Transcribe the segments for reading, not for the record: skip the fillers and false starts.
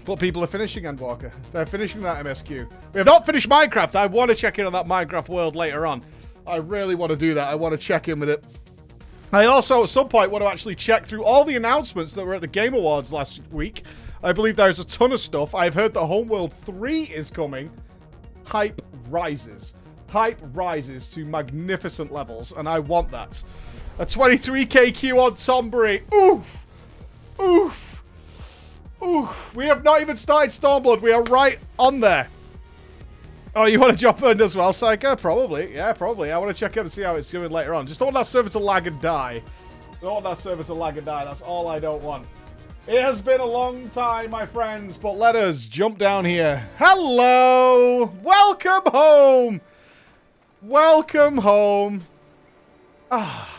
But people are finishing Endwalker. They're finishing that MSQ. We have not finished Minecraft. I want to check in on that Minecraft world later on. I really want to do that. I want to check in with it. I also, at some point, want to actually check through all the announcements that were at the Game Awards last week. I believe there's a ton of stuff. I've heard that Homeworld 3 is coming. Hype rises. Hype rises to magnificent levels, and I want that. A 23k queue on Tombury. Oof! Oof! Oof! We have not even started Stormblood. We are right on there. Oh, you want to jump in as well, Psycho? Probably. Yeah, probably. I want to check in and see how it's going later on. Just don't want that server to lag and die. Don't want that server to lag and die. That's all I don't want. It has been a long time, my friends, but let us jump down here. Hello! Welcome home! Welcome home. Ah,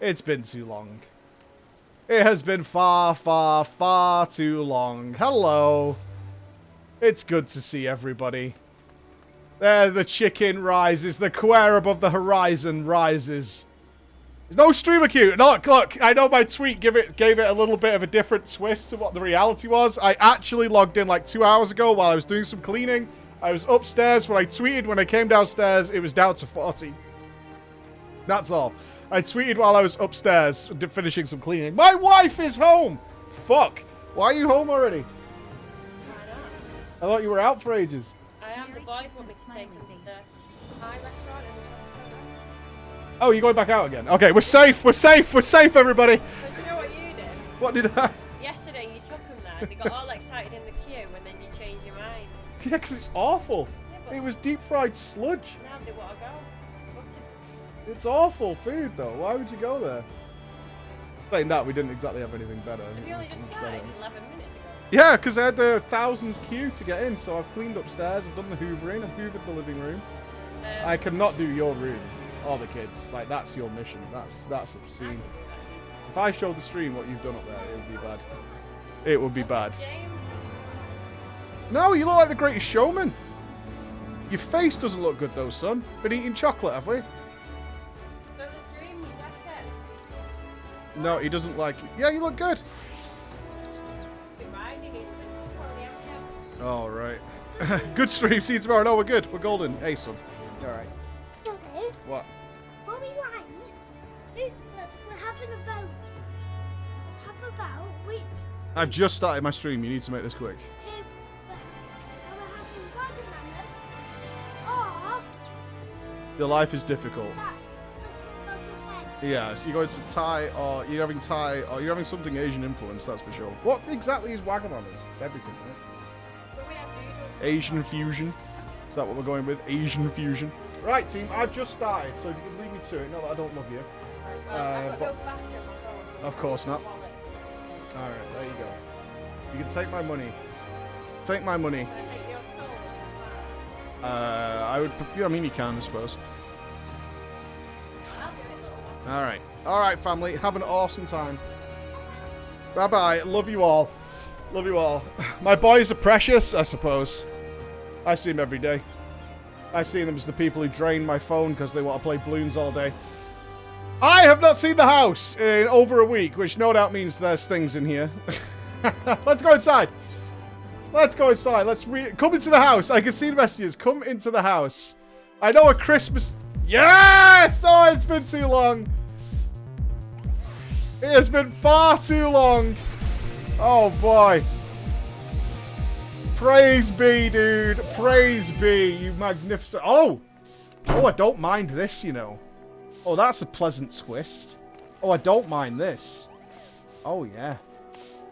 it's been too long. It has been far, far, far too long. Hello. It's good to see everybody. There, the chicken rises. The queer above the horizon rises. There's no streamer queue. No, look, I know my tweet gave it a little bit of a different twist to what the reality was. I actually logged in like 2 hours ago while I was doing some cleaning. I was upstairs when I tweeted. When I came downstairs, it was down to 40. That's all. I tweeted while I was upstairs finishing some cleaning. My wife is home! Fuck. Why are you home already? I thought you were out for ages. I am. The boys want me to take them to the Thai restaurant in the Chocobo. Oh, you're going back out again? Okay, we're safe. We're safe. We're safe, everybody. But you know what you did? What did I? Yesterday you took them there and they got all excited in the queue and then you changed your mind. Yeah, because it's awful. Yeah, It was deep fried sludge. now they want to go. Butter. It's awful food, though. Why would you go there? Saying that, we didn't exactly have anything better. And you only just started 11 minutes ago. Yeah, because I had the thousands queue to get in, so I've cleaned upstairs, I've done the hoovering, I've hoovered the living room. I cannot do your room, or the kids. Like, that's your mission. That's obscene. If I showed the stream what you've done up there, it would be bad. It would be bad. James. No, you look like the Greatest Showman. Your face doesn't look good, though, son. Been eating chocolate, have we? Go to the stream, you jacket. No, he doesn't like it. Yeah, you look good. Been riding it. All right. Good stream. See you tomorrow. No, we're good. We're golden. Hey, son. All right. Daddy, What? what we like? We're having a boat. Let's have a boat. Wait, I've just started my stream. You need to make this quick. two. We're having water melon. Or Your life is difficult. that. Let's go to Yeah, so you're going to Thai, or you're having something Asian influence, that's for sure. What exactly is Wagamon? It's everything, right? But we have noodles. Asian fusion. Is that what we're going with? Asian fusion. Right, team, I've just started, so if you can leave me to it. Not that I don't love you. I've got but- no battery on my phone. Of course not. Wallet. Alright, there you go. You can take my money. Take my money. Can I take your soul? I would, I mean, you can, I suppose. I'll do it, little one. Alright. Alright, family. Have an awesome time. Bye-bye. Love you all. Love you all. My boys are precious, I suppose. I see them every day. I see them as the people who drain my phone because they want to play balloons all day. I have not seen the house in over a week, which no doubt means there's things in here. Let's go inside. Let's go inside. Come into the house. I can see the messages. Come into the house. I know a Christmas... Yes! Oh, it's been too long. It has been far too long. Oh, boy. Praise be, dude. Praise be, you magnificent... Oh! Oh, I don't mind this, you know. Oh, that's a pleasant twist. Oh, I don't mind this. Oh, yeah.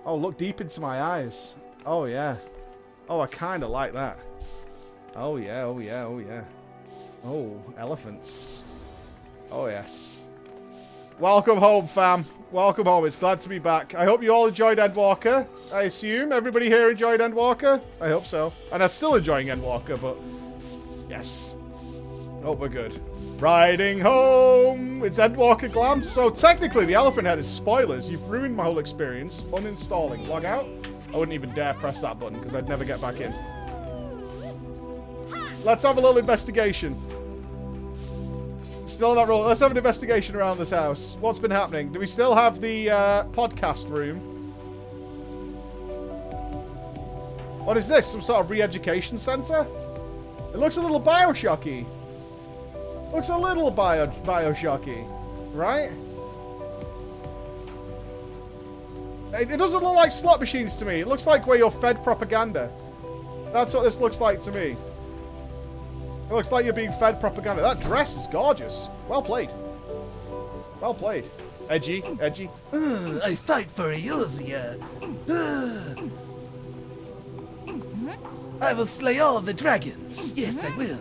Oh, look deep into my eyes. Oh, yeah. Oh, I kind of like that. Oh, yeah, oh, yeah, oh, yeah. Oh, elephants. Oh, yes. Welcome home, fam. Welcome home. It's glad to be back. I hope you all enjoyed Endwalker. I assume everybody here enjoyed Endwalker. I hope so. And I'm still enjoying Endwalker, but... Yes. Hope we're good. Riding home! It's Endwalker Glam. So technically, the elephant head is spoilers. You've ruined my whole experience. Uninstalling. Log out? I wouldn't even dare press that button because I'd never get back in. Let's have a little investigation. Still not rolling. Let's have an investigation around this house. What's been happening? Do we still have the podcast room? What is this? Some sort of re-education center? It looks a little Bioshocky. Looks a little Bioshocky, right? It doesn't look like slot machines to me. It looks like where you're fed propaganda. That's what this looks like to me. It looks like you're being fed propaganda. That dress is gorgeous. Well played. Well played. Edgy, edgy. I fight for Eosia. I will slay all the dragons. Yes, I will.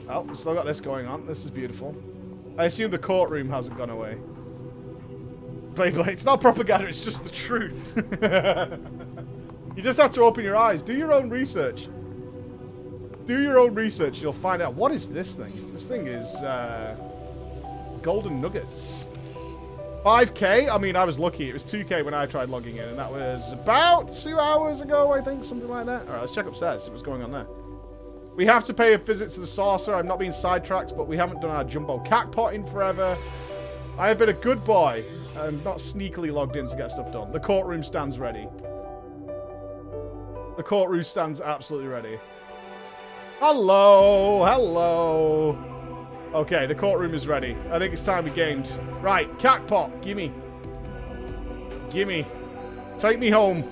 Oh, we still got this going on. This is beautiful. I assume the courtroom hasn't gone away. Beyblade. It's not propaganda, it's just the truth. You just have to open your eyes. Do your own research. Do your own research. You'll find out. What is this thing? This thing is golden nuggets. 5K? I mean, I was lucky. It was 2K when I tried logging in, and that was about 2 hours ago, I think. Something like that. All right, let's check upstairs, see what's going on there. We have to pay a visit to the sorcerer. I'm not being sidetracked, but we haven't done our jumbo Cactpot in forever. I have been a good boy and not sneakily logged in to get stuff done. The courtroom stands ready. The courtroom stands absolutely ready. Hello, hello. Okay, the courtroom is ready. I think it's time we gamed. Right, Cactpot, gimme. Gimme. Take me home.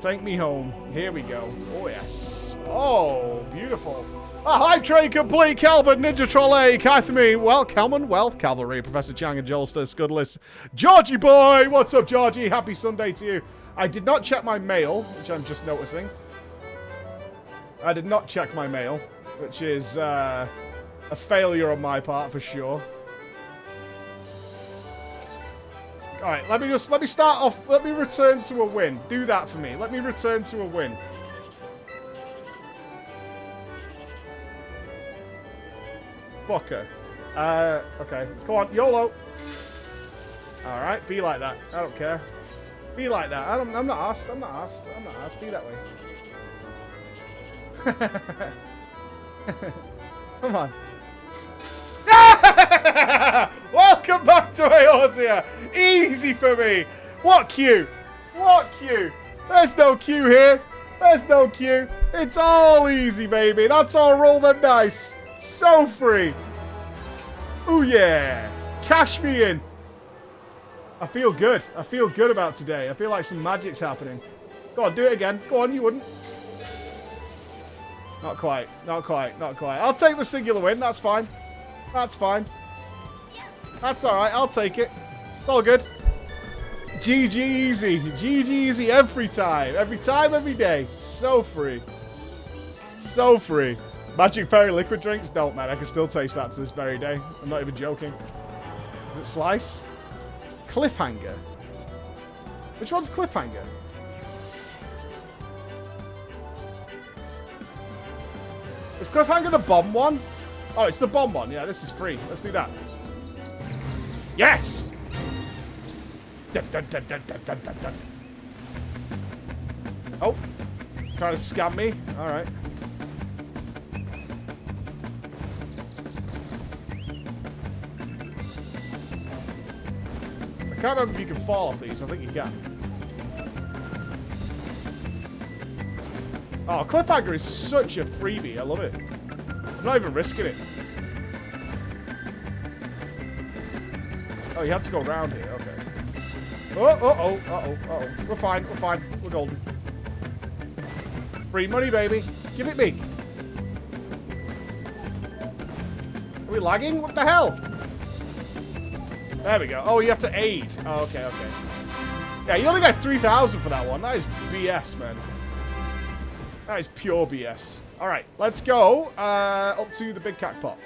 Take me home. Here we go. Oh, yes. Oh, beautiful. A high train complete, Calvin, Ninja Troll A, Kathme, well, Kelman, Wealth, Cavalry, Professor Chang and Jolster, Scudless, Georgie boy, what's up, Georgie? Happy Sunday to you. I did not check my mail, which I'm just noticing. I did not check my mail, which is a failure on my part for sure. All right, let me start off. Let me return to a win. Do that for me. Let me return to a win. Fucker. Okay. Go on, YOLO. All right, be like that. I don't care. Be like that. I'm not asked. I'm not asked. I'm not asked. Be that way. Come on. Welcome back to Eosia. Easy for me. What queue? What queue? There's no queue here. There's no queue. It's all easy, baby. That's all rolled and dice. So free. Ooh, yeah. Cash me in. I feel good. I feel good about today. I feel like some magic's happening. Go on, do it again. Go on, you wouldn't. Not quite. Not quite. Not quite. I'll take the singular win. That's fine. That's fine. That's alright. I'll take it. It's all good. GG easy. GG easy every time. Every time, every day. So free. So free. Magic Fairy liquid drinks? Don't, man. I can still taste that to this very day. I'm not even joking. Is it Slice? Cliffhanger? Which one's Cliffhanger? Is Cliffhanger the bomb one? Oh, it's the bomb one. Yeah, this is free. Let's do that. Yes! Dun, dun, dun, dun, dun, dun, dun, dun. Oh. Trying to scam me? Alright. I can't remember if you can fall off these. I think you can. Oh, Cliffhanger is such a freebie. I love it. I'm not even risking it. Oh, you have to go around here. Okay. Uh-oh. We're fine. We're fine. We're golden. Free money, baby. Give it me. Are we lagging? What the hell? There we go. Oh, you have to aid. Oh, okay. Yeah, you only get 3,000 for that one. That is BS, man. That is pure BS. All right, let's go up to the big Cactpot.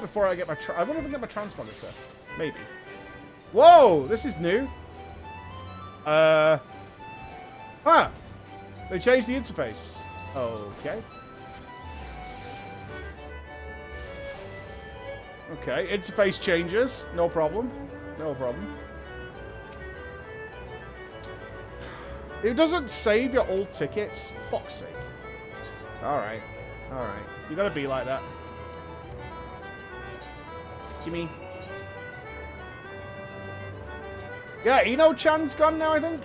Before I get my... I wonder if I get my transponder assessed. Maybe. Whoa, this is new. Huh. They changed the interface. Okay. Okay, interface changes. No problem. No problem. It doesn't save your old tickets. Fuck's sake. Alright. Alright. You gotta be like that. Gimme. Yeah, Eno-chan's gone now, I think.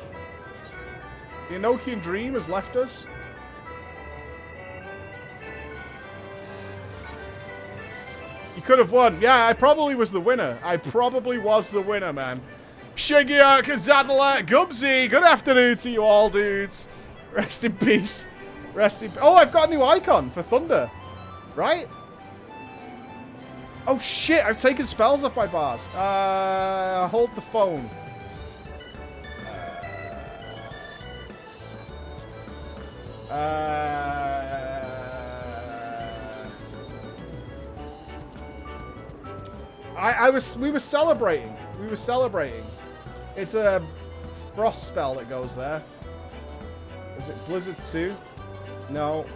The Enochian dream has left us. You could have won. Yeah, I probably was the winner. I probably was the winner, man. Shigia, Kazadala, Gubsy, good afternoon to you all, dudes. Rest in peace. Rest in... Oh, I've got a new icon for Thunder. Right? Oh, shit. I've taken spells off my bars. Hold the phone. We were celebrating. We were celebrating. It's a frost spell that goes there. Is it Blizzard 2? No.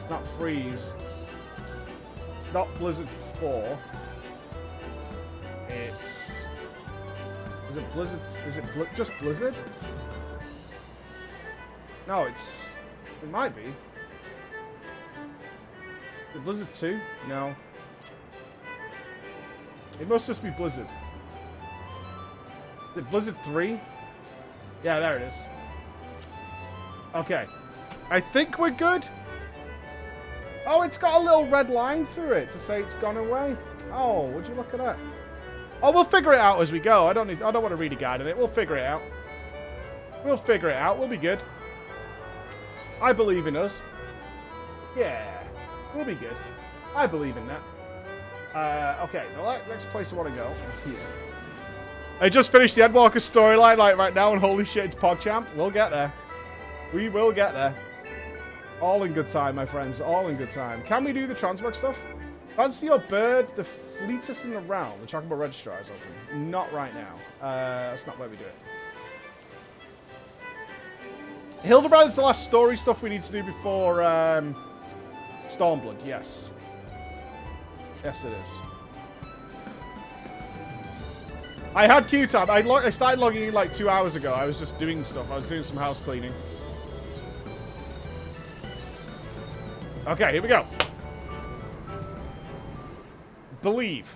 Not Freeze. It's not Blizzard 4. It's... Is it Blizzard? Is it just Blizzard? No, it's... It might be. Is it Blizzard 2? No. It must just be Blizzard. Is it Blizzard 3? Yeah, there it is. Okay. I think we're good. Oh, it's got a little red line through it to say it's gone away. Oh, would you look at that? Oh, we'll figure it out as we go. I don't want to read a guide on it. We'll figure it out. We'll figure it out. We'll be good. I believe in us. Yeah. We'll be good. I believe in that. Okay, the next place I want to go is here. I just finished the Endwalker storyline like right now, and holy shit, it's PogChamp. We'll get there. We will get there. All in good time, my friends. All in good time. Can we do the Transmog stuff? Fancy your bird, the fleetest in the realm. The Chocobo Registrar is open. Not right now. That's not where we do it. Hildebrand is the last story stuff we need to do before Stormblood. Yes. Yes, it is. I had Q-Tab. I started logging in like 2 hours ago. I was just doing stuff. I was doing some house cleaning. Okay, here we go. Believe.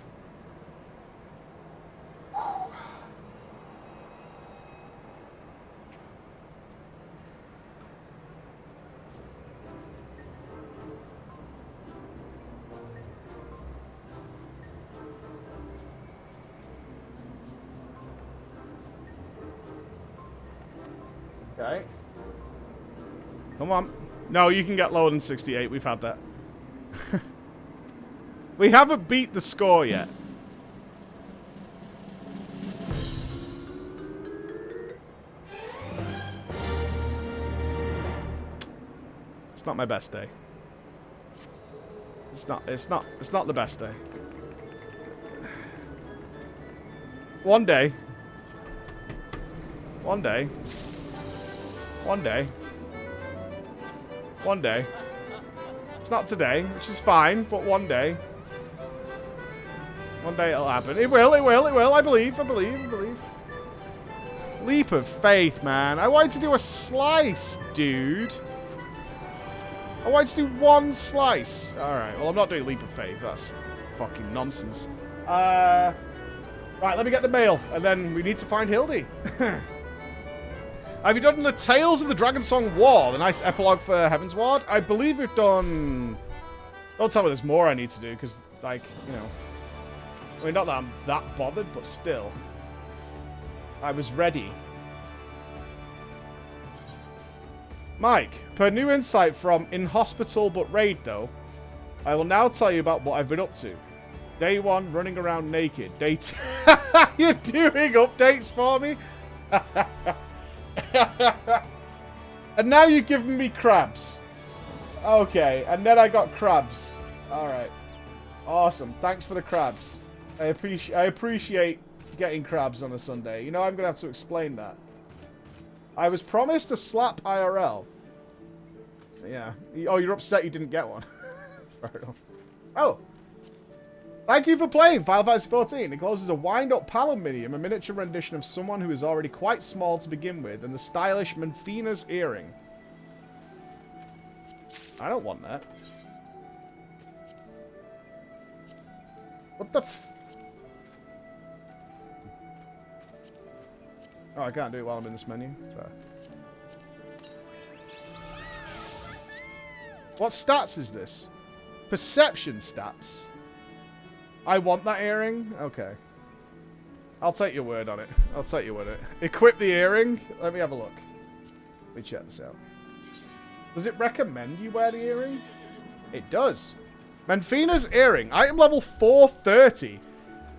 Okay. Come on. No, you can get lower than 68. We've had that. We haven't beat the score yet. It's not my best day. It's not the best day. One day. One day. One day. One day. It's not today, which is fine, but one day. One day it'll happen. It will, it will, it will. I believe, I believe, I believe. Leap of faith, man. I wanted to do a slice, dude. I wanted to do one slice. Alright, well, I'm not doing leap of faith. That's fucking nonsense. Right, let me get the mail, and then we need to find Hildy. Have you done the Tales of the Dragonsong War? The nice epilogue for Heavensward? I believe we've done... Don't tell me there's more I need to do, because, like, you know... I mean, not that I'm that bothered, but still. I was ready. Mike, per new insight from In Hospital But Raid, though, I will now tell you about what I've been up to. Day 1, running around naked. Day 2... You're doing updates for me? And now you're giving me crabs. Okay, and then I got crabs. Alright. Awesome. Thanks for the crabs. I appreciate getting crabs on a Sunday. You know, I'm going to have to explain that. I was promised a slap IRL. Yeah. Oh, you're upset you didn't get one. Fair enough. Oh. Thank you for playing Final Fantasy XIV. It closes a wind-up palominium, a miniature rendition of someone who is already quite small to begin with, and the stylish Menfina's earring. I don't want that. What the f... Oh, I can't do it while I'm in this menu. Fair. What stats is this? Perception stats. I want that earring? Okay. I'll take your word on it. I'll take your word on it. Equip the earring? Let me have a look. Let me check this out. Does it recommend you wear the earring? It does. Menfina's earring. Item level 430.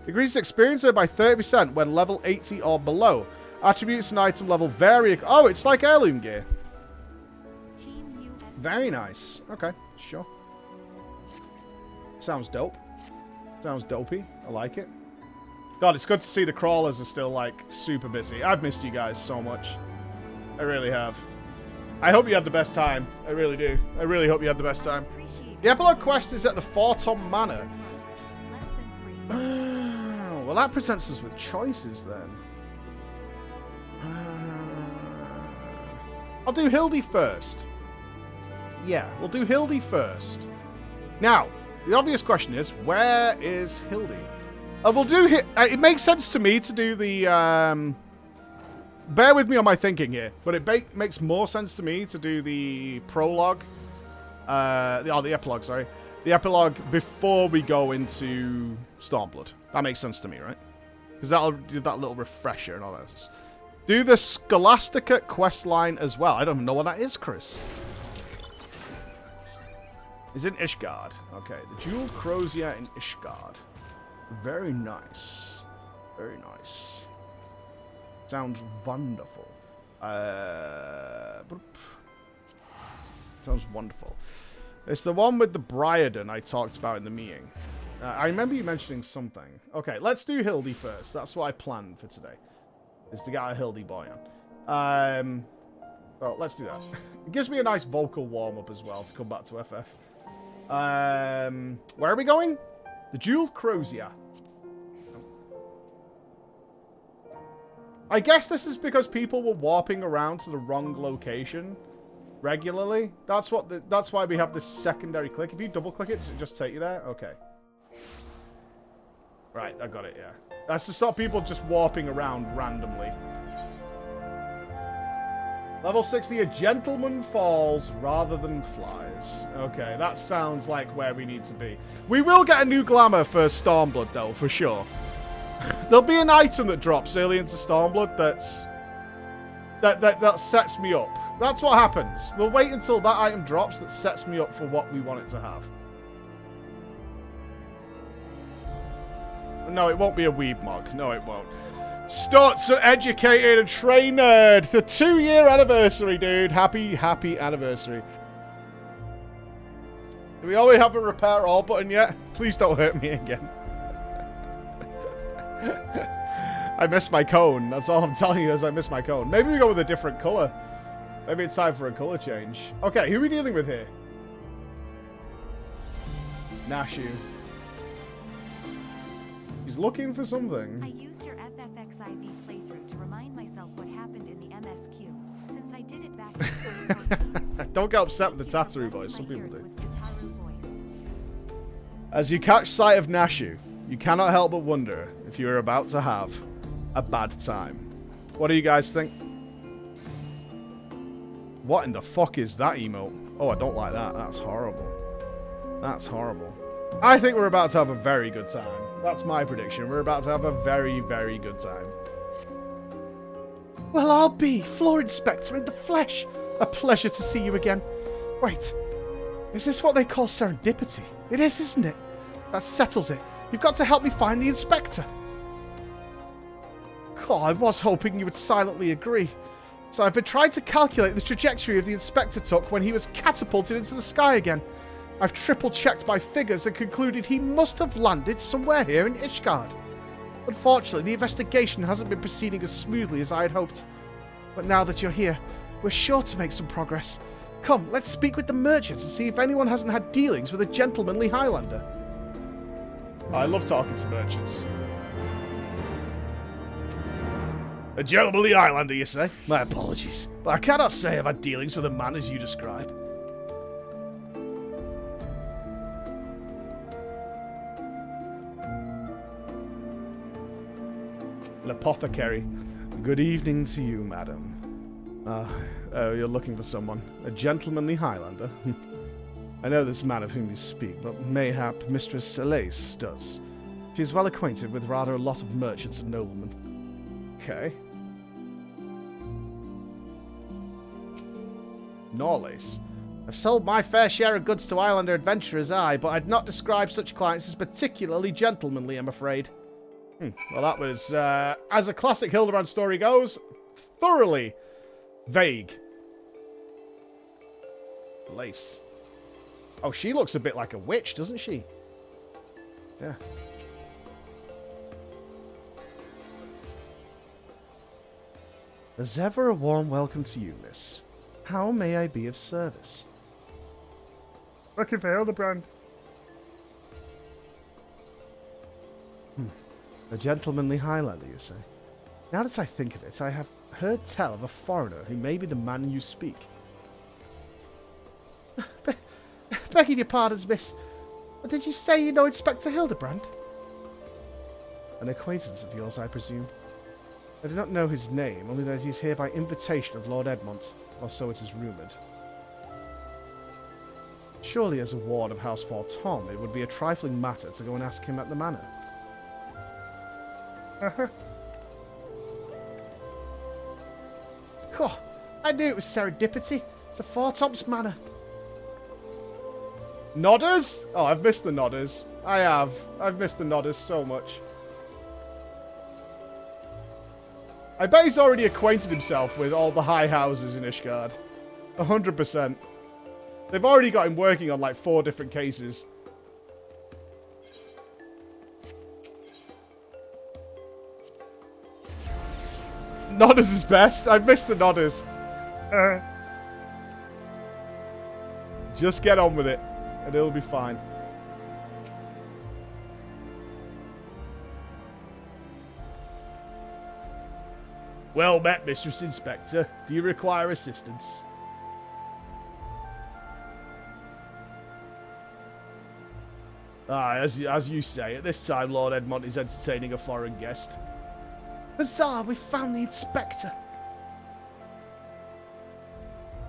Increases experience by 30% when level 80 or below. Attributes and item level vary. Oh, it's like heirloom gear. Very nice. Okay, sure. Sounds dope. Sounds dopey. I like it. God, it's good to see the crawlers are still, like, super busy. I've missed you guys so much. I really have. I hope you had the best time. I really do. I really hope you had the best time. The epilogue quest is at the Forton Manor. Well, that presents us with choices, then. I'll do Hildy first. Yeah, we'll do Hildy first. Now, the obvious question is, where is Hildy? We'll do it makes sense to me to do the bear with me on my thinking here, but it makes more sense to me to do the prologue, the epilogue, sorry, the epilogue before we go into Stormblood. That makes sense to me, right? Because that'll do that little refresher and all that. Do the Scholastica quest line as well. I don't even know what that is, Chris. Is in Ishgard. Okay, the Jeweled Crozier in Ishgard. Very nice. Very nice. Sounds wonderful. Sounds wonderful. It's the one with the Briarden I talked about in the meeting. I remember you mentioning something. Okay, let's do Hildy first. That's what I planned for today. Is to get a Hildy boy on. Well, let's do that. It gives me a nice vocal warm-up as well to come back to FF. Where are we going? The Jeweled Crozier. I guess this is because people were warping around to the wrong location regularly. That's why we have this secondary click. If you double click it, does it just take you there? Okay. Right, I got it, yeah. That's to stop people just warping around randomly. Level 60, a gentleman falls rather than flies. Okay, that sounds like where we need to be. We will get a new glamour for Stormblood, though, for sure. There'll be an item that drops early into Stormblood that sets me up. That's what happens. We'll wait until that item drops that sets me up for what we want it to have. No, it won't be a weeb mog. No, it won't. Stutz, an educated and trained nerd. The 2-year anniversary, dude. Happy anniversary. Do we already have a repair all button yet? Please don't hurt me again. I missed my cone. That's all I'm telling you is I missed my cone. Maybe we go with a different color. Maybe it's time for a color change. Okay, who are we dealing with here? Nashu. He's looking for something. I used your FFXIV playthrough to remind myself what happened in the MSQ. Since I did it back in 2014. Don't get upset with the Tataru voice. Some people do. As you catch sight of Nashu, you cannot help but wonder if you are about to have a bad time. What do you guys think? What in the fuck is that emote? Oh, I don't like that. That's horrible. That's horrible. I think we're about to have a very good time. That's my prediction. We're about to have a very, very good time. Well, I'll be Floor Inspector in the flesh. A pleasure to see you again. Wait, is this what they call serendipity? It is, isn't it? That settles it. You've got to help me find the Inspector. God, I was hoping you would silently agree. So I've been trying to calculate the trajectory of the Inspector took when he was catapulted into the sky again. I've triple-checked my figures and concluded he must have landed somewhere here in Ishgard. Unfortunately, the investigation hasn't been proceeding as smoothly as I had hoped. But now that you're here, we're sure to make some progress. Come, let's speak with the merchants and see if anyone hasn't had dealings with a gentlemanly Highlander. I love talking to merchants. A gentlemanly Highlander, you say? My apologies, but I cannot say I've had dealings with a man as you describe. An apothecary. Good evening to you, madam. Oh, you're looking for someone. A gentlemanly Highlander? I know this man of whom you speak, but mayhap Mistress Celeste does. She is well acquainted with rather a lot of merchants and noblemen. Okay. Norlace. I've sold my fair share of goods to Highlander adventurers, aye, but I'd not describe such clients as particularly gentlemanly, I'm afraid. Well, that was, as a classic Hildebrand story goes, thoroughly vague. Lace. Oh, she looks a bit like a witch, doesn't she? Yeah. As ever, a warm welcome to you, miss. How may I be of service? Looking for Hildebrand. A gentlemanly Highlander, you say? Now that I think of it, I have heard tell of a foreigner who may be the man you speak. Begging your pardons, miss. Did you say you know Inspector Hildebrand? An acquaintance of yours, I presume. I do not know his name, only that he is here by invitation of Lord Edmont, or so it is rumoured. Surely, as a ward of House Fort Tom, it would be a trifling matter to go and ask him at the manor. Oh, I knew it was serendipity. It's a Fort Tom's manor. Nodders? Oh, I've missed the Nodders. I have. I've missed the Nodders so much. I bet he's already acquainted himself with all the high houses in Ishgard. 100%. They've already got him working on like 4 different cases. Nodders is best. I've missed the Nodders. Just get on with it, and it'll be fine. Well met, Mistress Inspector. Do you require assistance? Ah, as you say, at this time Lord Edmont is entertaining a foreign guest. Huzzah, we found the Inspector.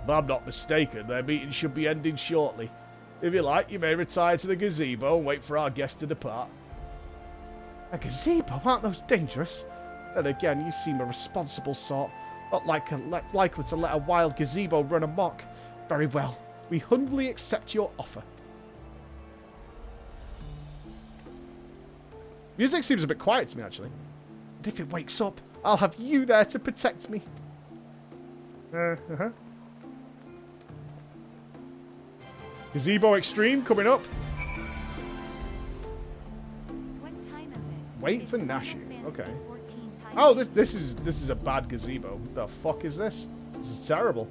If I'm not mistaken, their meeting should be ending shortly. If you like, you may retire to the gazebo and wait for our guest to depart. A gazebo? Aren't those dangerous? Then again, you seem a responsible sort. Not likely to let a wild gazebo run amok. Very well. We humbly accept your offer. Music seems a bit quiet to me, actually. And if it wakes up, I'll have you there to protect me. Gazebo Extreme coming up. What time is it? Wait for Nashi. Okay. Oh, this is a bad gazebo. The fuck is this? This is terrible.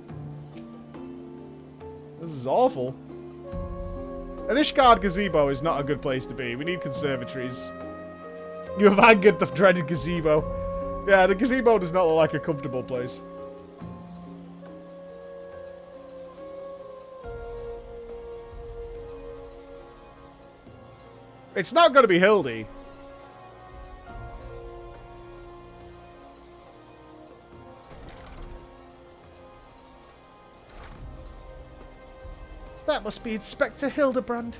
This is awful. An Ishgard gazebo is not a good place to be. We need conservatories. You have angered the dreaded gazebo. Yeah, the gazebo does not look like a comfortable place. It's not going to be Hildy. That must be Inspector Hildebrand.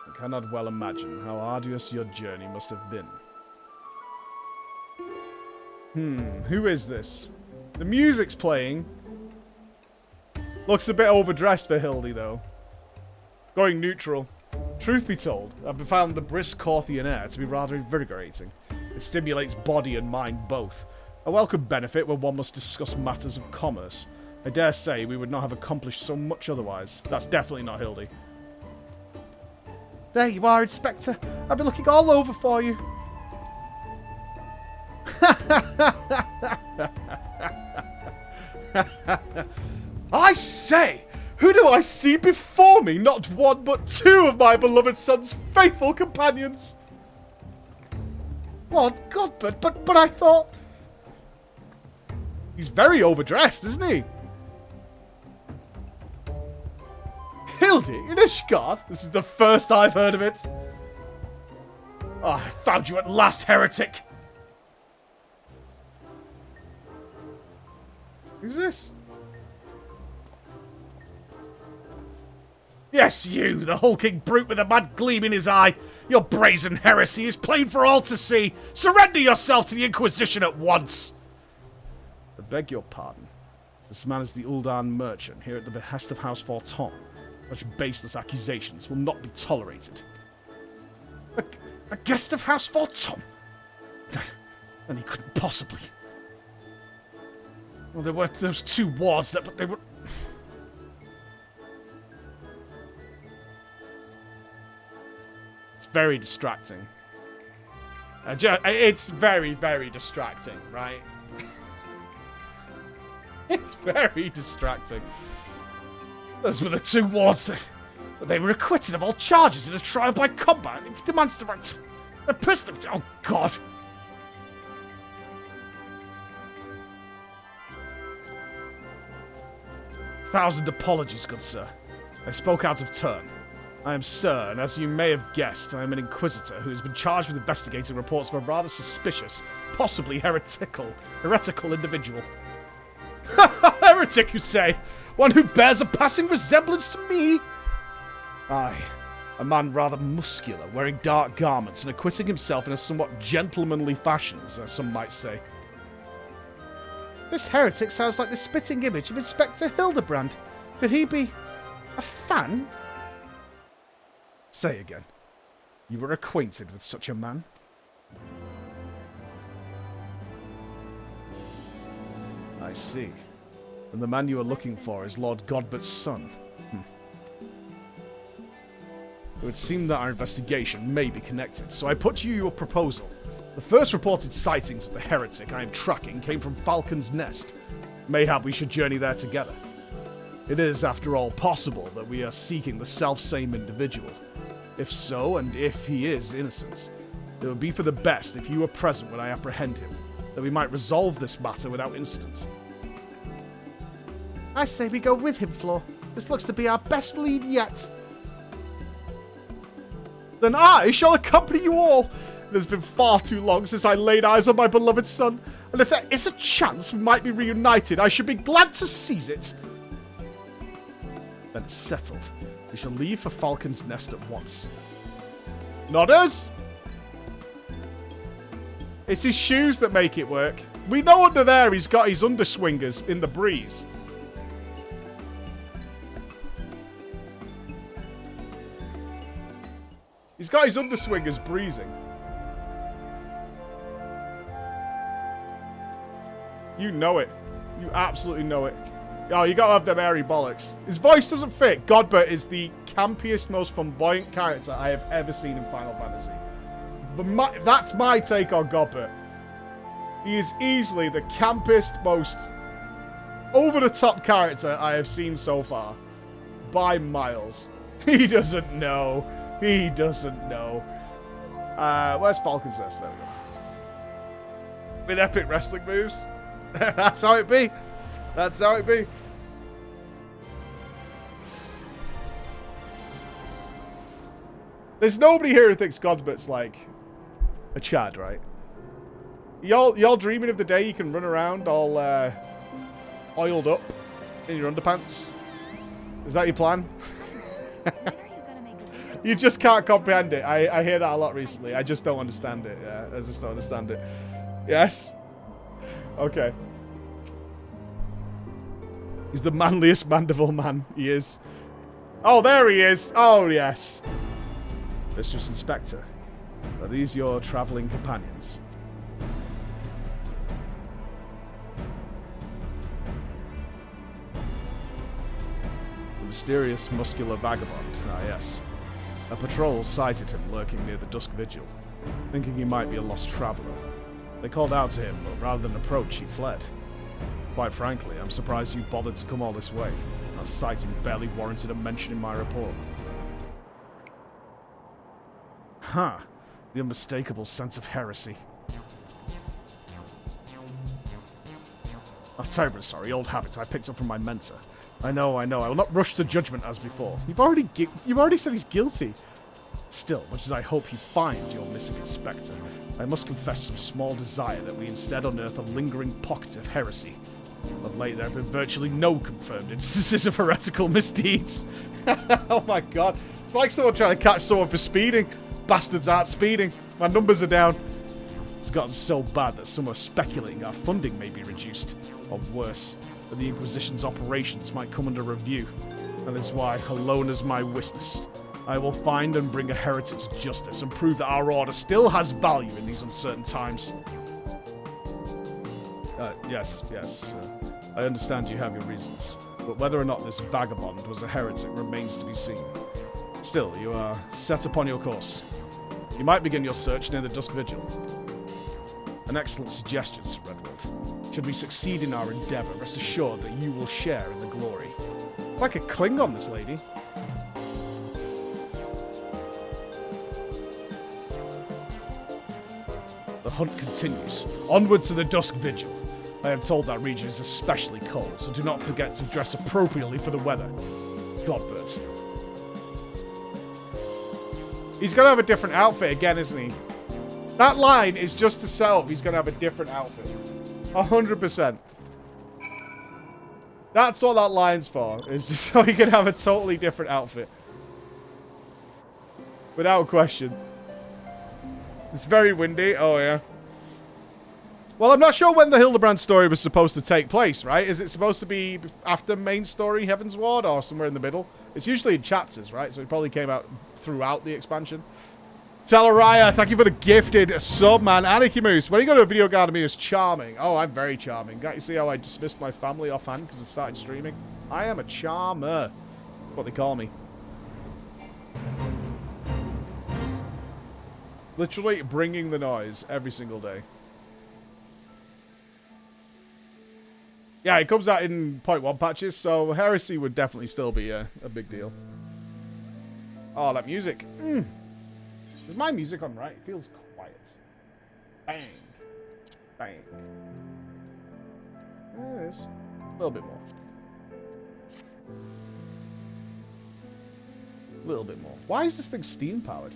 I cannot well imagine how arduous your journey must have been. Who is this? The music's playing. Looks a bit overdressed for Hildy, though. Going neutral. Truth be told, I've found the brisk Corthian air to be rather invigorating. It stimulates body and mind both. A welcome benefit when one must discuss matters of commerce. I dare say we would not have accomplished so much otherwise. That's definitely not Hildy. There you are, Inspector. I've been looking all over for you. I say! Who do I see before me? Not one, but two of my beloved son's faithful companions. Oh, God, but I thought... He's very overdressed, isn't he? Hildy in Ishgard? This is the first I've heard of it. Oh, I found you at last, heretic. Who's this? Yes, you, the hulking brute with a mad gleam in his eye. Your brazen heresy is plain for all to see. Surrender yourself to the Inquisition at once. I beg your pardon. This man is the Uldan merchant here at the behest of House Falcon. Such baseless accusations will not be tolerated. A guest of House Falcon? And he couldn't possibly. Well, there were those 2 wards but they were... It's very distracting. It's very, very distracting, right? It's very distracting. Those were the 2 wards but they were acquitted of all charges in a trial by combat. It demands the right... A person... Oh, God. Thousand apologies, good sir. I spoke out of turn. I am Sir, and as you may have guessed, I am an Inquisitor who has been charged with investigating reports of a rather suspicious, possibly heretical individual. Heretic, you say? One who bears a passing resemblance to me? Aye, a man rather muscular, wearing dark garments and acquitting himself in a somewhat gentlemanly fashion, as some might say. This heretic sounds like the spitting image of Inspector Hildebrand. Could he be a fan? Say again. You were acquainted with such a man? I see. And the man you are looking for is Lord Godbert's son. It would seem that our investigation may be connected, so I put to you your proposal. The first reported sightings of the heretic I am tracking came from Falcon's Nest. Mayhap we should journey there together. It is, after all, possible that we are seeking the self-same individual. If so, and if he is innocent, it would be for the best if you were present when I apprehend him, that we might resolve this matter without incident. I say we go with him, Flor. This looks to be our best lead yet. Then I shall accompany you all. It has been far too long since I laid eyes on my beloved son, and if there is a chance we might be reunited, I should be glad to seize it. Then it's settled. We shall leave for Falcon's Nest at once. Nodders? It's his shoes that make it work. We know under there he's got his underswingers in the breeze. He's got his underswingers breezing. You know it. You absolutely know it. Oh, you gotta have them airy bollocks. His voice doesn't fit. Godbert is the campiest, most flamboyant character I have ever seen in Final Fantasy. But that's my take on Godbert. He is easily the campiest, most over-the-top character I have seen so far. By miles. He doesn't know. He doesn't know. Where's Falcon's Nest? There we go. With epic wrestling moves. That's how it be. That's how it be. There's nobody here who thinks Godbert's like a Chad, right? Y'all dreaming of the day you can run around all oiled up in your underpants? Is that your plan? You just can't comprehend it. I hear that a lot recently. I just don't understand it. Yeah, I just don't understand it. Yes? Okay. He's the manliest Mandeville man. He is. Oh, there he is. Oh, yes. Mistress Inspector, are these your traveling companions? The mysterious muscular vagabond. Ah, yes. A patrol sighted him lurking near the dusk vigil, thinking he might be a lost traveler. They called out to him, but rather than approach, he fled. Quite frankly, I'm surprised you bothered to come all this way. That sighting barely warranted a mention in my report. Huh. The unmistakable sense of heresy. I'm terribly sorry, old habits I picked up from my mentor. I know. I will not rush to judgment as before. You've already said he's guilty. Still, much as I hope you find your missing inspector, I must confess some small desire that we instead unearth a lingering pocket of heresy. Of late, there have been virtually no confirmed instances of heretical misdeeds. Oh my god. It's like someone trying to catch someone for speeding. Bastards aren't speeding. My numbers are down. It's gotten so bad that some are speculating our funding may be reduced. Or worse, that the Inquisition's operations might come under review. That is why, alone as my witness, I will find and bring a heretic to justice and prove that our order still has value in these uncertain times. Yes. I understand you have your reasons, but whether or not this vagabond was a heretic remains to be seen. Still, you are set upon your course. You might begin your search near the Dusk Vigil. An excellent suggestion, Sir Redwood. Should we succeed in our endeavour, rest assured that you will share in the glory. It's like a Klingon, this lady. The hunt continues. Onward to the Dusk Vigil. I am told that region is especially cold, so do not forget to dress appropriately for the weather. Godbirds. He's going to have a different outfit again, isn't he? That line is just to set up he's going to have a different outfit. 100%. That's what that line's for. Is just so he can have a totally different outfit. Without question. It's very windy. Oh, yeah. Well, I'm not sure when the Hildebrand story was supposed to take place, right? Is it supposed to be after main story, Heaven's Ward, or somewhere in the middle? It's usually in chapters, right? So it probably came out throughout the expansion. Talaraya, thank you for the gifted sub, man. Aniki Moose, when you go to a video guard, me as charming. Oh, I'm very charming. Can't you see how I dismissed my family offhand because I started streaming? I am a charmer. That's what they call me. Literally bringing the noise every single day. Yeah, it comes out in 0.1 patches, so heresy would definitely still be a big deal. Oh, that music. Is my music on right? It feels quiet. Bang. Bang. There it is. A little bit more. A little bit more. Why is this thing steam powered?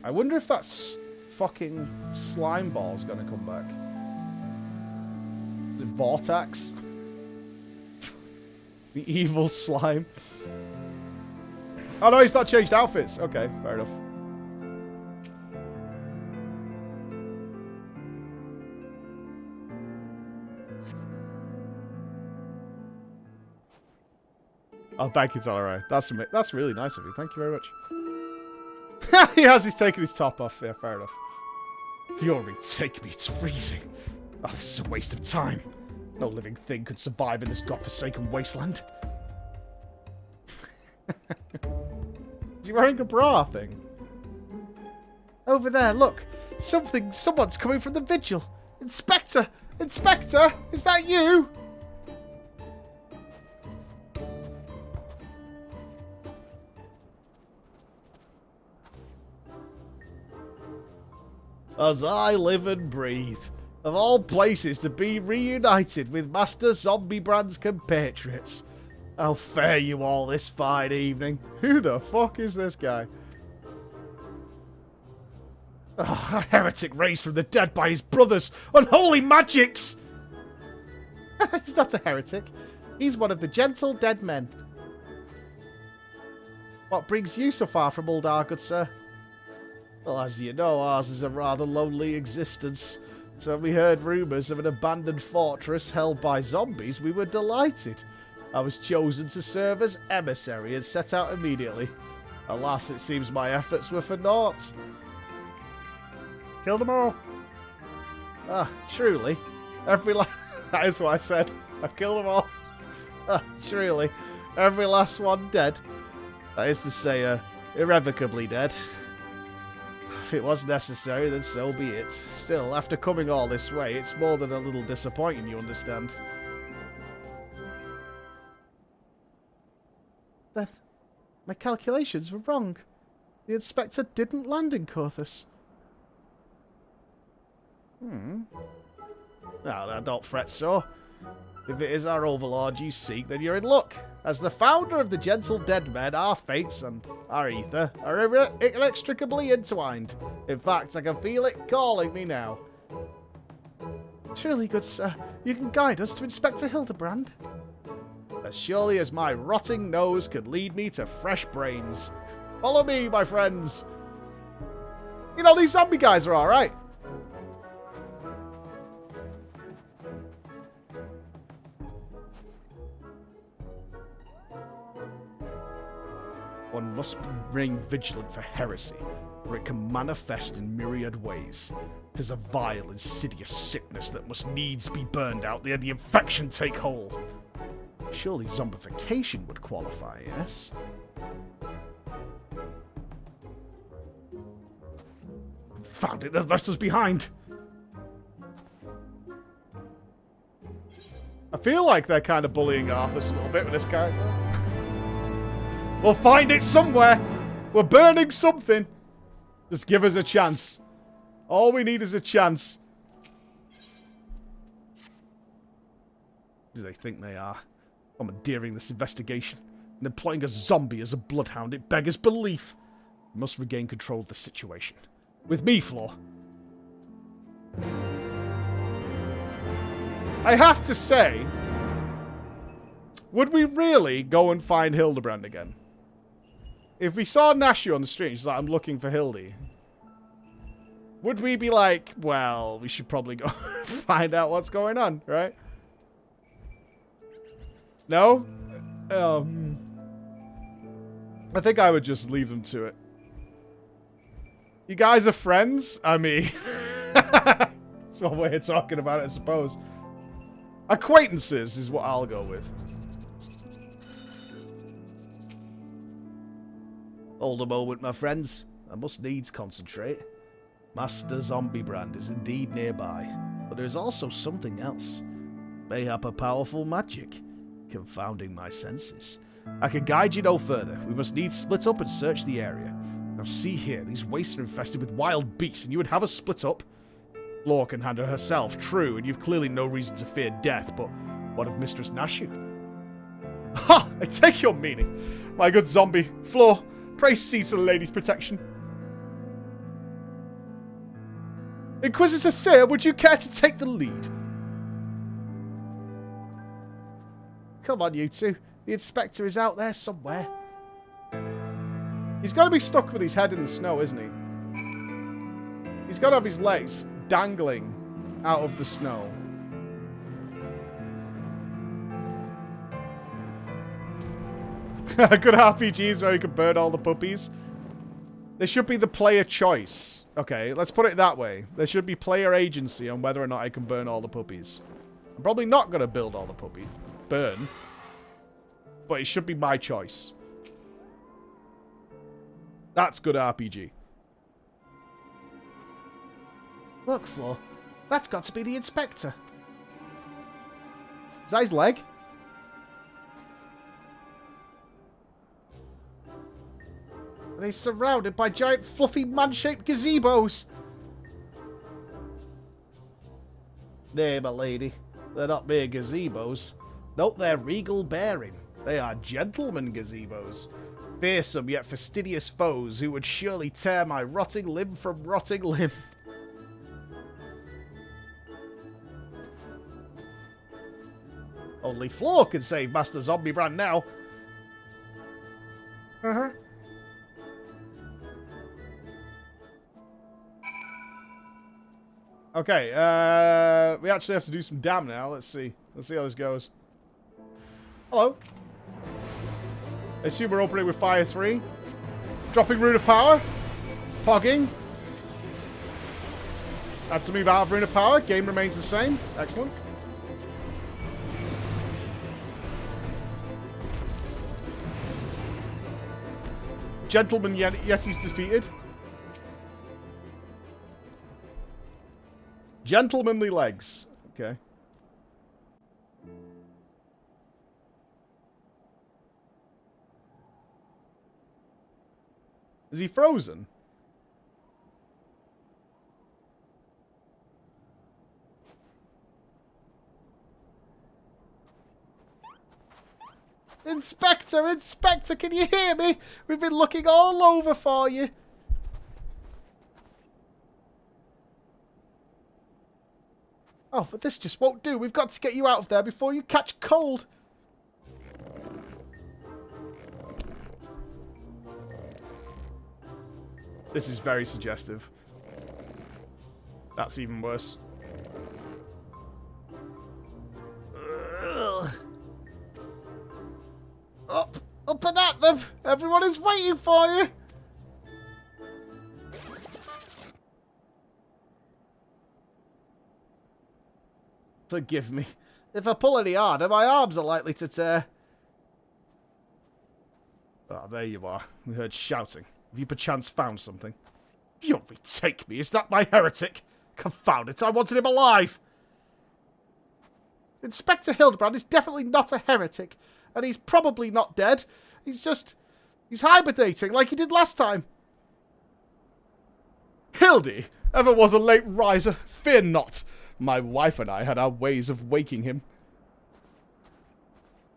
I wonder if that fucking slime ball's gonna come back. Is it Vortex? The evil slime. Oh no, he's not changed outfits. Okay, fair enough. Oh, thank you, Alright. That's really nice of you. Thank you very much. He has. He's taken his top off. Yeah, fair enough. Fury, take me. It's freezing. Oh, this is a waste of time. No living thing could survive in this godforsaken wasteland. Is he wearing a bra thing? Over there, look. Someone's coming from the vigil. Inspector! Inspector! Is that you? As I live and breathe, of all places to be reunited with Master Zombiebrand's compatriots. How fare you all this fine evening? Who the fuck is this guy? Oh, a heretic raised from the dead by his brothers. Unholy magics! He's not a heretic. He's one of the gentle dead men. What brings you so far from Uldar, good sir? Well, as you know, ours is a rather lonely existence. So when we heard rumours of an abandoned fortress held by zombies, we were delighted. I was chosen to serve as emissary and set out immediately. Alas, it seems my efforts were for naught. Kill them all. Ah, truly. That is what I said. I killed them all. Ah, truly. Every last one dead. That is to say, irrevocably dead. If it was necessary, then so be it. Still, after coming all this way, it's more than a little disappointing, you understand. Then, my calculations were wrong. The inspector didn't land in Cothus. No, don't fret, so. If it is our overlord you seek, then you're in luck. As the founder of the Gentle Dead Men, our fates and our ether are inextricably entwined. In fact, I can feel it calling me now. Surely, good sir, you can guide us to Inspector Hildebrand. As surely as my rotting nose could lead me to fresh brains. Follow me, my friends. You know, these zombie guys are alright. One must remain vigilant for heresy, for it can manifest in myriad ways. 'Tis a vile, insidious sickness that must needs be burned out ere the infection take hold. Surely zombification would qualify, yes? Found it, they've left us behind. I feel like they're kind of bullying Arthas a little bit with this character. We'll find it somewhere. We're burning something. Just give us a chance. All we need is a chance. Who do they think they are? Commandeering this investigation and employing a zombie as a bloodhound. It beggars belief. We must regain control of the situation. With me, Floor. I have to say, would we really go and find Hildebrand again? If we saw Nashu on the street, she's like, I'm looking for Hildy. Would we be like, well, we should probably go find out what's going on, right? No? I think I would just leave them to it. You guys are friends? I mean, that's one way of talking about it, I suppose. Acquaintances is what I'll go with. Hold a moment, my friends. I must needs concentrate. Master Zombie Brand is indeed nearby, but there is also something else. Mayhap a powerful magic, confounding my senses. I can guide you no further. We must needs split up and search the area. Now see here, these wastes are infested with wild beasts, and you would have us split up? Law can handle herself, true, and you've clearly no reason to fear death, but what of Mistress Nashu? Ha! I take your meaning. My good zombie. Floor, pray see to the lady's protection. Inquisitor Sir, would you care to take the lead? Come on, you two. The inspector is out there somewhere. He's got to be stuck with his head in the snow, isn't he? He's got to have his legs dangling out of the snow. Good RPGs where you can burn all the puppies. There should be the player choice. Okay, let's put it that way. There should be player agency on whether or not I can burn all the puppies. I'm probably not going to build all the puppies. Burn. But it should be my choice. That's good RPG. Look, Flo. That's got to be the inspector. Is that his leg? And he's surrounded by giant fluffy man-shaped gazebos. Nay, my lady. They're not mere gazebos. Nope, they're regal bearing. They are gentleman gazebos. Fearsome yet fastidious foes who would surely tear my rotting limb from rotting limb. Only Floor can save Master Zombie Brand now. Uh-huh. Okay, we actually have to do some dam now. Let's see. Let's see how this goes. Hello. I assume we're opening with Fire 3. Dropping Rune of Power. Pogging. Had to move out of Rune of Power. Game remains the same. Excellent. Gentleman Yeti's defeated. Gentlemanly legs. Okay. Is he frozen? Inspector, Inspector, can you hear me? We've been looking all over for you. Oh, but this just won't do. We've got to get you out of there before you catch cold. This is very suggestive. That's even worse. Ugh. Up and at them! Everyone is waiting for you! Forgive me. If I pull any harder, my arms are likely to tear. Ah, there you are. We heard shouting. Have you perchance found something? You'll retake me. Is that my heretic? Confound it, I wanted him alive! Inspector Hildebrand is definitely not a heretic. And he's probably not dead. He's hibernating like he did last time. Hildy ever was a late riser. Fear not. My wife and I had our ways of waking him.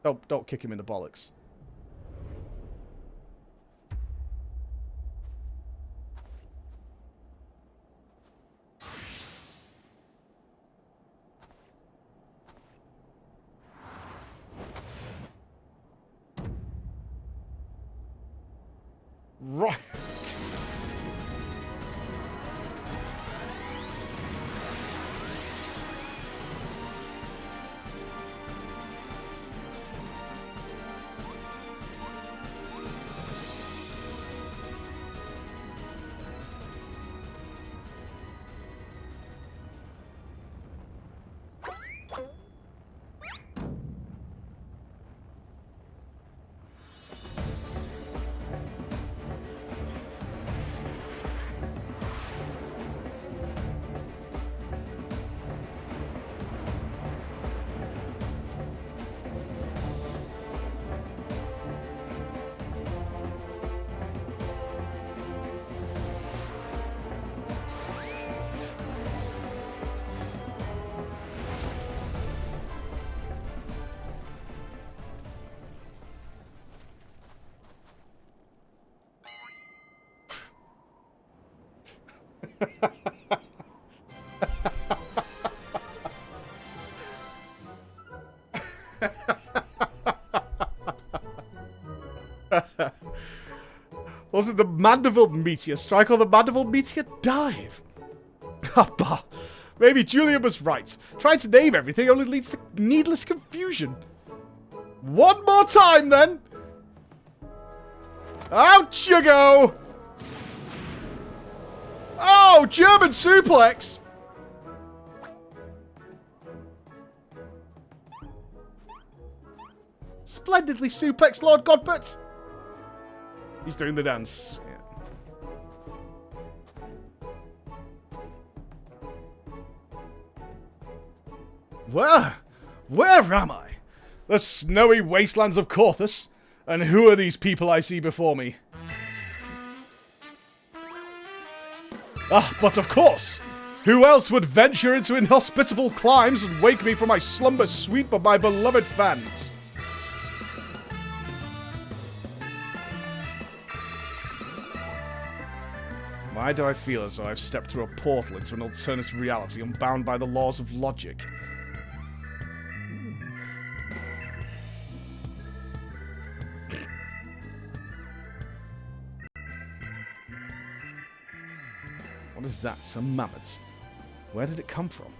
Don't kick him in the bollocks. Right. Was it the Mandeville meteor strike or the Mandeville meteor dive? Ah, bah. Maybe Julian was right. Trying to name everything only leads to needless confusion. One more time, then. Out you go. Oh, German suplex. Splendidly suplex, Lord Godbert. He's doing the dance. Yeah. Where am I? The snowy wastelands of Corthus? And who are these people I see before me? Ah, but of course! Who else would venture into inhospitable climes and wake me from my slumber sweet but my beloved fans? Why do I feel as though I've stepped through a portal into an alternate reality unbound by the laws of logic? What is that? Some mammoth? Where did it come from?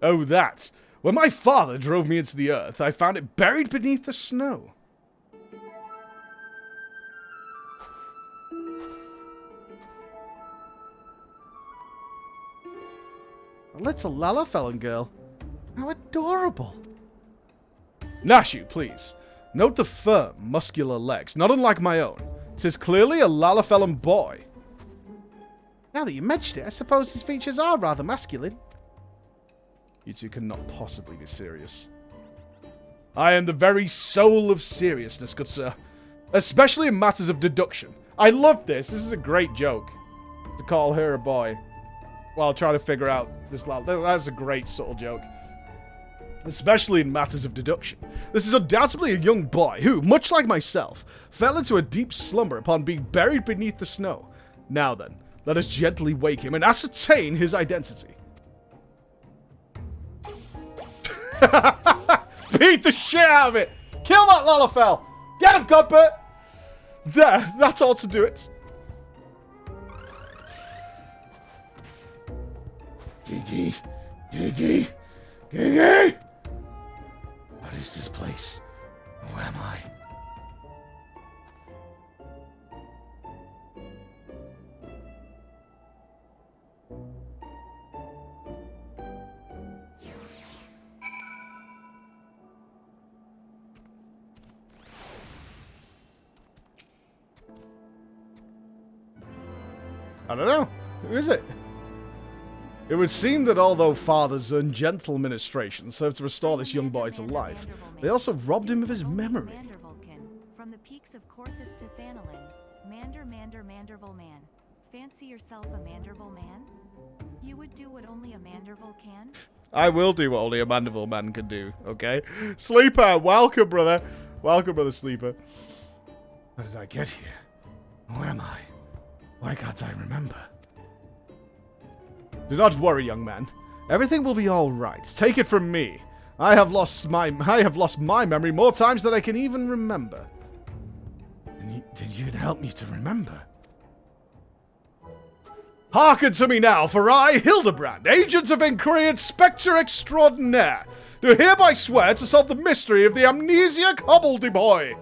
Oh, that! When my father drove me into the earth, I found it buried beneath the snow. A little Lalafellin girl. How adorable. Nashu, please. Note the firm, muscular legs, not unlike my own. 'Tis clearly a Lalafellin boy. Now that you mention it, I suppose his features are rather masculine. You two cannot possibly be serious. I am the very soul of seriousness, good sir. Especially in matters of deduction. I love this. This is a great joke. To call her a boy. While trying to figure out this lad. That's a great subtle joke. Especially in matters of deduction. This is undoubtedly a young boy who, much like myself, fell into a deep slumber upon being buried beneath the snow. Now then, let us gently wake him and ascertain his identity. Beat the shit out of it! Kill that Lalafell! Get him, Cuthbert! There, that ought to do it. Gigi! Gigi! Gigi! What is this place? Who am I? I don't know. Who is it? It would seem that although Father's ungentle ministration served to restore this young boy to life, they also robbed him of his memory. From the peaks of Corthus to Thanalin, Manderville man. Fancy yourself a Manderville man? You would do what only a Manderville can? I will do what only a Manderville man can do, okay? Sleeper, welcome, brother. Welcome, brother Sleeper. How did I get here? Who am I? Why can't I remember? Do not worry, young man. Everything will be all right. Take it from me. I have lost my memory more times than I can even remember. Then you can help me to remember. Hearken to me now, for I, Hildebrand, agent of inquiry and spectre extraordinaire, do hereby swear to solve the mystery of the amnesia Cobbledy-boy.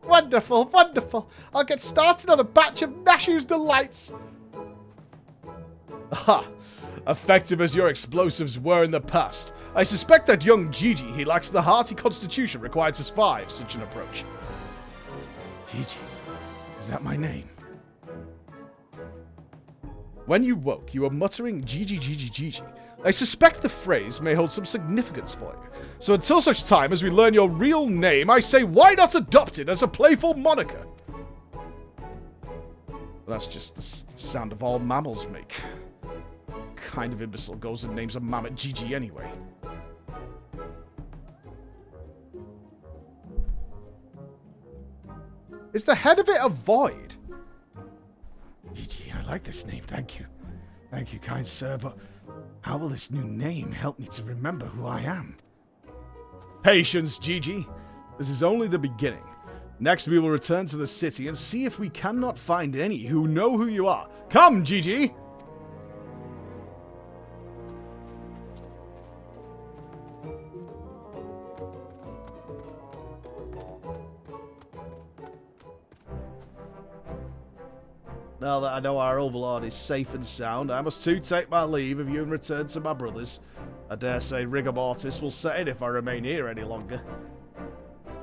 Wonderful, wonderful. I'll get started on a batch of Nashu's delights. Aha! Effective as your explosives were in the past, I suspect that young Gigi, he lacks the hearty constitution required to survive such an approach. Gigi? Is that my name? When you woke, you were muttering Gigi, Gigi, Gigi. I suspect the phrase may hold some significance for you. So until such time as we learn your real name, I say why not adopt it as a playful moniker? That's just the sound of all mammals make. What kind of imbecile goes and names a mammoth Gigi anyway? Is the head of it a void? Gigi, I like this name, thank you. Thank you, kind sir, but how will this new name help me to remember who I am? Patience, Gigi. This is only the beginning. Next we will return to the city and see if we cannot find any who know who you are. Come, Gigi! Now that I know our overlord is safe and sound, I must too take my leave of you and return to my brothers. I dare say rigor mortis will set in if I remain here any longer.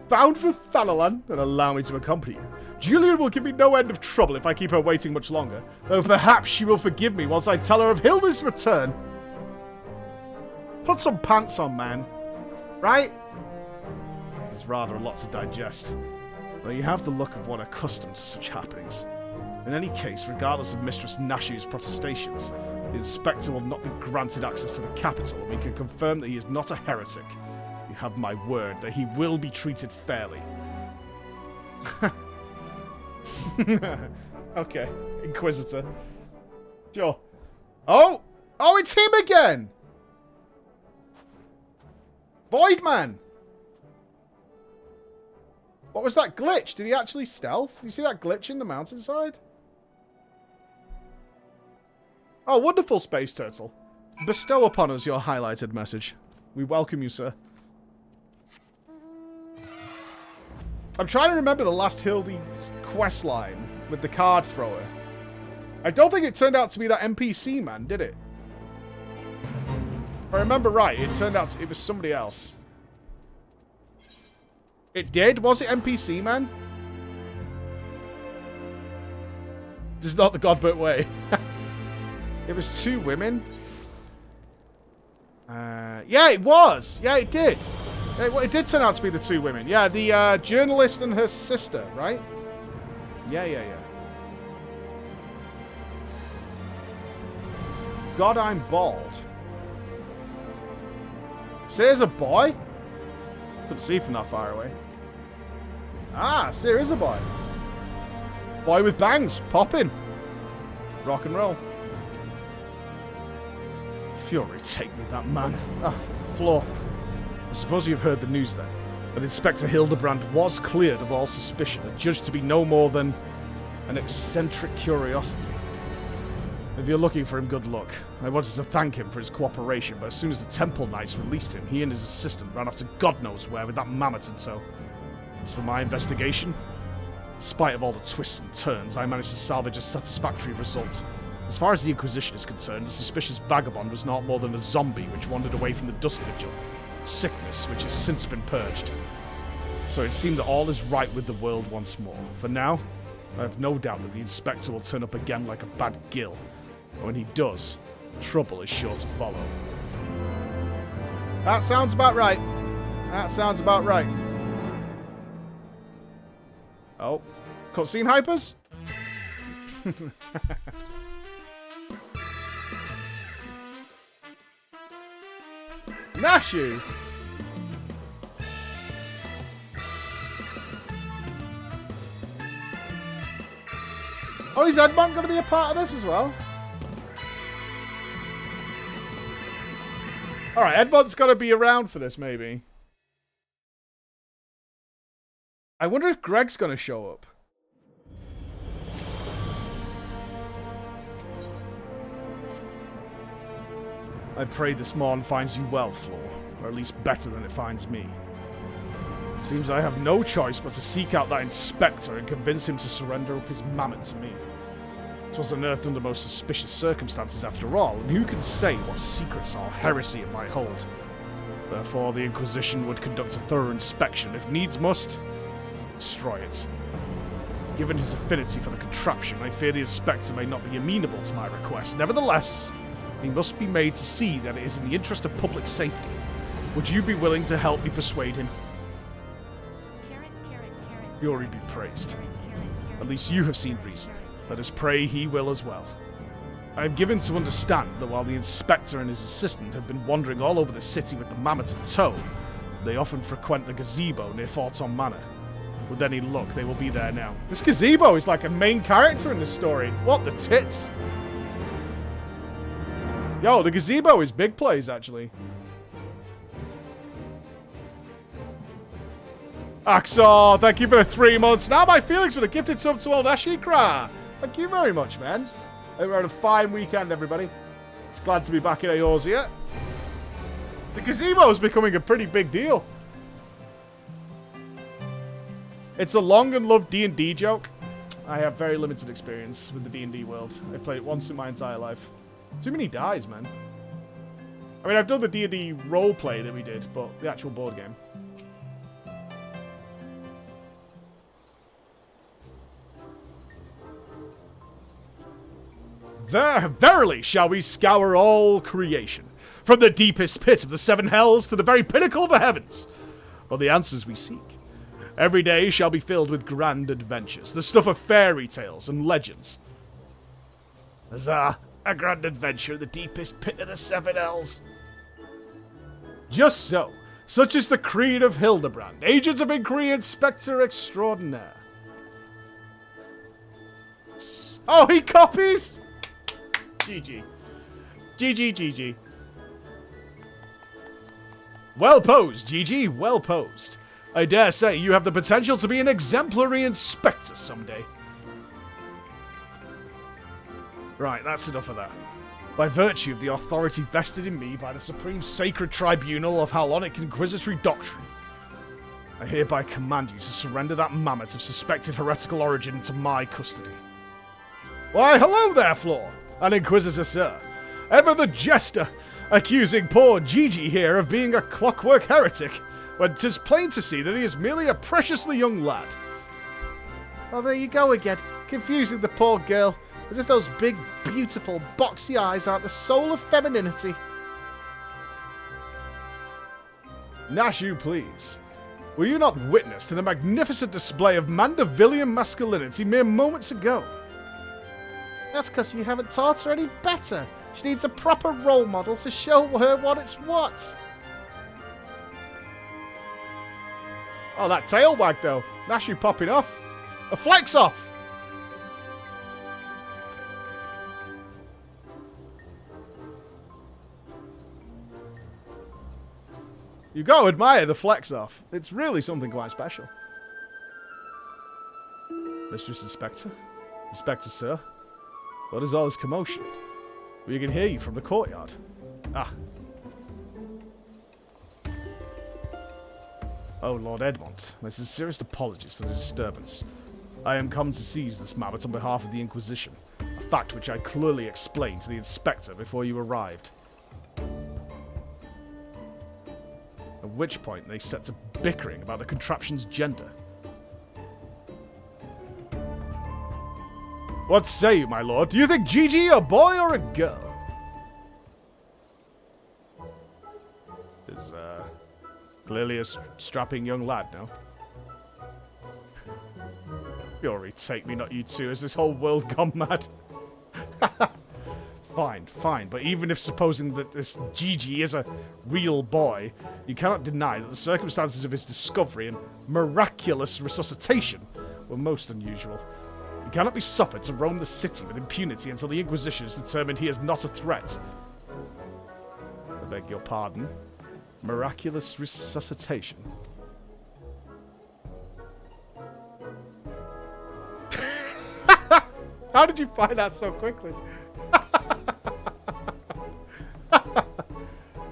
Bound for Thanalan, and allow me to accompany you. Julian will give me no end of trouble if I keep her waiting much longer, though perhaps she will forgive me once I tell her of Hilda's return. Put some pants on, man. Right? It's rather a lot to digest. Though you have the look of one accustomed to such happenings. In any case, regardless of Mistress Nashu's protestations, the Inspector will not be granted access to the capital, and we can confirm that he is not a heretic. You have my word that he will be treated fairly. Okay, Inquisitor. Sure. Oh! Oh, it's him again! Voidman! What was that glitch? Did he actually stealth? You see that glitch in the mountainside? Oh, wonderful, Space Turtle. Bestow upon us your highlighted message. We welcome you, sir. I'm trying to remember the last Hildy quest line with the card thrower. I don't think it turned out to be that NPC man, did it? If I remember right, it turned out it was somebody else. It did? Was it NPC man? This is not the Godbert way. It was two women. Yeah, it was. Yeah, it did. It did turn out to be the two women. Yeah, the journalist and her sister, right? Yeah. God, I'm bald. See, there's a boy? Couldn't see from that far away. Ah, see, there is a boy. Boy with bangs. Popping. Rock and roll. Fury, take me that man. Ah, Floor. I suppose you've heard the news then. But Inspector Hildebrand was cleared of all suspicion and judged to be no more than an eccentric curiosity. If you're looking for him, good luck. I wanted to thank him for his cooperation, but as soon as the Temple Knights released him, he and his assistant ran off to God knows where with that mammoth in tow. As for my investigation, in spite of all the twists and turns, I managed to salvage a satisfactory result. As far as the Inquisition is concerned, the suspicious vagabond was not more than a zombie which wandered away from the Dusk Vigil. Sickness which has since been purged. So it seemed that all is right with the world once more. For now, I have no doubt that the Inspector will turn up again like a bad gill. And when he does, trouble is sure to follow. That sounds about right. That sounds about right. Oh. Cutscene hypers? Nashu! Oh, is Edmond going to be a part of this as well? Alright, Edmond's got to be around for this, maybe. I wonder if Greg's going to show up. I pray this morn finds you well, Floor, or at least better than it finds me. Seems I have no choice but to seek out that Inspector and convince him to surrender up his mammoth to me. 'Twas unearthed under most suspicious circumstances after all, and who can say what secrets or heresy it might hold? Therefore the Inquisition would conduct a thorough inspection, if needs must, destroy it. Given his affinity for the contraption, I fear the Inspector may not be amenable to my request. Nevertheless, he must be made to see that it is in the interest of public safety. Would you be willing to help me persuade him? Fury be praised. At least you have seen reason. Let us pray he will as well. I am given to understand that while the Inspector and his assistant have been wandering all over the city with the mammoth in tow, they often frequent the gazebo near Falcon Manor. With any luck, they will be there now. This gazebo is like a main character in this story. What the tits? Yo, the gazebo is big plays, actually. Axel, thank you for the 3 months. Now my feelings for the gifted sub to old Ashikra. Thank you very much, man. Hope you had a fine weekend, everybody. It's glad to be back in Eorzea. The gazebo is becoming a pretty big deal. It's a long and loved D&D joke. I have very limited experience with the D&D world. I played it once in my entire life. Too many dies, man. I mean, I've done the D&D roleplay that we did, but the actual board game. Verily shall we scour all creation, from the deepest pit of the seven hells to the very pinnacle of the heavens, for the answers we seek. Every day shall be filled with grand adventures, the stuff of fairy tales and legends. Huzzah! A grand adventure in the deepest pit of the seven hells. Just so. Such is the creed of Hildebrand, Agents of Inquiry Inspector Extraordinaire. Oh, he copies? Gigi. Gigi. Well posed, Gigi. Well posed. I dare say you have the potential to be an exemplary inspector someday. Right, that's enough of that. By virtue of the authority vested in me by the Supreme Sacred Tribunal of Halonic Inquisitory Doctrine, I hereby command you to surrender that mammoth of suspected heretical origin into my custody. Why, hello there, Floor, and Inquisitor Sir. Ever the jester, accusing poor Gigi here of being a clockwork heretic, when 'tis plain to see that he is merely a preciously young lad. Oh, there you go again, confusing the poor girl, as if those big, beautiful, boxy eyes aren't the soul of femininity. Nashu, please. Were you not witness to the magnificent display of Mandevillian masculinity mere moments ago? That's because you haven't taught her any better. She needs a proper role model to show her what it's what. Oh, that tail wag, though. Nashu popping off. A flex off. You gotta admire the flex off. It's really something quite special. Mistress Inspector? Inspector, sir? What is all this commotion? We can hear you from the courtyard. Ah. Oh, Lord Edmond, my sincerest apologies for the disturbance. I am come to seize this mammoth on behalf of the Inquisition, a fact which I clearly explained to the Inspector before you arrived. At which point they set to bickering about the contraption's gender. What say you, my lord? Do you think Gigi a boy or a girl? Is, clearly a strapping young lad, no? You already take me, not you two. Has this whole world gone mad? Fine, fine. But even if supposing that this Gigi is a real boy, you cannot deny that the circumstances of his discovery and miraculous resuscitation were most unusual. He cannot be suffered to roam the city with impunity until the Inquisition has determined he is not a threat. I beg your pardon. Miraculous resuscitation. How did you find that so quickly?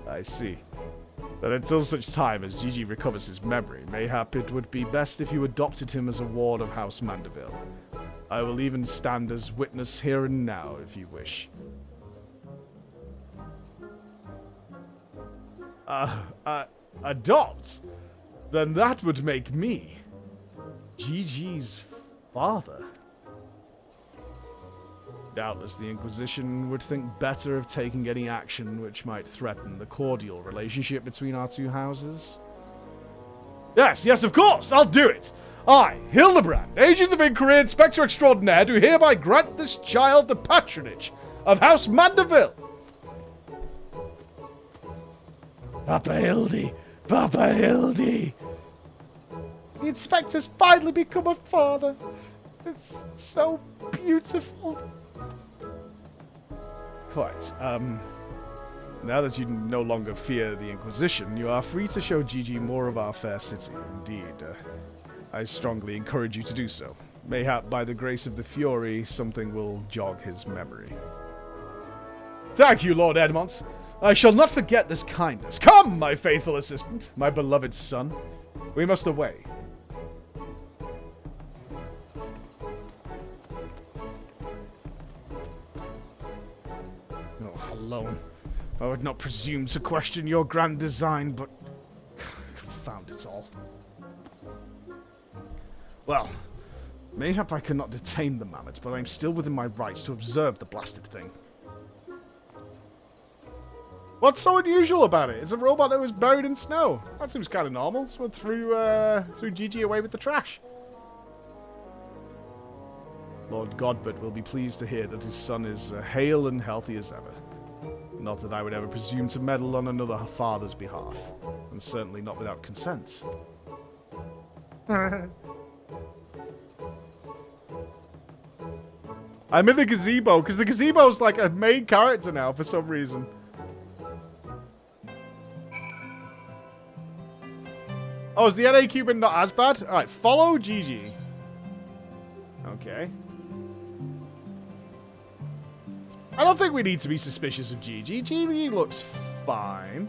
I see. But until such time as Gigi recovers his memory, mayhap it would be best if you adopted him as a ward of House Mandeville. I will even stand as witness here and now, if you wish. Adopt? Then that would make me Gigi's father. Doubtless the Inquisition would think better of taking any action which might threaten the cordial relationship between our two houses. Yes, of course, I'll do it! I, Hildebrand, Agent of Inquiry Inspector Extraordinaire, do hereby grant this child the patronage of House Mandeville! Papa Hildy! Papa Hildy! The Inspector's finally become a father. It's so beautiful. Quite. Now that you no longer fear the Inquisition, you are free to show Gigi more of our fair city. Indeed, I strongly encourage you to do so. Mayhap by the grace of the Fury, something will jog his memory. Thank you, Lord Edmond. I shall not forget this kindness. Come, my faithful assistant, my beloved son. We must away. Alone. I would not presume to question your grand design, but confound it all. Well, mayhap I cannot detain the mammoth, but I am still within my rights to observe the blasted thing. What's so unusual about it? It's a robot that was buried in snow. That seems kind of normal. Someone threw Gigi away with the trash. Lord Godbert will be pleased to hear that his son is hale and healthy as ever. Not that I would ever presume to meddle on another father's behalf, and certainly not without consent. I'm in the gazebo, because the gazebo's like a main character now for some reason. Oh, is the NA Cuban not as bad? Alright, follow Gigi. Okay. I don't think we need to be suspicious of Gigi. Gigi looks fine.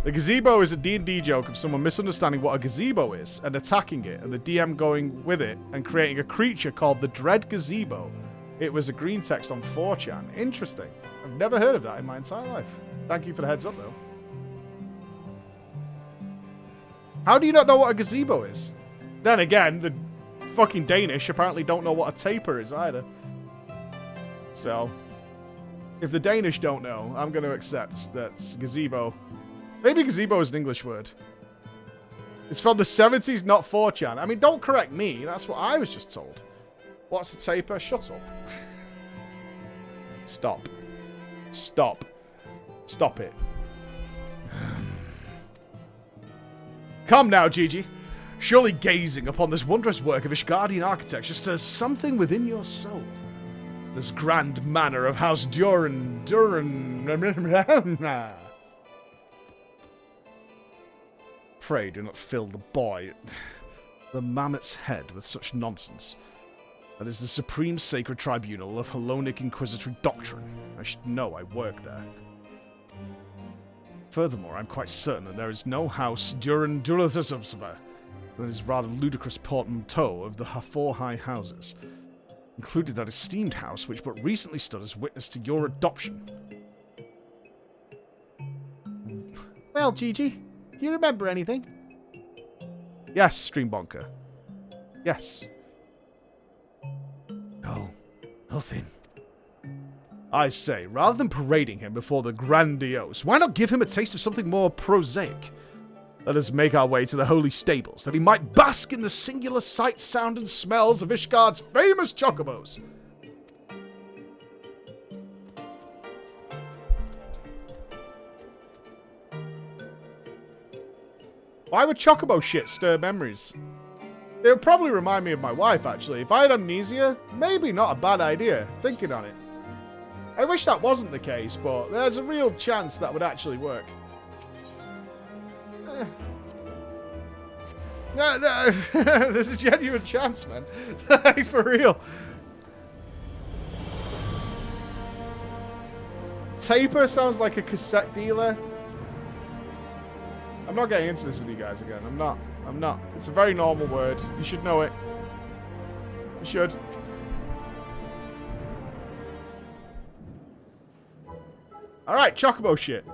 The gazebo is a D&D joke of someone misunderstanding what a gazebo is and attacking it, and the DM going with it and creating a creature called the Dread Gazebo. It was a green text on 4chan. Interesting. I've never heard of that in my entire life. Thank you for the heads up, though. How do you not know what a gazebo is? Then again, the fucking Danish apparently don't know what a taper is either. So, if the Danish don't know, I'm going to accept that gazebo... Maybe gazebo is an English word. It's from the 70s, not 4chan. I mean, don't correct me. That's what I was just told. What's the taper? Shut up. Stop. Stop. Stop it. Come now, Gigi. Surely gazing upon this wondrous work of Ishgardian architecture stirs something within your soul. This grand manor of House Duran... Pray do not fill the boy, the mammoth's head, with such nonsense. That is the supreme sacred tribunal of Hellenic inquisitory doctrine. I should know I work there. Furthermore, I'm quite certain that there is no house Duran Duratazubsaba. That is rather ludicrous portmanteau of the four high houses, including that esteemed house which but recently stood as witness to your adoption. Well, Gigi, do you remember anything? Yes, Streambonker. Yes. No, nothing. I say, rather than parading him before the grandiose, why not give him a taste of something more prosaic? Let us make our way to the holy stables, that he might bask in the singular sight, sound, and smells of Ishgard's famous chocobos. Why would chocobo shit stir memories? It would probably remind me of my wife, actually. If I had amnesia, maybe not a bad idea, thinking on it. I wish that wasn't the case, but there's a real chance that would actually work. No, there's a genuine chance, man. Like, for real. Taper sounds like a cassette dealer. I'm not getting into this with you guys again. I'm not. It's a very normal word. You should know it. You should. Alright, chocobo shit.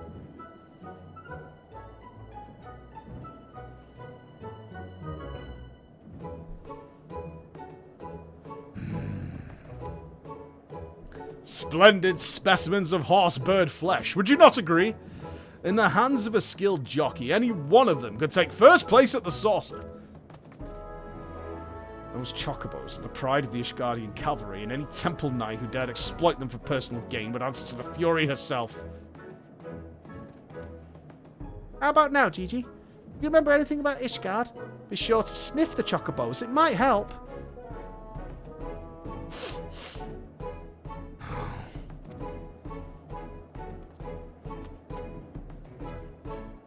Splendid specimens of horse-bird flesh. Would you not agree? In the hands of a skilled jockey, any one of them could take first place at the saucer. Those chocobos are the pride of the Ishgardian cavalry, and any temple knight who dared exploit them for personal gain would answer to the Fury herself. How about now, Gigi? Do you remember anything about Ishgard? Be sure to sniff the chocobos. It might help.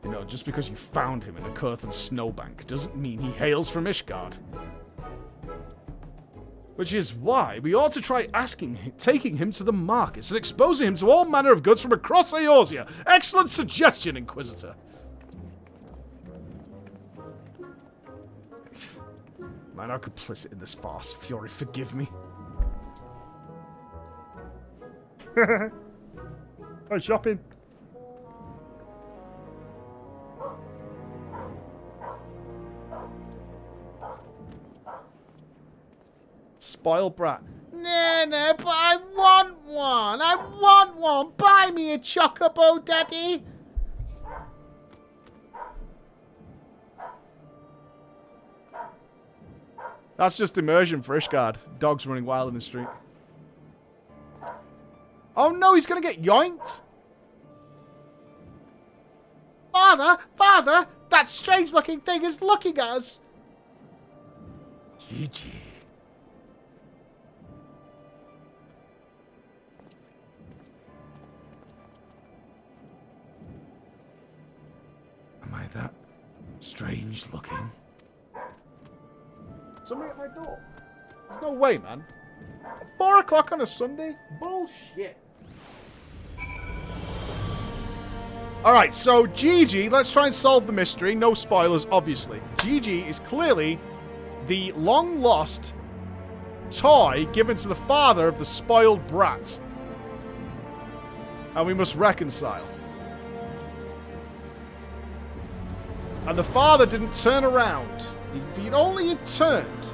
You know, just because you found him in a Kurthan snowbank doesn't mean he hails from Ishgard. Which is why we ought to try taking him to the markets and exposing him to all manner of goods from across Eorzea. Excellent suggestion, Inquisitor. Man, I'm complicit in this farce. Fury, forgive me. I'm shopping. Spoiled brat. No, but I want one. I want one. Buy me a chocobo, Daddy. That's just immersion for Ishgard. Dogs running wild in the street. Oh no, he's gonna get yoinked. Father, that strange looking thing is looking at us. Gigi. Am I that strange looking? Somebody at my door. There's no way, man. 4 o'clock on a Sunday? Bullshit. Alright, so Gigi, let's try and solve the mystery. No spoilers, obviously. Gigi is clearly the long-lost toy given to the father of the spoiled brat. And we must reconcile. And the father didn't turn around. If only he'd turned.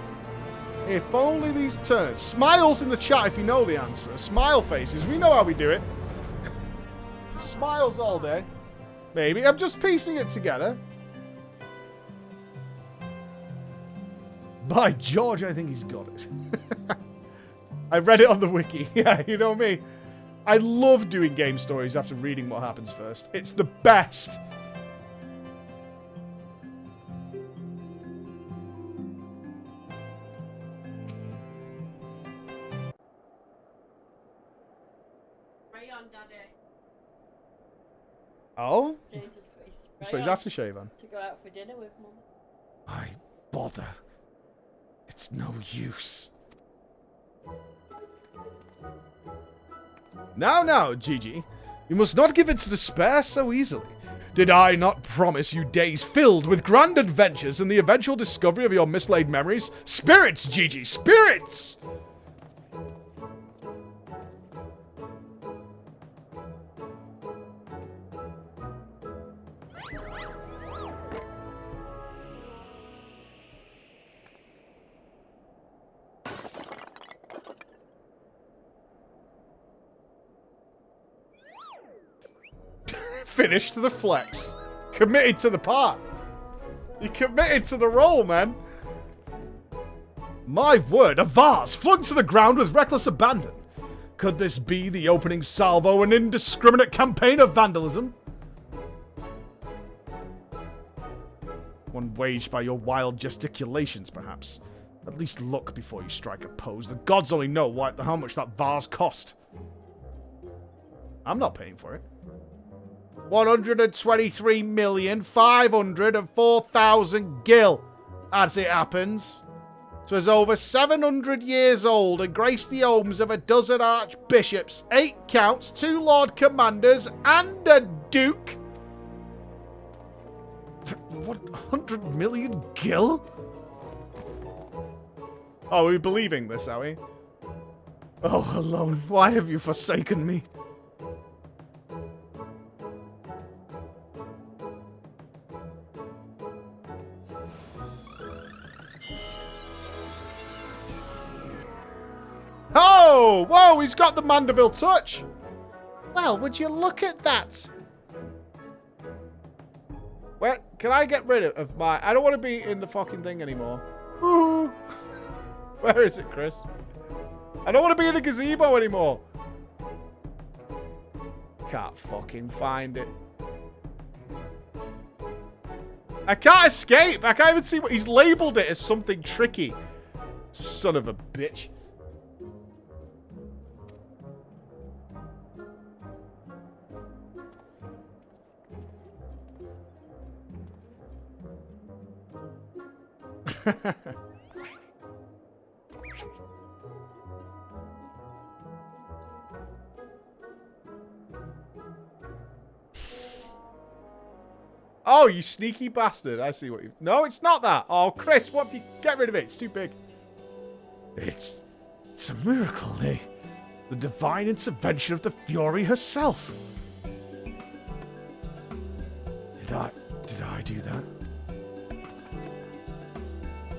If only these turned. Smiles in the chat if you know the answer. Smile faces. We know how we do it. Smiles all day. Maybe. I'm just piecing it together. By George, I think he's got it. I read it on the wiki. Yeah, you know me. I love doing game stories after reading what happens first. It's the best. Right on, Daddy. Oh? Jesus Christ. He's put his aftershave on. To go out for dinner with Mum. Why bother? It's no use. Now, Gigi. You must not give in to despair so easily. Did I not promise you days filled with grand adventures and the eventual discovery of your mislaid memories? Spirits, Gigi, spirits! Finished to the flex. Committed to the part. You committed to the role, man. My word, a vase flung to the ground with reckless abandon. Could this be the opening salvo, an indiscriminate campaign of vandalism? One waged by your wild gesticulations, perhaps. At least look before you strike a pose. The gods only know how much that vase cost. I'm not paying for it. 123,504,000 gil, as it happens. 'Twas over 700 years old and graced the homes of a dozen archbishops, 8 counts, 2 lord commanders, and a duke. 100 million gil? Oh, are we believing this, are we? Oh, alone, why have you forsaken me? Oh! Whoa, he's got the Mandeville touch! Well, would you look at that? Where can I get rid of my... I don't want to be in the fucking thing anymore. Ooh. Where is it, Chris? I don't want to be in the gazebo anymore. Can't fucking find it. I can't escape. I can't even see what... He's labeled it as something tricky. Son of a bitch. Oh, you sneaky bastard. I see what you... No, it's not that. Oh, Chris, what if you... Get rid of it. It's too big. It's a miracle, eh? The divine intervention of the Fury herself. Did I do that?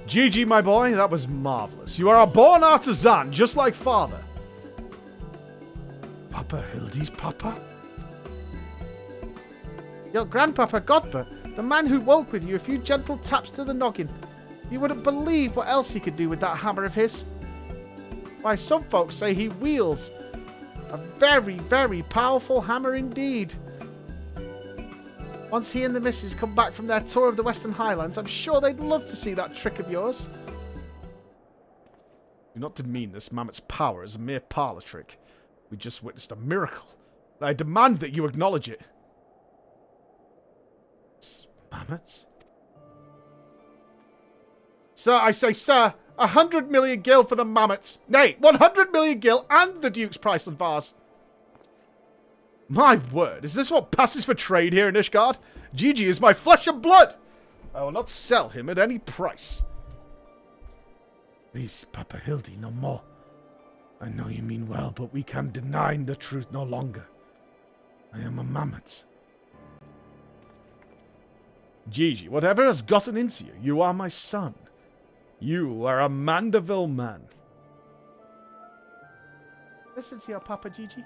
Gigi, my boy, that was marvelous. You are a born artisan, just like father. Papa Hildy's papa? Your grandpapa Godber, the man who woke with you a few gentle taps to the noggin. You wouldn't believe what else he could do with that hammer of his. Why, some folks say he wields a very, very powerful hammer indeed. Once he and the missus come back from their tour of the Western Highlands, I'm sure they'd love to see that trick of yours. Do not demean this mammoth's power as a mere parlor trick. We just witnessed a miracle. I demand that you acknowledge it. Mammoths? Sir, I say, sir, 100 million gil for the mammoths. Nay, 100 million gil and the Duke's priceless vase. My word, is this what passes for trade here in Ishgard? Gigi is my flesh and blood. I will not sell him at any price. Please, Papa Hildy, no more. I know you mean well, but we can deny the truth no longer. I am a mammoth. Gigi, whatever has gotten into you, you are my son. You are a Mandeville man. Listen to your papa, Gigi.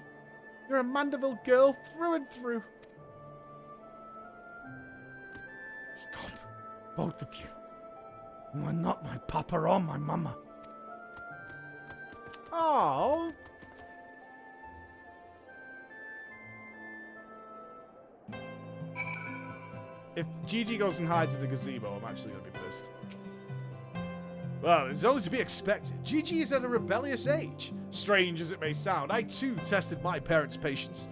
You're a Mandeville girl through and through. Stop, both of you. You are not my papa or my mama. Oh. If Gigi goes and hides in the gazebo, I'm actually going to be pissed. Well, it's only to be expected. Gigi is at a rebellious age. Strange as it may sound, I too tested my parents' patience.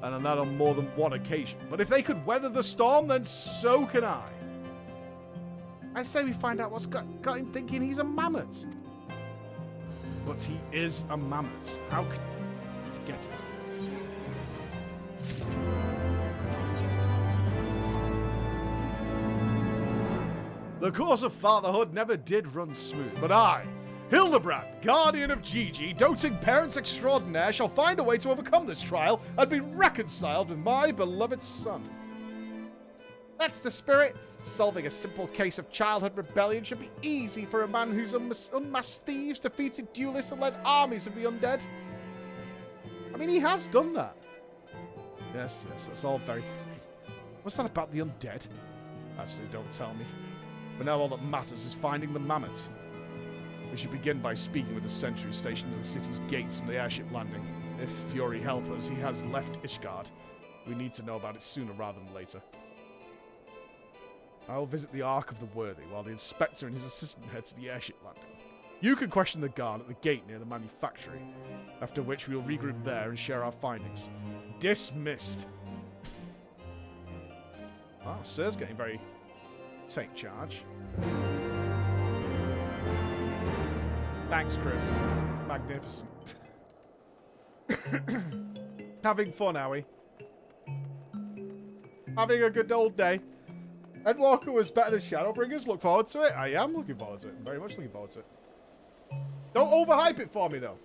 And that on more than one occasion. But if they could weather the storm, then so can I. I say we find out what's got him thinking he's a mammoth. But he is a mammoth. How can you forget it? The course of fatherhood never did run smooth, but I, Hildebrand, guardian of Gigi, doting parents extraordinaire, shall find a way to overcome this trial and be reconciled with my beloved son. That's the spirit. Solving a simple case of childhood rebellion should be easy for a man who's unmasked thieves, defeated duelists, and led armies of the undead. I mean, he has done that. Yes, that's all very... What's that about the undead? Actually, don't tell me. But now all that matters is finding the mammoth. We should begin by speaking with the sentry stationed at the city's gates and the airship landing. If Fury help us, he has left Ishgard. We need to know about it sooner rather than later. I'll visit the Ark of the Worthy while the inspector and his assistant head to the airship landing. You can question the guard at the gate near the manufactory, after which we'll regroup there and share our findings. Dismissed. Wow, Sir's getting very... Take charge. Thanks, Chris. Magnificent. Having fun, are we? Having a good old day. Ed Walker was better than Shadowbringers. Look forward to it. I am looking forward to it. Very much looking forward to it. Don't overhype it for me, though.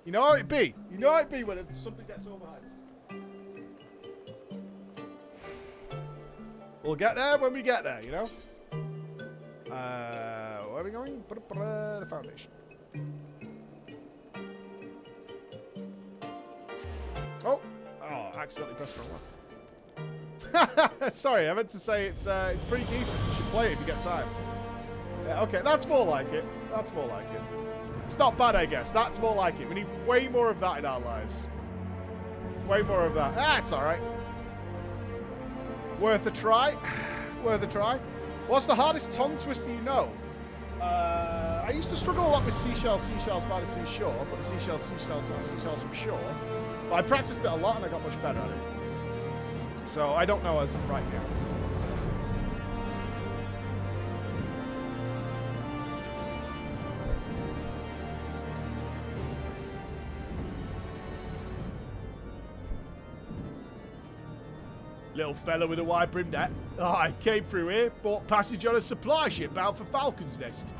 You know how it be. You know how it be when something gets overhyped. We'll get there when we get there, you know? Where are we going? The Foundation. Oh! Oh, accidentally pressed the wrong one. Sorry, I meant to say it's pretty decent. You should play it if you get time. Yeah, okay, that's more like it. That's more like it. It's not bad, I guess. That's more like it. We need way more of that in our lives. Way more of that. Ah, it's alright. Worth a try. Worth a try. What's the hardest tongue twister you know? I used to struggle a lot with seashells by the seashore, but the seashells from shore. But I practiced it a lot and I got much better at it. So I don't know as of right now. Little fella with a wide-brimmed hat. Oh, I came through here, bought passage on a supply ship bound for Falcon's Nest.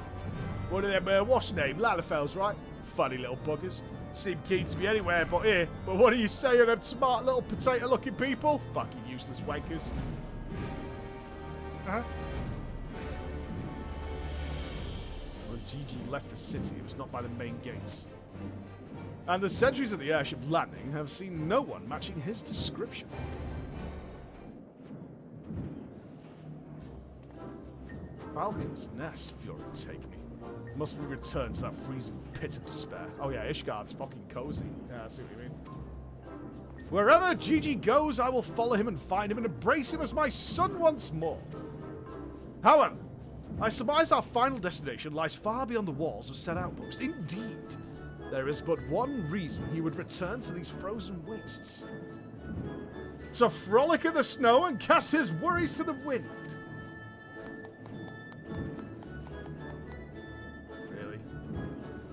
One of them, what's name? Lalafels, right? Funny little buggers. Seem keen to be anywhere but here. But what do you say of them smart little potato-looking people? Fucking useless wankers. Uh-huh. When Gigi left the city, it was not by the main gates. And the sentries at the airship landing have seen no one matching his description. Falcon's Nest, Fury take me. Must we return to that freezing pit of despair? Oh yeah, Ishgard's fucking cozy. Yeah, I see what you mean. Wherever Gigi goes, I will follow him and find him and embrace him as my son once more. However, I surmise our final destination lies far beyond the walls of said outpost. Indeed, there is but one reason he would return to these frozen wastes. To frolic in the snow and cast his worries to the wind.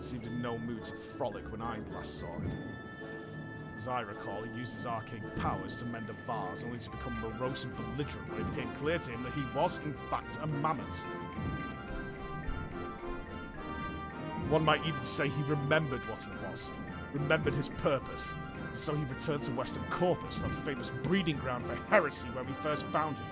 Seemed in no mood to frolic when I last saw him. As I recall, he used his arcane powers to mend a vase, only to become morose and belligerent when it became clear to him that he was, in fact, a mammoth. One might even say he remembered what he was, remembered his purpose, and so he returned to Western Corpus, that famous breeding ground for heresy where we first found him.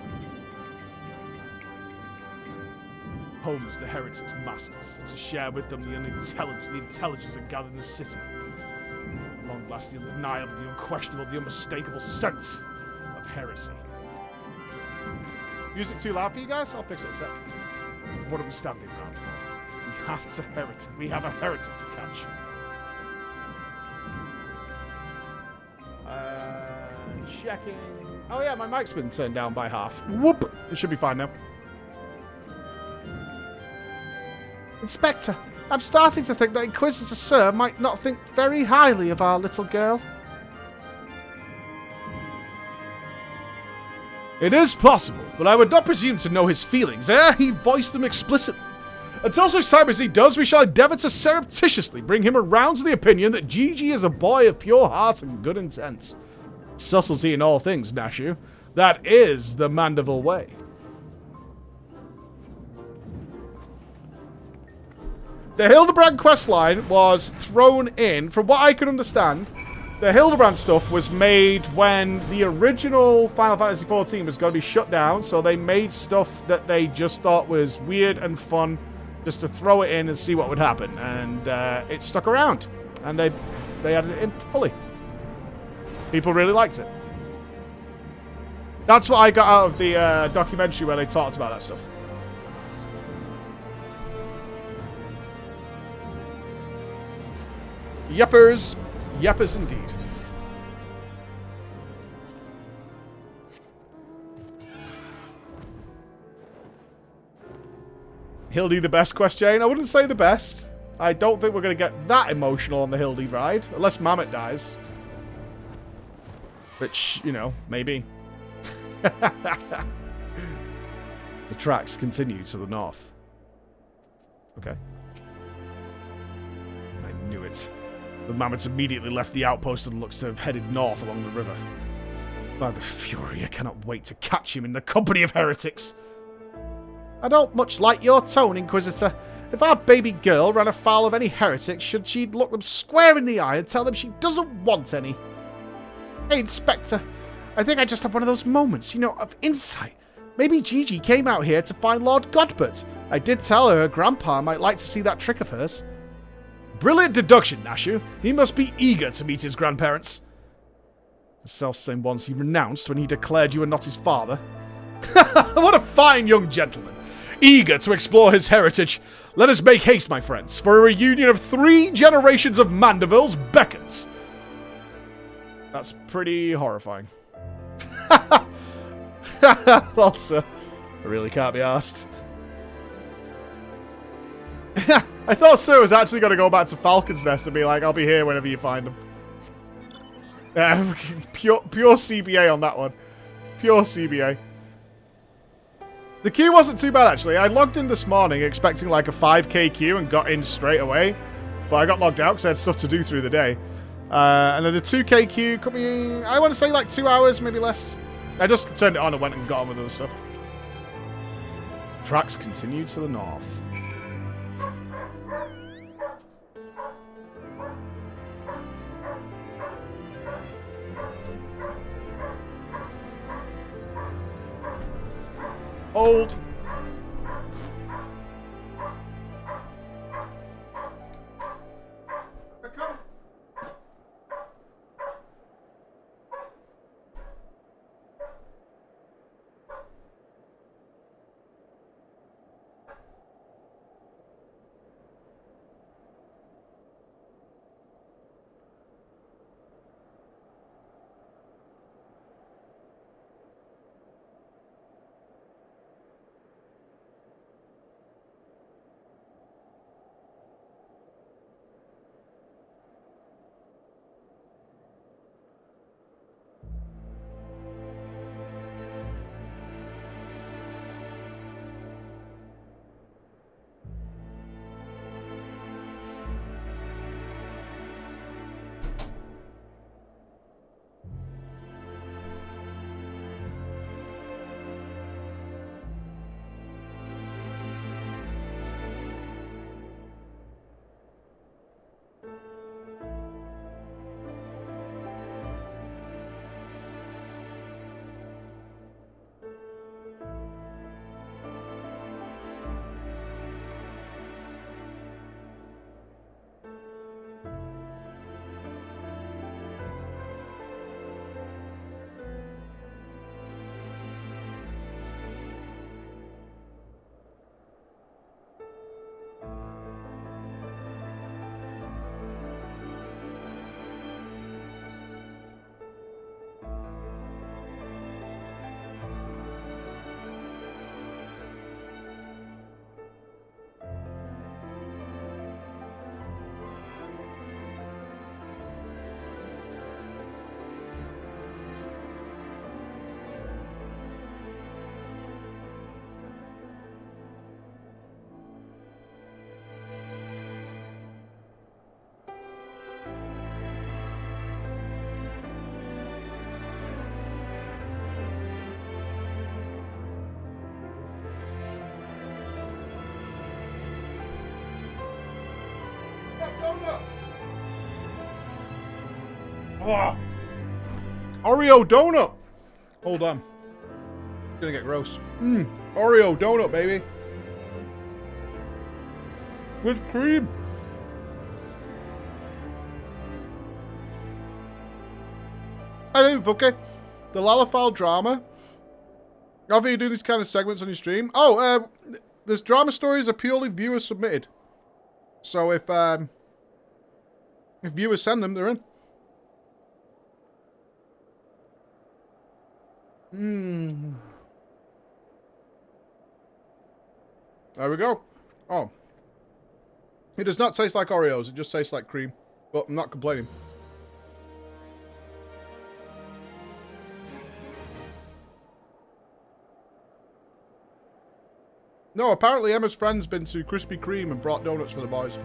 Home as the heretics' masters, to share with them the intelligence that gathered in the city. At long last, the undeniable, the unquestionable, the unmistakable scent of heresy. Music too loud for you guys? I'll fix it in a sec. What are we standing around for? We have to heretic. We have a heretic to catch. Checking. Oh yeah, my mic's been turned down by half. Whoop! It should be fine now. Inspector, I'm starting to think that Inquisitor Sir might not think very highly of our little girl. It is possible, but I would not presume to know his feelings ere he voiced them explicitly. Until such time as he does, we shall endeavour to surreptitiously bring him around to the opinion that Gigi is a boy of pure heart and good intent. Subtlety in all things, Nashu. That is the Mandeville way. The Hildebrand questline was thrown in, from what I can understand, the Hildebrand stuff was made when the original Final Fantasy XIV was going to be shut down, so they made stuff that they just thought was weird and fun, just to throw it in and see what would happen. And it stuck around, and they added it in fully. People really liked it. That's what I got out of the documentary where they talked about that stuff. Yeppers. Yeppers indeed. Hildy the best, question. I wouldn't say the best. I don't think we're going to get that emotional on the Hildy ride. Unless Mammoth dies. Which, you know, maybe. The tracks continue to the north. Okay. I knew it. The mammoth immediately left the outpost and looks to have headed north along the river. By the fury, I cannot wait to catch him in the company of heretics. I don't much like your tone, Inquisitor. If our baby girl ran afoul of any heretics, should she look them square in the eye and tell them she doesn't want any? Hey, Inspector, I think I just had one of those moments, you know, of insight. Maybe Gigi came out here to find Lord Godbert. I did tell her grandpa might like to see that trick of hers. Brilliant deduction, Nashu. He must be eager to meet his grandparents. The self-same ones he renounced when he declared you were not his father. What a fine young gentleman. Eager to explore his heritage. Let us make haste, my friends, for a reunion of 3 generations of Mandevilles beckons. That's pretty horrifying. Also, I really can't be asked. I thought Sir was actually going to go back to Falcon's Nest and be like, I'll be here whenever you find them. Pure CBA on that one. Pure CBA. The queue wasn't too bad, actually. I logged in this morning expecting like a 5k queue and got in straight away. But I got logged out because I had stuff to do through the day. And then the 2k queue could be, I want to say like 2 hours, maybe less. I just turned it on and went and got on with other stuff. Tracks continue to the north. Hold. Oh. Oreo donut. Hold on. It's gonna get gross. Oreo donut, baby. With cream. I don't okay. The Lalafile drama. How are you doing these kind of segments on your stream? Oh, this drama stories are purely viewer submitted. So if viewers send them, they're in. There we go. Oh. It does not taste like Oreos, it just tastes like cream. But I'm not complaining. No, apparently Emma's friend's been to Krispy Kreme and brought donuts for the boys.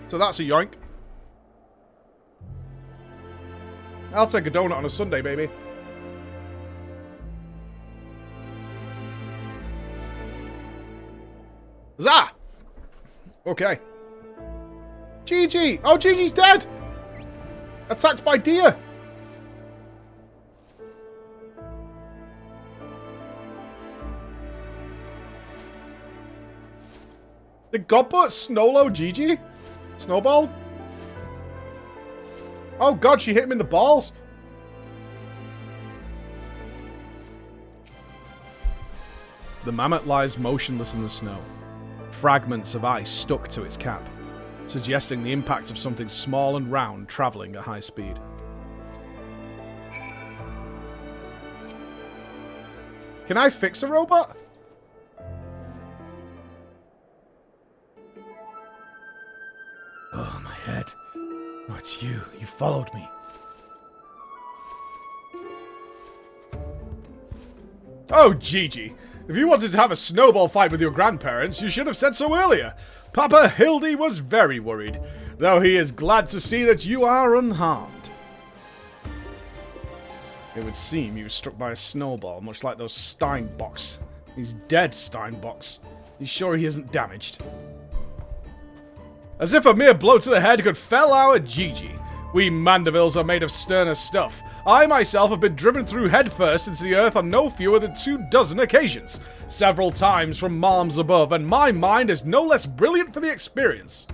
So that's a yoink. I'll take a donut on a Sunday, baby. Zah! Okay. Gigi! Oh, Gigi's dead! Attacked by deer! Did Godbutt Snowlow Gigi? Snowball? Oh god, she hit him in the balls! The mammoth lies motionless in the snow. Fragments of ice stuck to its cap, suggesting the impact of something small and round travelling at high speed. Can I fix a robot? Oh, my head. Oh, it's you. You followed me. Oh, Gigi. If you wanted to have a snowball fight with your grandparents, you should have said so earlier. Papa Hildy was very worried, though he is glad to see that you are unharmed. It would seem you were struck by a snowball, much like those Steinbocks. He's dead, Steinbocks. He's sure he isn't damaged. As if a mere blow to the head could fell our Gigi. We Mandervilles are made of sterner stuff. I myself have been driven through headfirst into the earth on no fewer than 24 occasions, several times from malms above, and my mind is no less brilliant for the experience.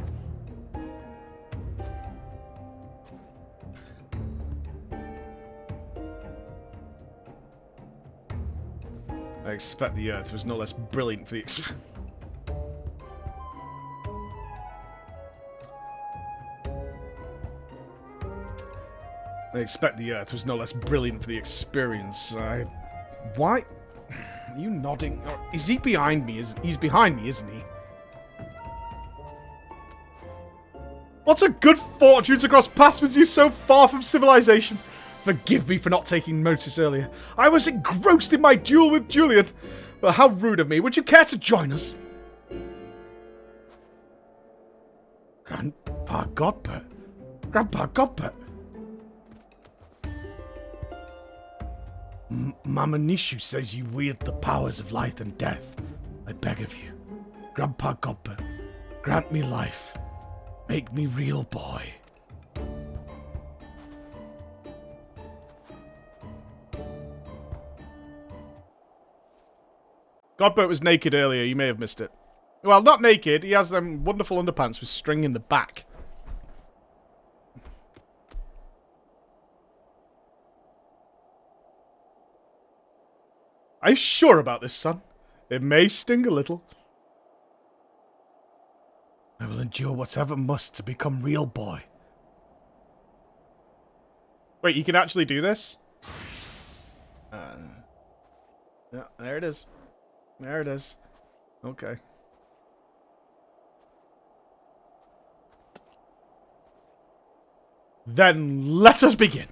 I expect the earth was no less brilliant for the experience. I expect the earth was no less brilliant for the experience. Why? Are you nodding? Or is he behind me? He's behind me, isn't he? What a good fortune to cross paths with you so far from civilization. Forgive me for not taking notice earlier. I was engrossed in my duel with Julian. But how rude of me. Would you care to join us? Grandpa Godbert. Grandpa Godbert. Mama Nishu says you wield the powers of life and death. I beg of you, Grandpa Godbert, grant me life. Make me real boy. Godbert was naked earlier, you may have missed it. Well, not naked, he has them wonderful underpants with string in the back. Are you sure about this, son? It may sting a little. I will endure whatever must to become real boy. Wait, you can actually do this? Yeah, there it is. There it is. Okay. Then let us begin.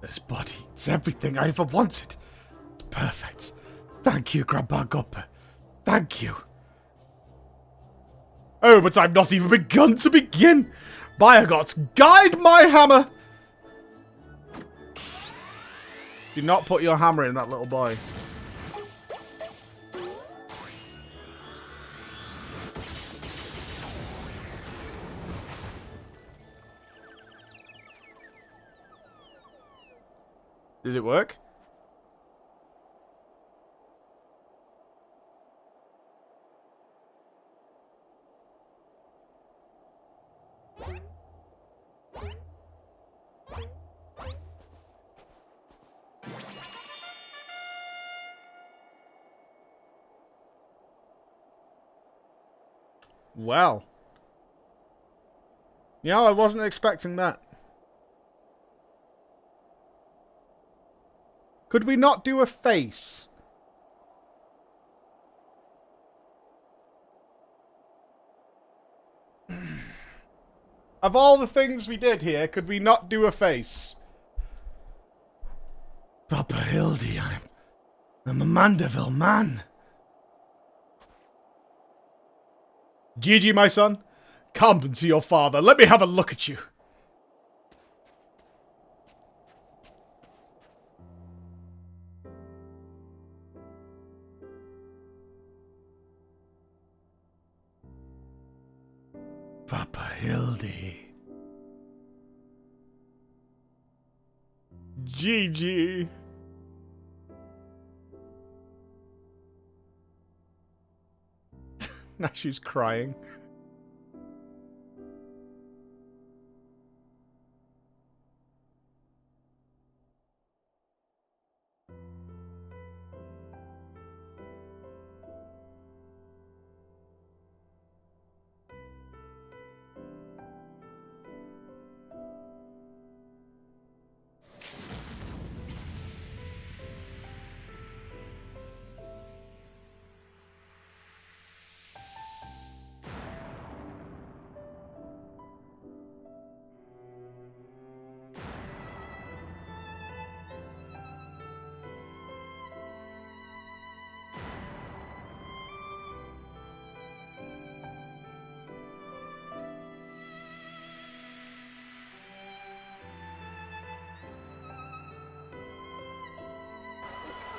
This body, it's everything I ever wanted. It's perfect. Thank you, Grandpa Godbert. Thank you. Oh, but I've not even begun to begin. Biogots, guide my hammer. Do not put your hammer in that little boy. Did it work? Well. Yeah, I wasn't expecting that. Could we not do a face? Of all the things we did here, could we not do a face? Papa Hildy, I'm a Mandeville man. Gigi, my son, come to your father. Let me have a look at you. Papa Hildy. Gigi. Now she's crying.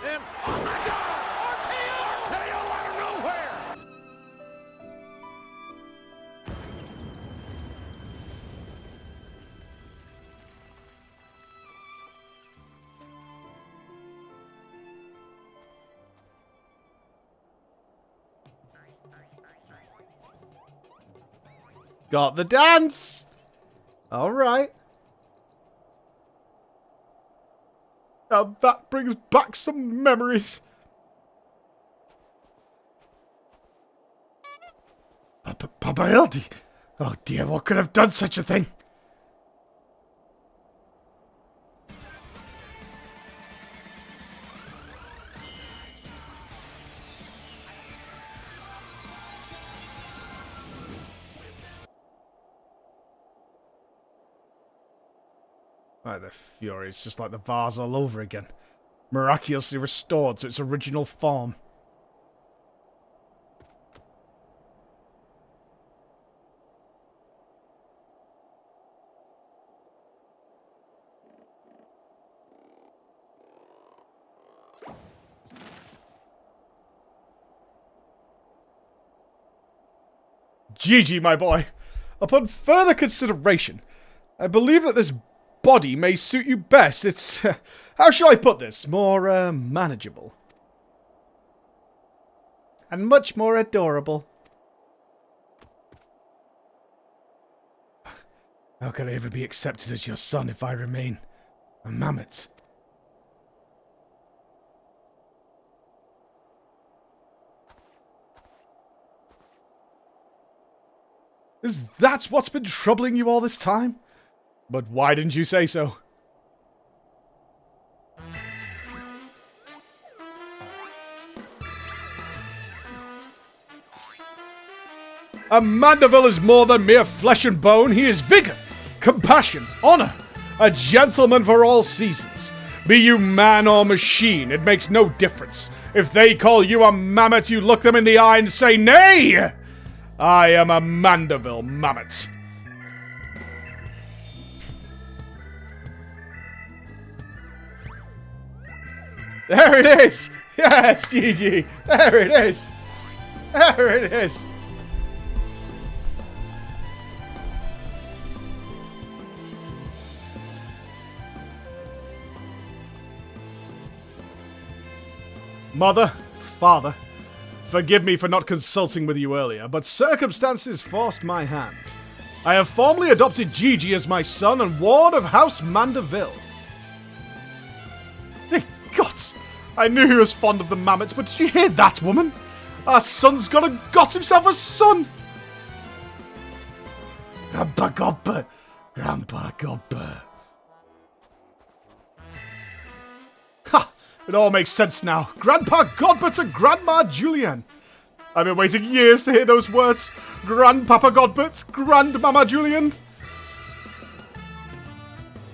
And oh my God! RKO out of nowhere! Got the dance! Alright. Now that brings back some memories. Papa Hildy! Oh dear, what could have done such a thing? Right, the fury. It's just like the vase all over again. Miraculously restored to its original form. Gigi, my boy, upon further consideration, I believe that this body may suit you best. It's, how shall I put this, more manageable. And much more adorable. How could I ever be accepted as your son if I remain a mammoth? Is that what's been troubling you all this time? But why didn't you say so? A Mandeville is more than mere flesh and bone. He is vigor, compassion, honor, a gentleman for all seasons. Be you man or machine, it makes no difference. If they call you a mammoth, you look them in the eye and say, nay! I am a Mandeville mammoth. There it is! Yes, Gigi! There it is! There it is! Mother, father, forgive me for not consulting with you earlier, but circumstances forced my hand. I have formally adopted Gigi as my son and ward of House Mandeville. Hey, gods! I knew he was fond of the mammoths, but did you hear that, woman? Our son's got himself a son! Grandpa Godber! Grandpa Godber! Ha! It all makes sense now. Grandpa Godber to Grandma Julianne. I've been waiting years to hear those words. Grandpapa Godbert, Grandmama Julianne.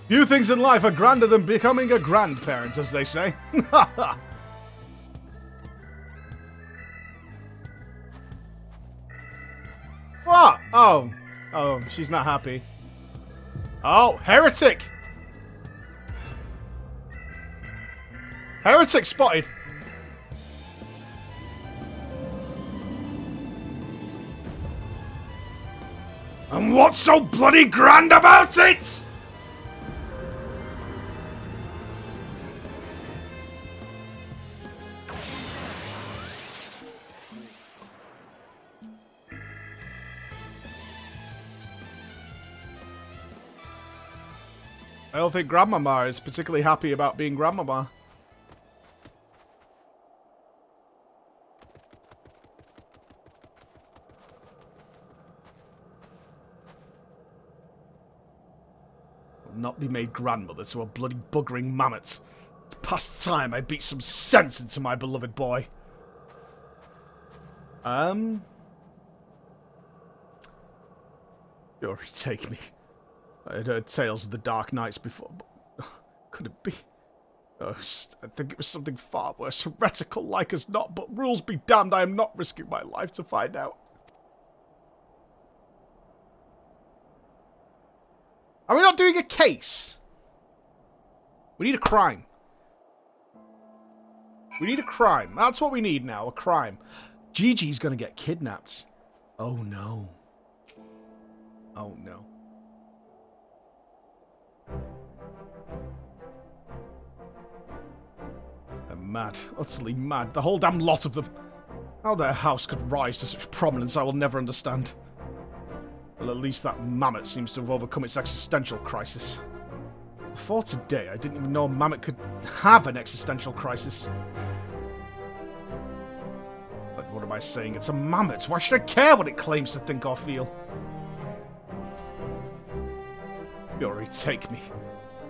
Few things in life are grander than becoming a grandparent, as they say. What? Oh. Oh, she's not happy. Oh, heretic! Heretic spotted. And what's so bloody grand about it? I don't think Grandmama is particularly happy about being Grandmama. Will not be made grandmother to a bloody buggering mammoth. It's past time I beat some sense into my beloved boy. Fury, take me. I had heard tales of the Dark Knights before, but could it be? Oh, I think it was something far worse, heretical like as not, but rules be damned, I am not risking my life to find out. Are we not doing a case? We need a crime. We need a crime. That's what we need now, a crime. Gigi's gonna get kidnapped. Oh no. Oh no. They're mad. Utterly mad. The whole damn lot of them. How their house could rise to such prominence I will never understand. Well, at least that mammoth seems to have overcome its existential crisis. Before today, I didn't even know a mammoth could have an existential crisis. But what am I saying? It's a mammoth. Why should I care what it claims to think or feel? Fury, take me.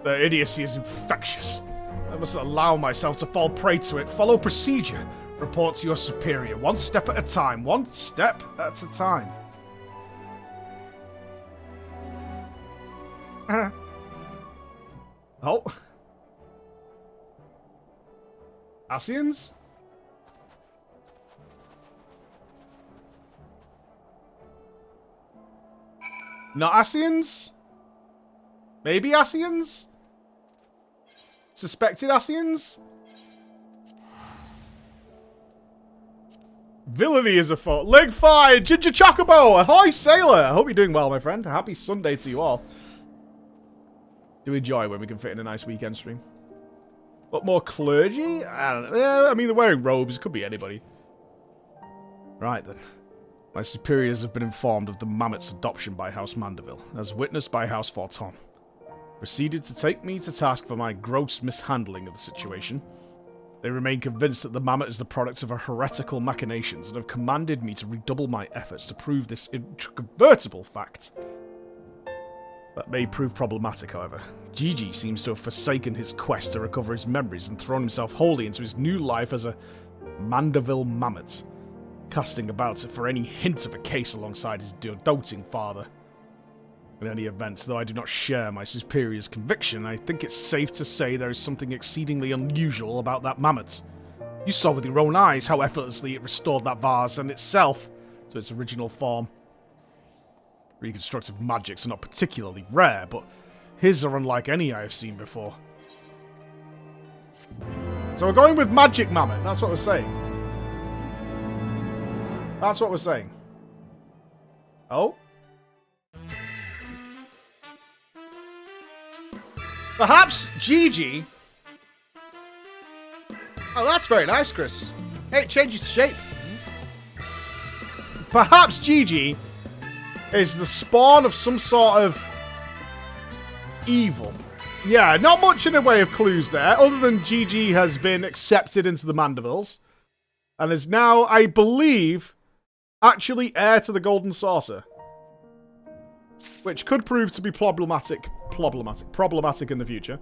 Their idiocy is infectious. I must allow myself to fall prey to it. Follow procedure. Report to your superior. One step at a time. One step at a time. Oh. Asians? Not Asians? Maybe Asians? Suspected Asians? Villainy is afoot. Leg 5! Ginger Chocobo! Ahoy, sailor! I hope you're doing well, my friend. Happy Sunday to you all. Do enjoy when we can fit in a nice weekend stream. What more clergy? I don't know. Yeah, I mean, they're wearing robes. It could be anybody. Right, then. My superiors have been informed of the mammoth's adoption by House Mandeville, as witnessed by House Falcon. Proceeded to take me to task for my gross mishandling of the situation. They remain convinced that the mammoth is the product of a heretical machinations and have commanded me to redouble my efforts to prove this incontrovertible fact. That may prove problematic, however. Gigi seems to have forsaken his quest to recover his memories and thrown himself wholly into his new life as a Mandeville mammoth, casting about for any hint of a case alongside his doting father. In any event, though I do not share my superior's conviction, I think it's safe to say there is something exceedingly unusual about that mammoth. You saw with your own eyes how effortlessly it restored that vase and itself to its original form. Reconstructive magics are not particularly rare, but his are unlike any I have seen before. So we're going with Magic Mammoth, that's what we're saying. That's what we're saying. Oh? Perhaps Gigi... Oh, that's very nice, Chris. Hey, it changes shape. Perhaps Gigi is the spawn of some sort of evil. Yeah, not much in the way of clues there, other than Gigi has been accepted into the Mandibles and is now, I believe, actually heir to the Golden Saucer, which could prove to be problematic in the future.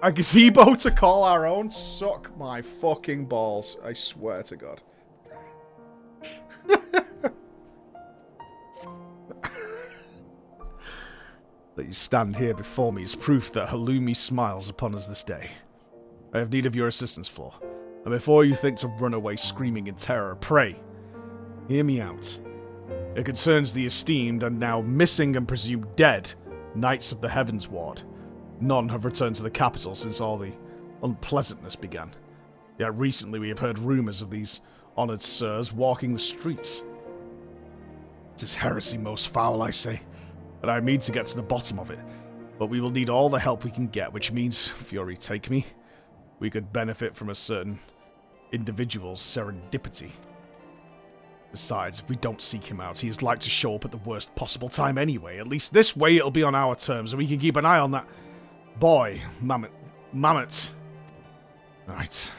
A gazebo to call our own? Suck my fucking balls, I swear to God. That you stand here before me is proof that Halloumi smiles upon us this day. I have need of your assistance, Floor. And before you think to run away screaming in terror, pray, hear me out. It concerns the esteemed and now missing and presumed dead Knights of the Heavens Ward. None have returned to the capital since all the unpleasantness began. Yet recently we have heard rumours of these honoured sirs walking the streets. It is heresy most foul, I say, and I mean to get to the bottom of it. But we will need all the help we can get, which means, Fury take me, we could benefit from a certain individual's serendipity. Besides, if we don't seek him out, he is like to show up at the worst possible time anyway. At least this way it'll be on our terms, and we can keep an eye on that boy, Mammoth. Right.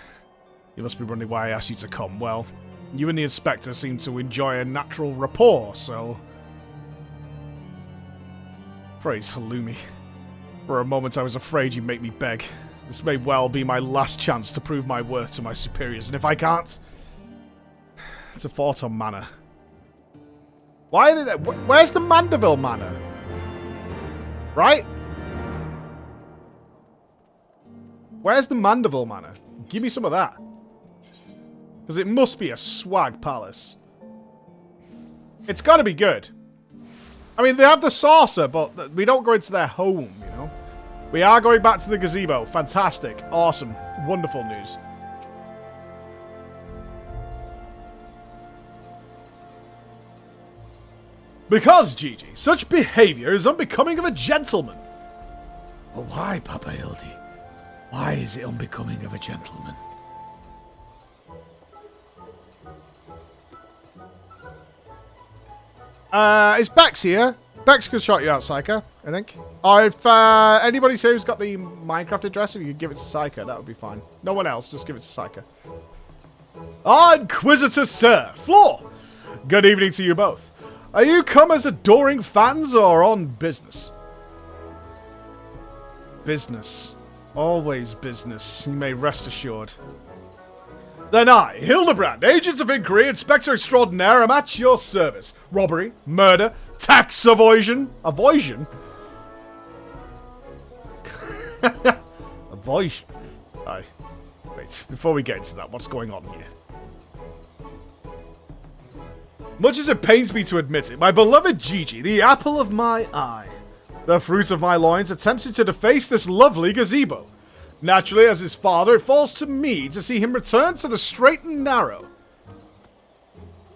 You must be wondering why I asked you to come. Well, you and the Inspector seem to enjoy a natural rapport, so... Praise Halloumi. For a moment I was afraid you'd make me beg. This may well be my last chance to prove my worth to my superiors, and if I can't... It's a Forton Manor. Why are they there? Where's the Mandeville Manor? Right? Where's the Mandeville Manor? Give me some of that. Because it must be a swag palace. It's got to be good. I mean, they have the saucer, but we don't go into their home, you know? We are going back to the gazebo. Fantastic. Awesome. Wonderful news. Because, Gigi, such behaviour is unbecoming of a gentleman. But why, Papa Hildy? Why is it unbecoming of a gentleman? Is Bex here? Bex could shot you out, Psycho, I think. Or if anybody's here who's got the Minecraft address, if you could give it to Psycho, that would be fine. No one else, just give it to Psycho. Inquisitor Sir, Floor! Good evening to you both. Are you come as adoring fans or on business? Business. Always business, you may rest assured. Then I, Hildebrand, Agents of Inquiry, Inspector Extraordinaire, am at your service. Robbery, murder, tax evasion. Avoision? Avoision? Aye. Wait, before we get into that, what's going on here? Much as it pains me to admit it, my beloved Gigi, the apple of my eye, the fruit of my loins, attempted to deface this lovely gazebo. Naturally, as his father, it falls to me to see him return to the straight and narrow.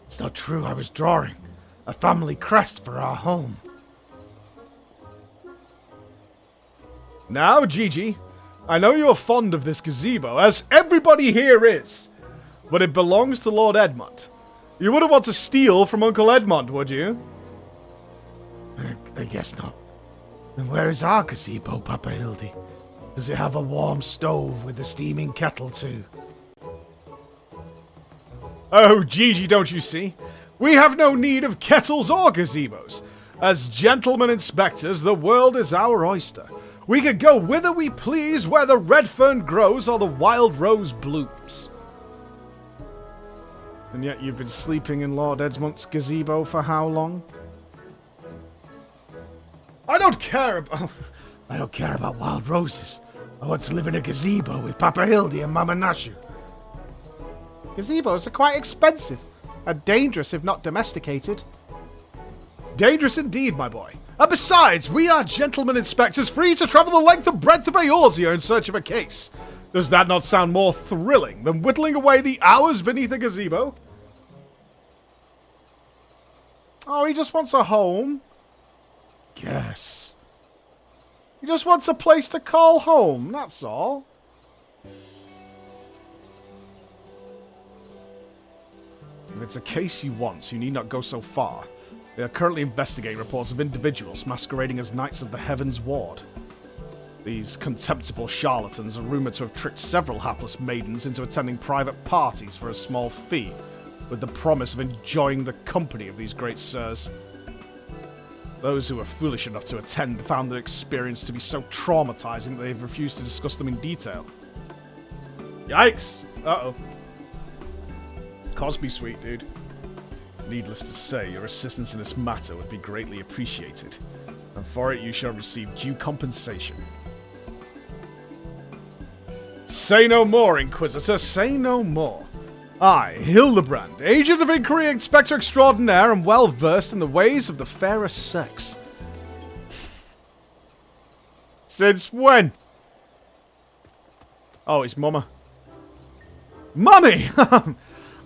It's not true, I was drawing a family crest for our home. Now, Gigi, I know you're fond of this gazebo, as everybody here is, but it belongs to Lord Edmund. You wouldn't want to steal from Uncle Edmund, would you? I guess not. Then where is our gazebo, Papa Hildy? Does it have a warm stove with a steaming kettle too? Oh, Gigi, don't you see? We have no need of kettles or gazebos. As gentlemen inspectors, the world is our oyster. We could go whither we please, where the red fern grows or the wild rose blooms. And yet you've been sleeping in Lord Edmund's gazebo for how long? I don't care about wild roses. I want to live in a gazebo with Papa Hildy and Mama Nashu. Gazebos are quite expensive and dangerous if not domesticated. Dangerous indeed, my boy. And besides, we are gentlemen inspectors free to travel the length and breadth of Eorzea in search of a case. Does that not sound more thrilling than whittling away the hours beneath a gazebo? Oh, he just wants a home. Yes. He just wants a place to call home, that's all. If it's a case you want, you need not go so far. They are currently investigating reports of individuals masquerading as Knights of the Heavens Ward. These contemptible charlatans are rumoured to have tricked several hapless maidens into attending private parties for a small fee, with the promise of enjoying the company of these great sirs. Those who were foolish enough to attend found the experience to be so traumatizing that they've refused to discuss them in detail. Yikes! Uh-oh. Cosby sweet, dude. Needless to say, your assistance in this matter would be greatly appreciated, and for it you shall receive due compensation. Say no more, Inquisitor, say no more. I, Hildebrand, Agent of Inquiry, Inspector Extraordinaire, and well versed in the ways of the fairer sex. Since when? Oh, it's Mama. Mummy!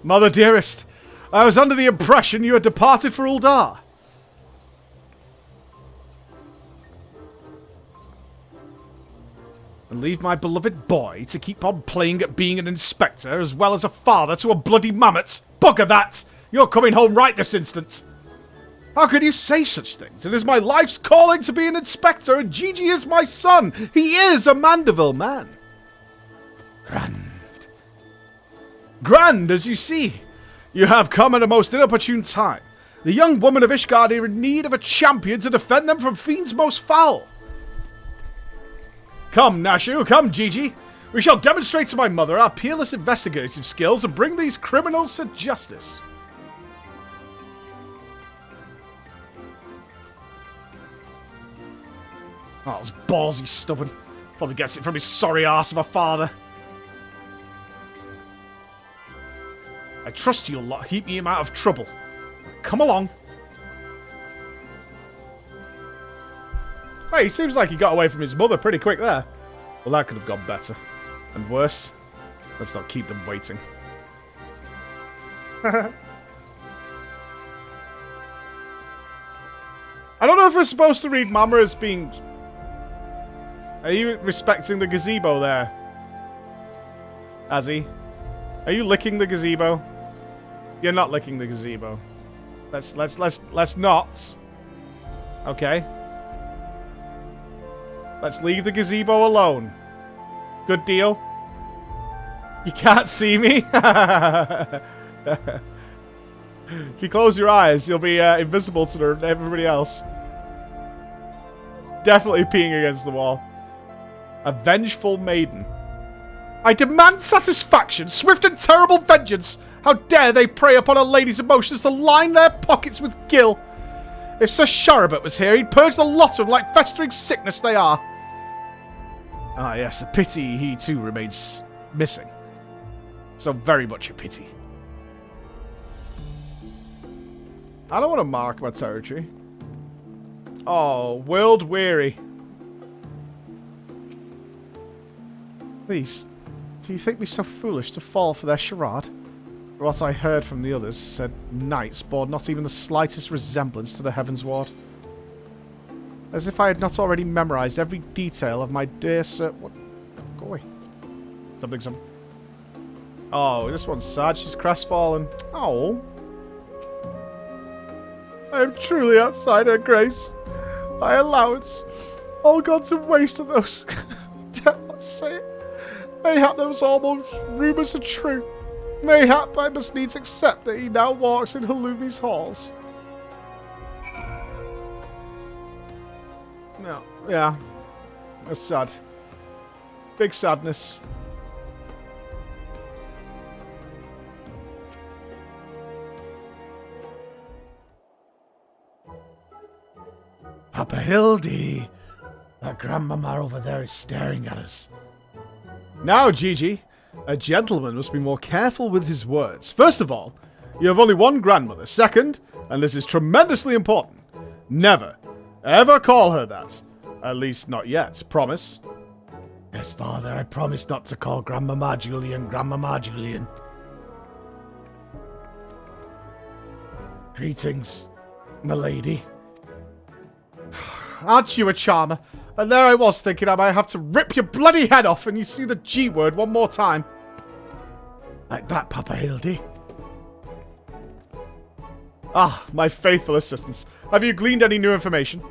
Mother dearest, I was under the impression you had departed for Uldar. And leave my beloved boy to keep on playing at being an inspector as well as a father to a bloody mammoth? Bugger that! You're coming home right this instant! How can you say such things? It is my life's calling to be an inspector, and Gigi is my son! He is a Mandeville man! Grand. Grand, as you see! You have come at a most inopportune time. The young woman of Ishgard are in need of a champion to defend them from fiends most foul. Come, Nashu, come, Gigi. We shall demonstrate to my mother our peerless investigative skills and bring these criminals to justice. Oh, this ballsy stubborn. Probably gets it from his sorry arse of a father. I trust you'll keep him out of trouble. Come along. Hey, he seems like he got away from his mother pretty quick there. Well, that could have gone better. And worse. Let's not keep them waiting. I don't know if we're supposed to read Mama as being... Are you respecting the gazebo there? Azzy? Are you licking the gazebo? You're not licking the gazebo. Let's not. Okay. Let's leave the gazebo alone. Good deal. You can't see me. If you close your eyes, you'll be invisible to everybody else. Definitely peeing against the wall. A vengeful maiden. I demand satisfaction, swift and terrible vengeance. How dare they prey upon a lady's emotions to line their pockets with gil? If Sir Charibert was here, he'd purge the lot of them like festering sickness they are. Ah, yes, a pity he too remains missing. So very much a pity. I don't want to mark my territory. Oh, world weary. Please, do you think me so foolish to fall for their charade? For what I heard from the others said knights bore not even the slightest resemblance to the Heavens Ward. As if I had not already memorized every detail of my dear sir... What? Go away. Something. Oh, this one's sad. She's crestfallen. Oh. I am truly outside her grace. My allowance. All gone to waste of those... dare not say it. Mayhap those almost rumours are true. Mayhap I must needs accept that he now walks in Halumi's halls. No, yeah. That's sad. Big sadness. Papa Hildy! That grandmama over there is staring at us. Now, Gigi, A gentleman must be more careful with his words. First of all, you have only one grandmother. Second, and this is tremendously important, never, ever call her that. At least not yet. Promise? Yes, Father, I promise not to call Grandmama Julian Grandmama Julian. Greetings, milady. Aren't you a charmer? And there I was thinking I might have to rip your bloody head off when you see the G word one more time. Like that, Papa Hildy. Ah, my faithful assistants. Have you gleaned any new information?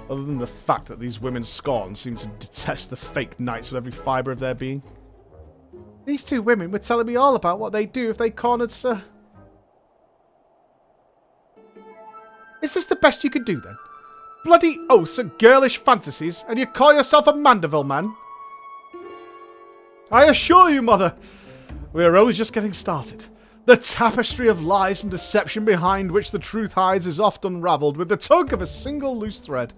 Other than the fact that these women's scorn seem to detest the fake knights with every fibre of their being. These two women were telling me all about what they'd do if they cornered Sir... Is this the best you could do, then? Bloody oaths and girlish fantasies, and you call yourself a Mandeville man? I assure you, Mother, we are only just getting started. The tapestry of lies and deception behind which the truth hides is oft unravelled with the tug of a single loose thread.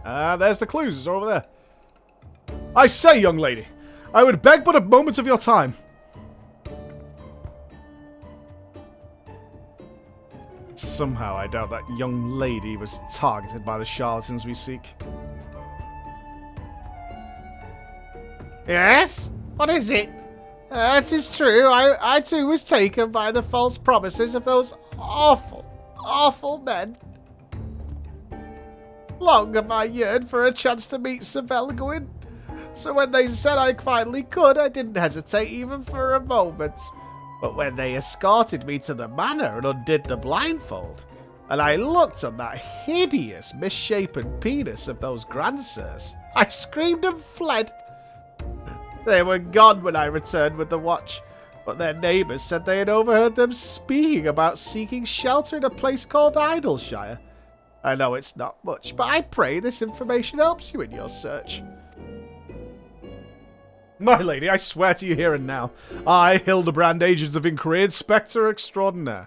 There's the clues, it's over there. I say, young lady, I would beg but a moment of your time. Somehow I doubt that young lady was targeted by the charlatans we seek. Yes? What is it? It is true, I too was taken by the false promises of those awful, awful men. Long have I yearned for a chance to meet Sir Belgain, so when they said I finally could, I didn't hesitate even for a moment. But when they escorted me to the manor and undid the blindfold, and I looked on that hideous, misshapen penis of those grandsirs, I screamed and fled. They were gone when I returned with the watch, but their neighbours said they had overheard them speaking about seeking shelter in a place called Idleshire. I know it's not much, but I pray this information helps you in your search. My lady, I swear to you here and now, I, Hildebrand, agent of inquiry, inspector extraordinaire,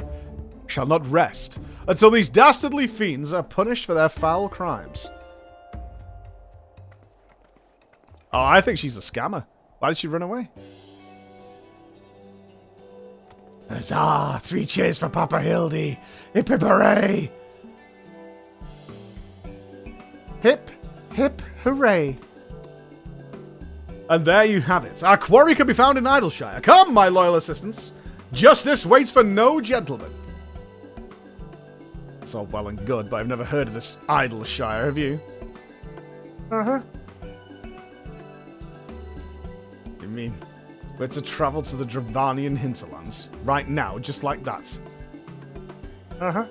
shall not rest until these dastardly fiends are punished for their foul crimes. Oh, I think she's a scammer. Why did she run away? Huzzah! 3 cheers for Papa Hildy! Hip hip hooray! Hip, hip, hooray. And there you have it. Our quarry can be found in Idleshire. Come, my loyal assistants. Justice waits for no gentleman. It's all well and good, but I've never heard of this Idleshire, have you? Uh-huh. You mean we're to travel to the Dravanian hinterlands? Right now, just like that? Uh-huh.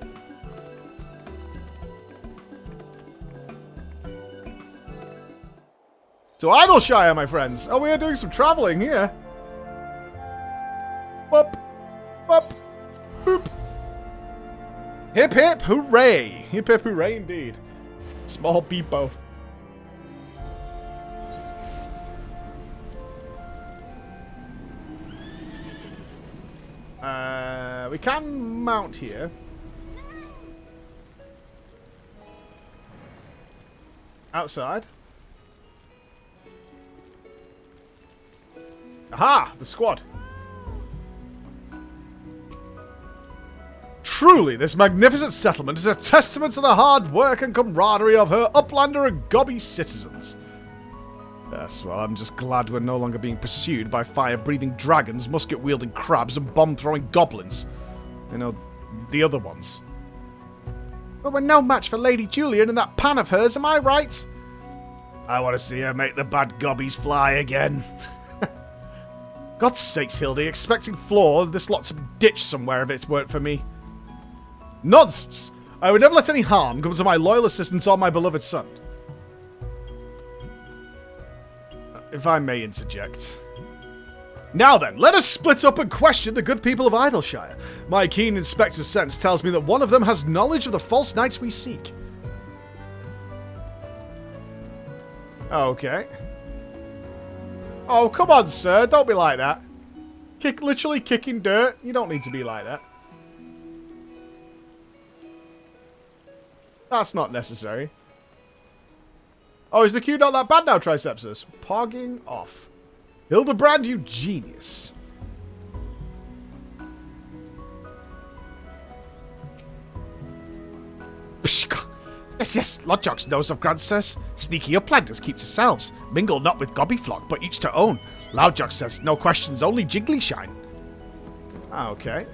To Idleshire, my friends! Oh, we are doing some travelling here. Whoop! Whoop! Whoop! Hip hip hooray! Hip hip hooray indeed. Small peepo. We can mount here. Outside. Aha! The squad. Truly, this magnificent settlement is a testament to the hard work and camaraderie of her uplander and gobby citizens. Yes, well, I'm just glad we're no longer being pursued by fire-breathing dragons, musket-wielding crabs, and bomb-throwing goblins. You know, the other ones. But we're no match for Lady Julian and that pan of hers, am I right? I want to see her make the bad gobbies fly again. God's sakes, Hildy, expecting floor, this lot to be ditched somewhere if it weren't for me. Nonsense! I would never let any harm come to my loyal assistant or my beloved son. If I may interject. Now then, let us split up and question the good people of Idleshire. My keen inspector's sense tells me that one of them has knowledge of the false knights we seek. Okay. Oh, come on, sir. Don't be like that. Literally kicking dirt. You don't need to be like that. That's not necessary. Oh, is the queue not that bad now, Tricepsus? Pogging off. Hildebrand, you genius. Yes, yes, Lodjocks knows of Grandsers. Sneaky uplanders keep to selves. Mingle not with gobby flock, but each to own. Loudjock says, no questions, only jiggly shine. Okay.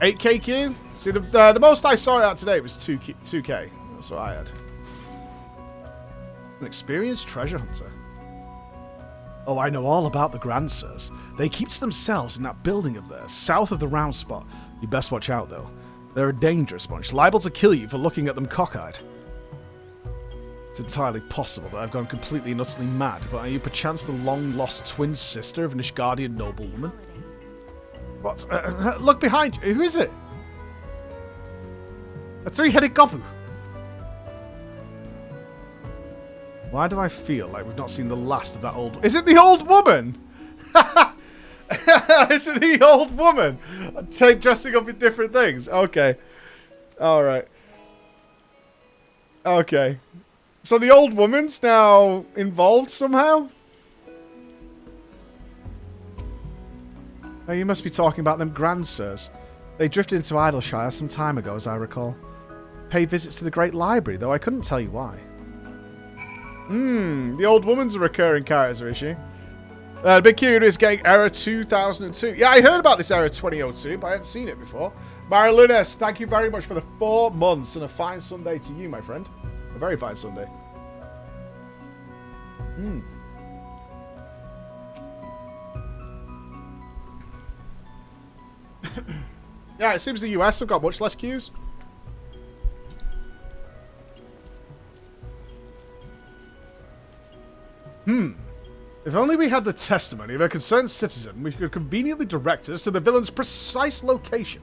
8k queue? See, the most I saw it out today was 2k. That's what I had. An experienced treasure hunter. Oh, I know all about the Grandsers. They keep to themselves in that building of theirs, south of the round spot. You best watch out, though. They're a dangerous bunch, liable to kill you for looking at them cockeyed. It's entirely possible that I've gone completely and utterly mad, but are you perchance the long-lost twin sister of an Ishgardian noblewoman? What? Look behind you. Who is it? A three-headed gobu. Why do I feel like we've not seen the last of that old... Is it the old woman? Is it the old woman? Dressing up in different things. Okay. Alright. Okay. So the old woman's now involved somehow? Oh, you must be talking about them Grandsers. They drifted into Idleshire some time ago, as I recall. Pay visits to the Great Library, though I couldn't tell you why. The old woman's a recurring character, is she? Big Q is getting error 2002. Yeah, I heard about this error 2002, but I hadn't seen it before. Marilunes, thank you very much for the 4 months, and a fine Sunday to you, my friend. A very fine Sunday. Yeah, it seems the US have got much less queues. If only we had the testimony of a concerned citizen, we could conveniently direct us to the villain's precise location.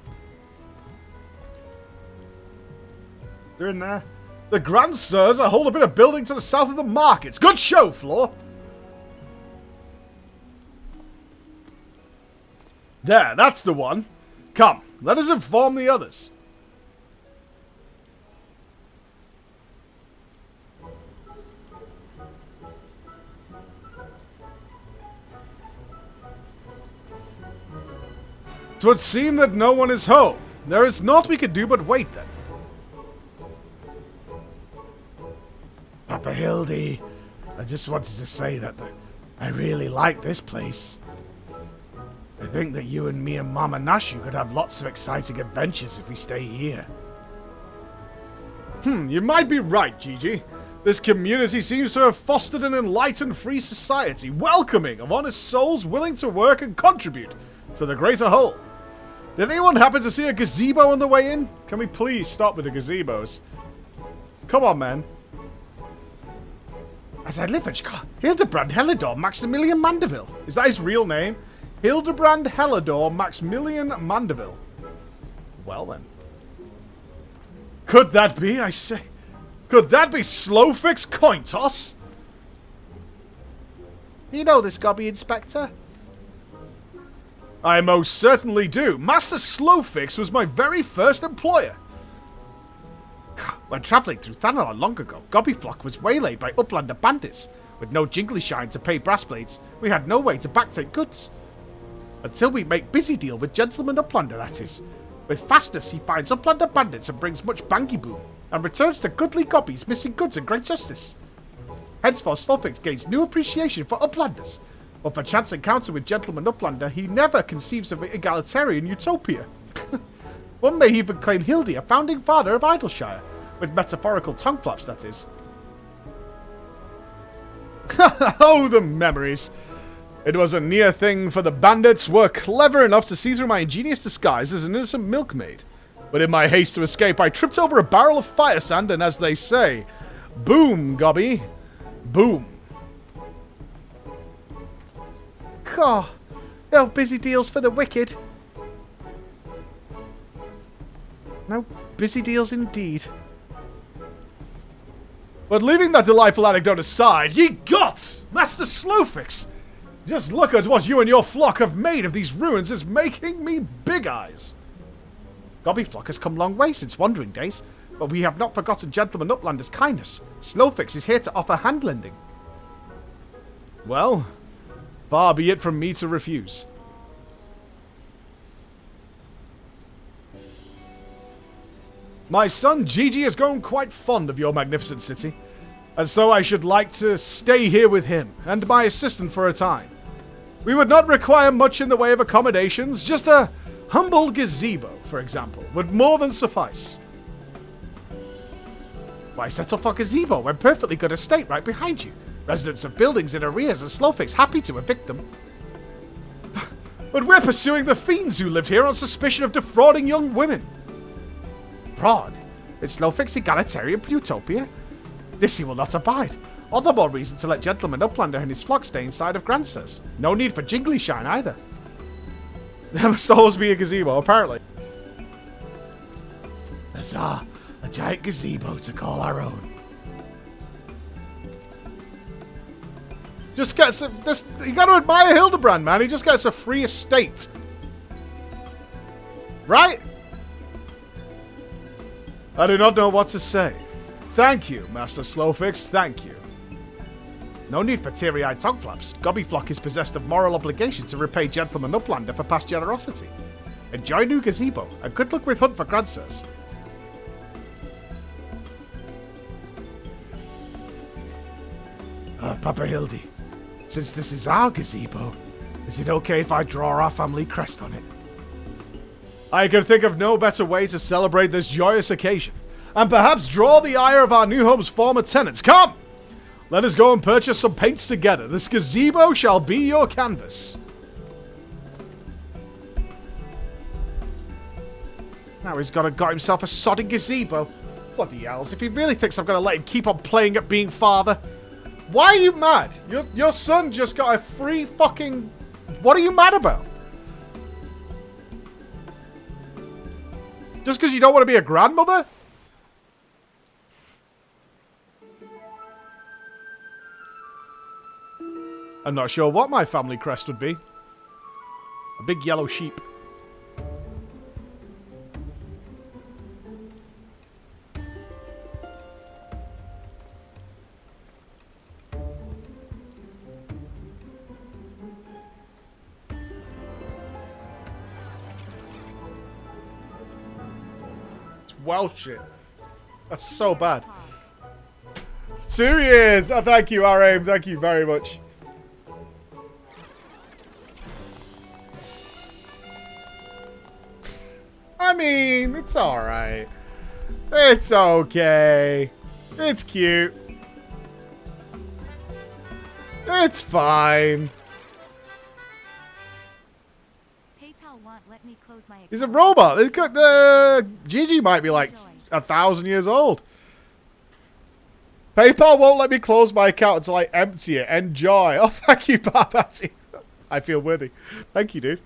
They're in there. The Grandsers are holding up in a building to the south of the markets. Good show, Floor. There, that's the one. Come, let us inform the others. It would seem that no one is home. There is naught we could do but wait then. Papa Hildy, I just wanted to say that I really like this place. I think that you and me and Mama Nashu could have lots of exciting adventures if we stay here. You might be right, Gigi. This community seems to have fostered an enlightened free society, welcoming of honest souls willing to work and contribute to the greater whole. Did anyone happen to see a gazebo on the way in? Can we please stop with the gazebos? Come on, man. As I live at Hildebrand Helidor Maximilian Mandeville. Is that his real name? Hildebrand Helidor Maximilian Mandeville. Well then. Could that be, I say? Could that be Slowfix Coin Toss? You know this gobby, Inspector? I most certainly do. Master Slowfix was my very first employer. When travelling through Thanalon long ago, Gobbyflock was waylaid by uplander bandits. With no jingly shine to pay brass blades, we had no way to backtake goods. Until we make busy deal with Gentleman Uplander, that is. With fastness, he finds uplander bandits and brings much bangy boom, and returns to goodly Gobbies missing goods and great justice. Henceforth, Slowfix gains new appreciation for uplanders. But for chance encounter with Gentleman Uplander, he never conceives of egalitarian utopia. One may even claim Hildy a founding father of Idleshire, with metaphorical tongue flaps, that is. Oh, the memories. It was a near thing, for the bandits were clever enough to see through my ingenious disguise as an innocent milkmaid. But in my haste to escape, I tripped over a barrel of fire sand, and as they say, boom, Gobby, boom. Caw, no busy deals for the wicked. No busy deals indeed. But leaving that delightful anecdote aside, ye gods! Master Slowfix! Just look at what you and your flock have made of these ruins is making me big eyes. Gobbyflock has come a long way since wandering days, but we have not forgotten Gentleman Uplander's kindness. Slowfix is here to offer hand-lending. Well, far be it from me to refuse. My son Gigi has grown quite fond of your magnificent city, and so I should like to stay here with him and my assistant for a time. We would not require much in the way of accommodations, just a humble gazebo, for example, would more than suffice. Why settle for gazebo when perfectly good estate right behind you? Residents of buildings in arrears and Slowfix happy to evict them. But we're pursuing the fiends who lived here on suspicion of defrauding young women. Fraud? It's Slowfix egalitarian utopia? This he will not abide. All the more reason to let Gentleman Uplander and his flock stay inside of Grancers. No need for jingly shine either. There must always be a gazebo, apparently. Huzzah! A giant gazebo to call our own. Just gets this. You got to admire Hildebrand, man. He just gets a free estate, right? I do not know what to say. Thank you, Master Slowfix. Thank you. No need for teary-eyed tongue flaps. Gobbyflock is possessed of moral obligation to repay Gentleman Uplander for past generosity. Enjoy new gazebo, and good luck with hunt for Grancers. Papa Hildy, since this is our gazebo, is it okay if I draw our family crest on it? I can think of no better way to celebrate this joyous occasion, and perhaps draw the ire of our new home's former tenants. Come! Let us go and purchase some paints together. This gazebo shall be your canvas. Now he's got himself a sodding gazebo. Bloody hells, if he really thinks I'm going to let him keep on playing at being father. Why are you mad? Your son just got a free fucking... What are you mad about? Just because you don't want to be a grandmother? I'm not sure what my family crest would be. A big yellow sheep. Welsh shit. That's so bad. 2 years! Oh, thank you, RM. Thank you very much. I mean, it's alright. It's okay. It's cute. It's fine. He's a robot. Gigi might be like 1,000 years old. PayPal won't let me close my account until I empty it. Enjoy. Oh, thank you, Barbati. I feel worthy. Thank you, dude.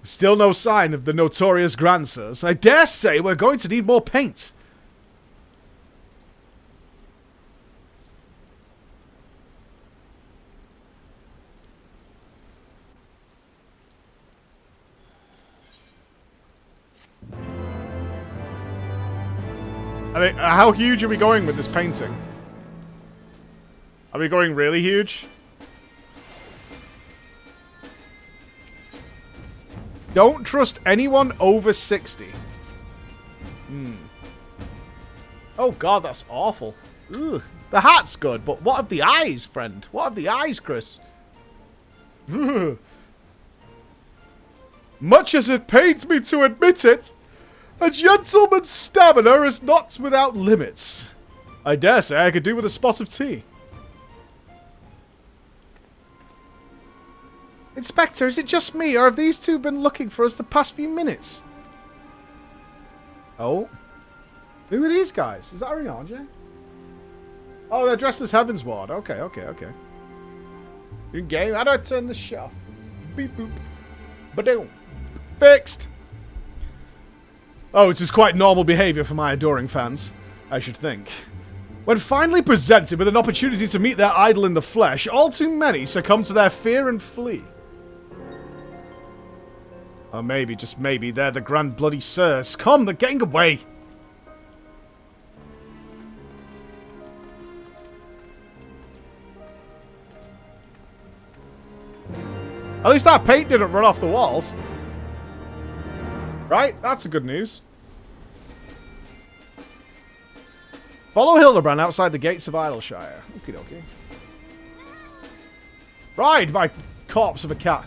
Still no sign of the notorious Grancers. I dare say we're going to need more paint. I mean, how huge are we going with this painting? Are we going really huge? Don't trust anyone over 60. Oh god, that's awful. Ugh. The hat's good, but what of the eyes, friend? What of the eyes, Chris? Ugh. Much as it pains me to admit it, a gentleman's stamina is not without limits. I dare say I could do with a spot of tea. Inspector, is it just me, or have these two been looking for us the past few minutes? Oh. Who are these guys? Is that Ariane? Oh, they're dressed as Heaven's Ward. Okay, okay, okay. Good game. How do I turn this shit off? Beep, boop. Ba-doom. Fixed. Oh, it is quite normal behavior for my adoring fans, I should think. When finally presented with an opportunity to meet their idol in the flesh, all too many succumb to their fear and flee. Or maybe, just maybe, they're the Grand Bloody Sirs. Come, they're getting away! At least that paint didn't run off the walls. Right? That's a good news. Follow Hildebrand outside the gates of Idleshire. Okie dokie. Ride, my corpse of a cat.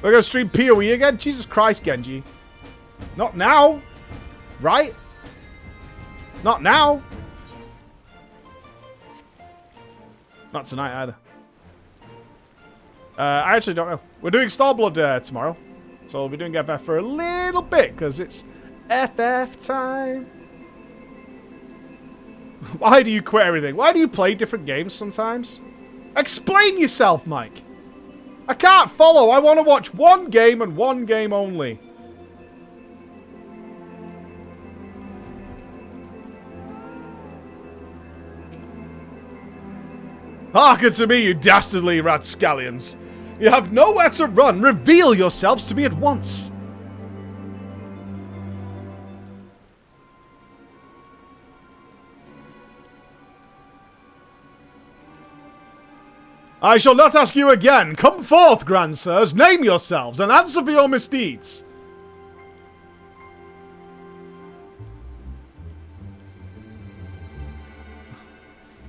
We're going to stream PoE again? Jesus Christ, Genji. Not now. Right? Not now. Not tonight either. I actually don't know. We're doing Starblood tomorrow. So we'll be doing FF for a little bit, because it's FF time. Why do you quit everything? Why do you play different games sometimes? Explain yourself, Mike. I can't follow. I want to watch one game and one game only. Hearken to me, you dastardly ratscallions. You have nowhere to run. Reveal yourselves to me at once. I shall not ask you again. Come forth, grandsirs. Name yourselves and answer for your misdeeds.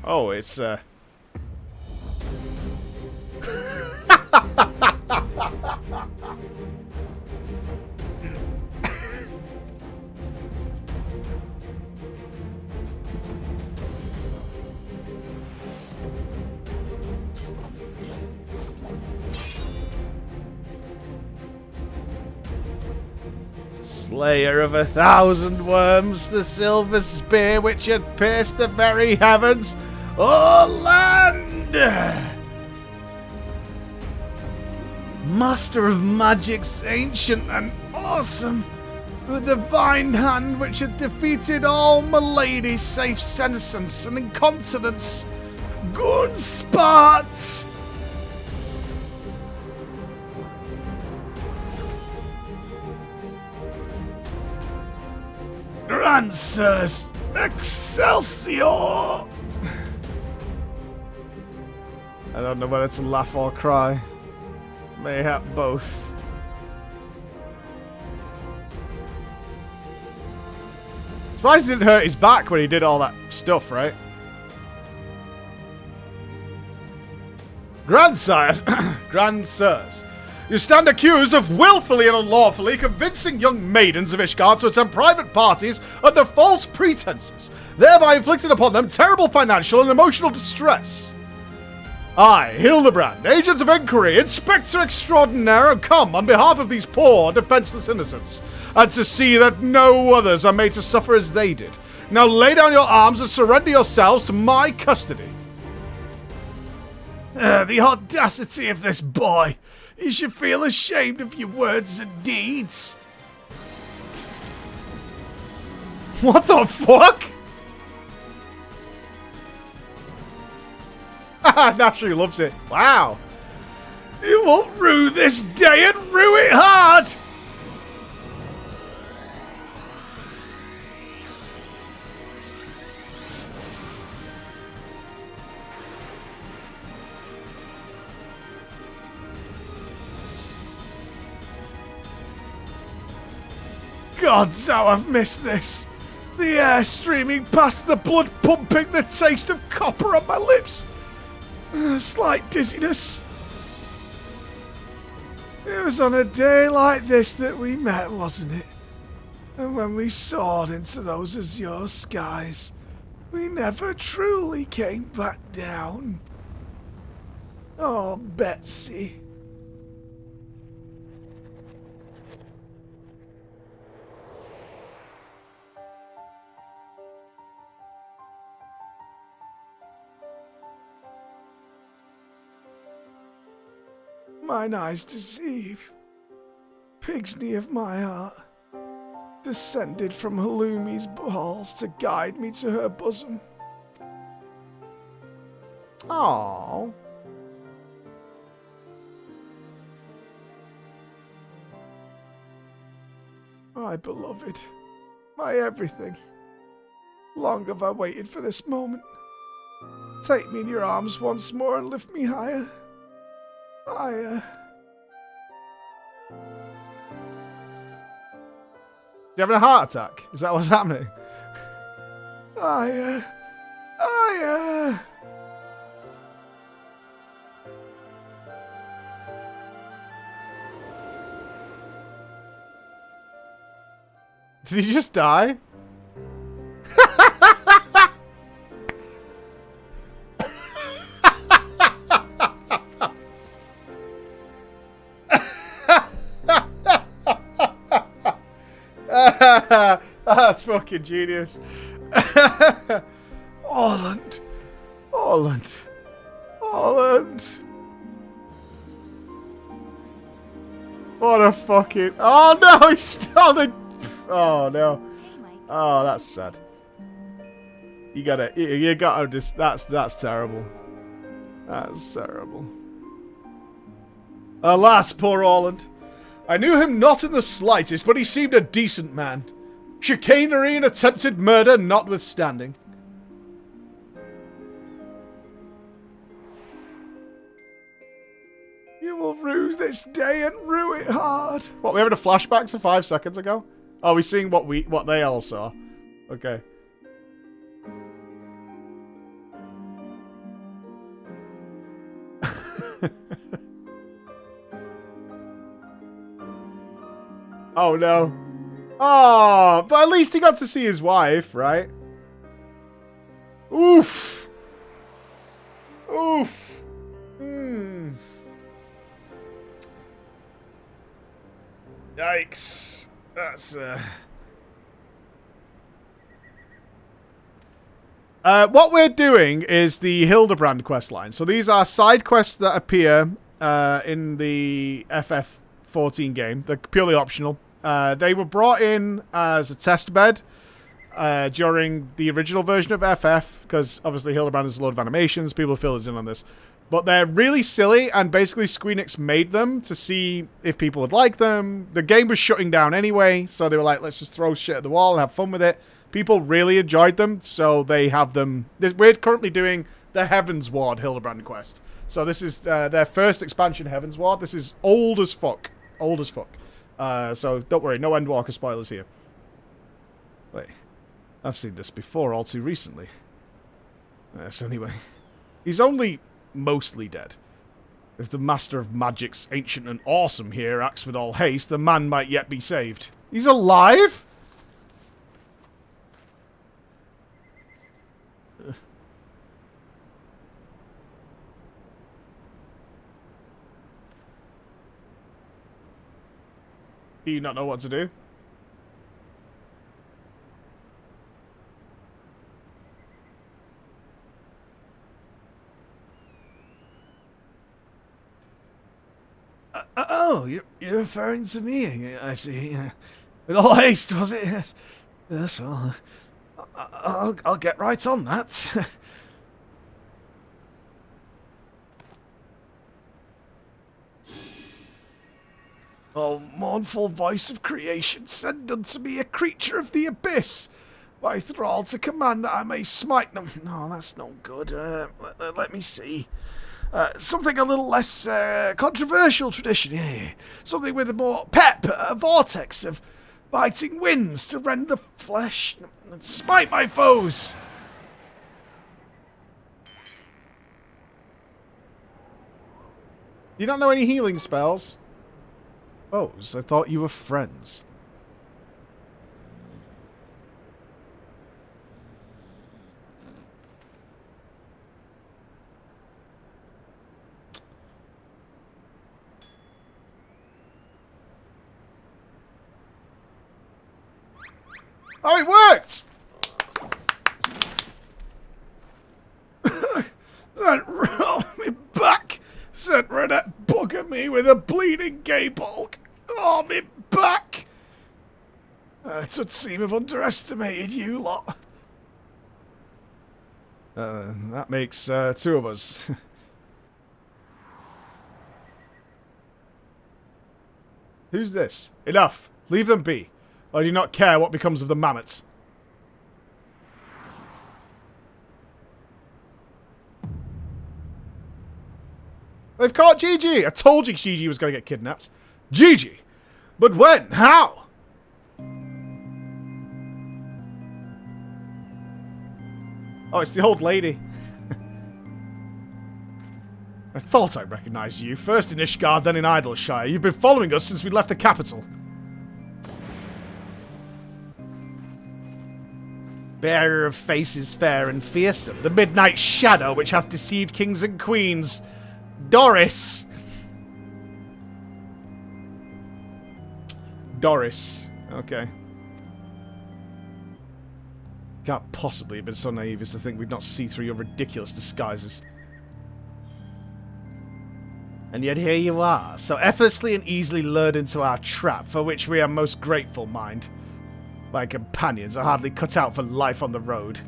Oh, it's, Slayer of 1,000 worms, the silver spear which had pierced the very heavens. Oh, land! Master of magics, ancient and awesome. The divine hand which had defeated all malady save senescence and incontinence. Goonsparts! Grandsers! Excelsior! I don't know whether to laugh or cry. Mayhap both. Surprised it didn't hurt his back when he did all that stuff, right? Grandsires, Grandsirs, you stand accused of willfully and unlawfully convincing young maidens of Ishgard to attend private parties under false pretenses, thereby inflicting upon them terrible financial and emotional distress. I, Hildebrand, Agent of Inquiry, Inspector Extraordinaire, have come on behalf of these poor, defenseless innocents, and to see that no others are made to suffer as they did. Now lay down your arms and surrender yourselves to my custody. The audacity of this boy. You should feel ashamed of your words and deeds. What the fuck? Now she loves it. Wow. You will rue this day and rue it hard. Gods, how I've missed this. The air streaming past, the blood pumping, the taste of copper on my lips. A slight dizziness. It was on a day like this that we met, wasn't it? And when we soared into those azure skies, we never truly came back down. Oh, Betsy. Mine eyes deceive. Pigsney of my heart, descended from Halumi's balls to guide me to her bosom. Aww. My beloved. My everything. Long have I waited for this moment. Take me in your arms once more and lift me higher. Higher. You having a heart attack? Is that what's happening? Higher. Higher. Did he just die? That's fucking genius. Holland. Holland. Holland. What a fucking... Oh no, he's still the... Oh no. Oh, that's sad. You gotta just... That's terrible. That's terrible. Alas, poor Orland. I knew him not in the slightest, but he seemed a decent man. Chicanery and attempted murder notwithstanding. You will rue this day and rue it hard. What, we having a flashback to 5 seconds ago? Oh, we're seeing what they all saw. Okay. Oh no. Oh, but at least he got to see his wife, right? Oof. Oof. Hmm. Yikes. That's what we're doing is the Hildebrand quest line. So these are side quests that appear in the FF14 game. They're purely optional. They were brought in as a test bed during the original version of FF, because obviously Hildebrand has a lot of animations. People filled us in on this. But they're really silly, and basically Squeenix made them to see if people would like them. The game was shutting down anyway, so they were like, let's just throw shit at the wall and have fun with it. People really enjoyed them, so they have them. We're currently doing the Heavens Ward Hildebrand quest. So this is their first expansion, Heavens Ward. This is old as fuck. Old as fuck. So don't worry, no Endwalker spoilers here. Wait, I've seen this before all too recently. Yes, anyway. He's only mostly dead. If the Master of Magic's ancient and awesome here acts with all haste, the man might yet be saved. He's alive? Do you not know what to do? Oh, you're referring to me, I see. With all haste, was it? Yes, yes, well, I'll get right on that. Oh, mournful voice of creation, send unto me a creature of the abyss, by thrall to command that I may smite them. No, that's no good. Let me see. Something a little less controversial tradition, yeah. Something with a more pep, a vortex of biting winds to rend the flesh and smite my foes. You don't know any healing spells? Foes? I thought you were friends. Oh, it worked! That roll me back. Sent rid that bugger me with a bleeding gay bulk. Oh, me back. It would seem I've underestimated you lot. That makes 2 of us. Who's this? Enough. Leave them be. Or do you not care what becomes of the mammoths? They've caught Gigi! I told you Gigi was going to get kidnapped. Gigi! But when? How? Oh, it's the old lady. I thought I recognized you. First in Ishgard, then in Idleshire. You've been following us since we left the capital. Bearer of faces fair and fearsome. The midnight shadow which hath deceived kings and queens. Doris. Doris. Okay. Can't possibly have been so naive as to think we'd not see through your ridiculous disguises. And yet here you are, so effortlessly and easily lured into our trap, for which we are most grateful, mind. My companions are hardly cut out for life on the road.